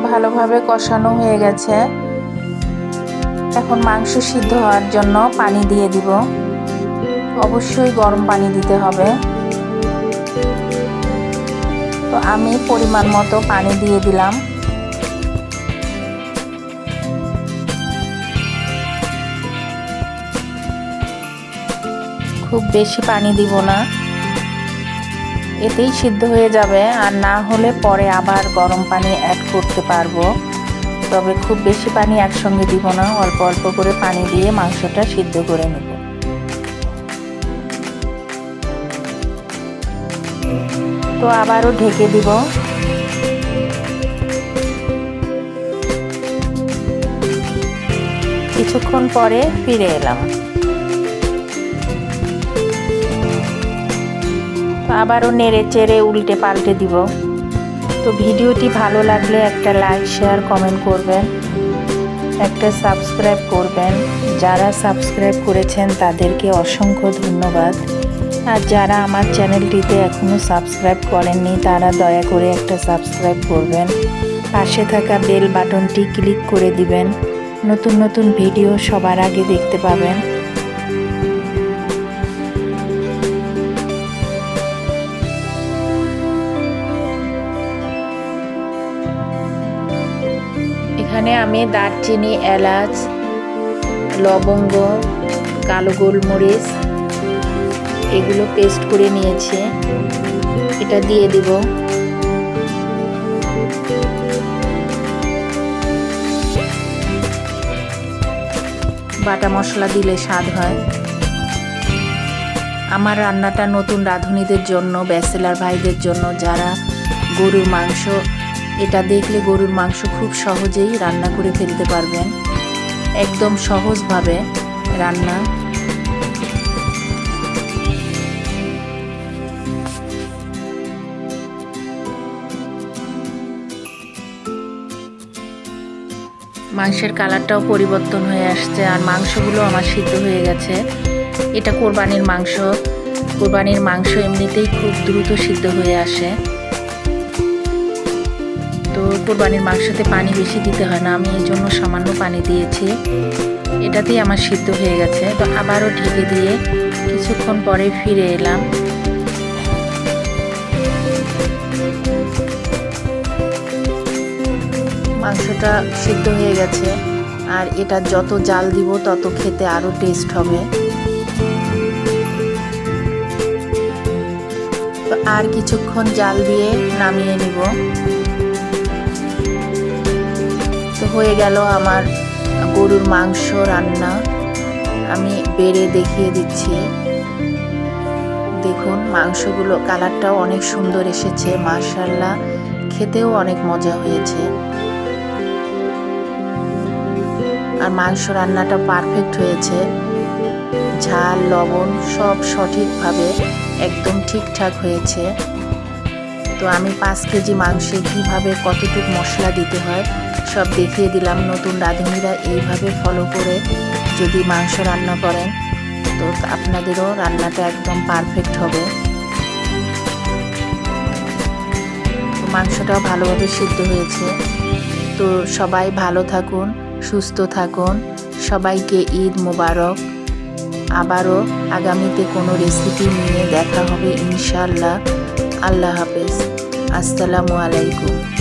ভালোভাবে কষানো হয়ে গেছে। এখন মাংস সিদ্ধ হওয়ার জন্য পানি দিয়ে দিব। অবশ্যই গরম পানি দিতে হবে। তো আমি পরিমাণ মতো পানি দিয়ে দিলাম। খুব বেশি পানি দিব না, এতেই সিদ্ধ হয়ে যাবে। আর না হলে পরে আবার গরম পানি অ্যাড করতে পারবো। তবে খুব বেশি পানি একসঙ্গে দিব না, অল্প অল্প করে পানি দিয়ে মাংসটা সিদ্ধ করে নেব। তো আবারও ঢেকে দিব। কিছুক্ষণ পরে ফিরে এলাম। আবারও নেড়ে চেড়ে উল্টে পাল্টে দিব। তো ভিডিওটি ভালো লাগলে একটা লাইক, শেয়ার, কমেন্ট করবেন, একটা সাবস্ক্রাইব করবেন। যারা সাবস্ক্রাইব করেছেন তাদেরকে অসংখ্য ধন্যবাদ। আর যারা আমার চ্যানেলটিতে এখনও সাবস্ক্রাইব করেননি তারা দয়া করে একটা সাবস্ক্রাইব করবেন। পাশে থাকা বেল বাটনটি ক্লিক করে দিবেন, নতুন নতুন ভিডিও সবার আগে দেখতে পাবেন। এখানে আমি দারচিনি, এলাচ, লবঙ্গ, কালো গোলমরিচ এগুলো পেস্ট করে নিয়েছি, এটা দিয়ে দিব। বাটা মশলা দিলে স্বাদ হয়। আমার রান্নাটা নতুন রাঁধুনিদের জন্য, ব্যাচেলার ভাইদের জন্য, যারা গরুর মাংস, এটা দেখলে গরুর মাংস খুব সহজেই রান্না করে ফেলতে পারবেন। একদম সহজভাবে রান্না। মাংসের কালারটাও পরিবর্তন হয়ে আসছে, আর মাংসগুলো আমার সিদ্ধ হয়ে গেছে। এটা কোরবানির মাংস। কোরবানির মাংস এমনিতেই খুব দ্রুত সিদ্ধ হয়ে আসে। তো কোরবানির মাংসতে পানি বেশি দিতে হয় না, আমি এই জন্য সামান্য পানি দিয়েছি। এটাতেই আমার সিদ্ধ হয়ে গেছে। তো আবারও ঢেকে দিয়ে কিছুক্ষণ পরে ফিরে এলাম। মাংসটা সিদ্ধ হয়ে গেছে, আর এটা যত জাল দিব তত খেতে আরও টেস্ট হবে। তো আর কিছুক্ষণ জাল দিয়ে নামিয়ে নিব। তো হয়ে গেল আমার গরুর মাংস রান্না। আমি বেড়ে দেখিয়ে দিচ্ছি। দেখুন মাংসগুলো কালারটাও অনেক সুন্দর এসেছে, মাশাআল্লাহ, খেতেও অনেক মজা হয়েছে। আর মাংস রান্নাটা পারফেক্ট হয়েছে। ঝাল, লবণ সব সঠিকভাবে একদম ঠিকঠাক হয়েছে। তো আমি 5 কেজি মাংসে কীভাবে কতটুকু মশলা দিতে হয় সব দেখিয়ে দিলাম। নতুন রাঁধুনিরা এইভাবে ফলো করে যদি মাংস রান্না করেন তো আপনাদেরও রান্নাটা একদম পারফেক্ট হবে। মাংসটাও ভালোভাবে সিদ্ধ হয়েছে। তো সবাই ভালো থাকুন, সুস্থ থাকুন। সবাইকে ঈদ মোবারক। আবারও আগামীতে কোনো রেসিপি নিয়ে দেখা হবে ইনশাআল্লাহ। আল্লাহ হাফেজ। আসসালামু আলাইকুম।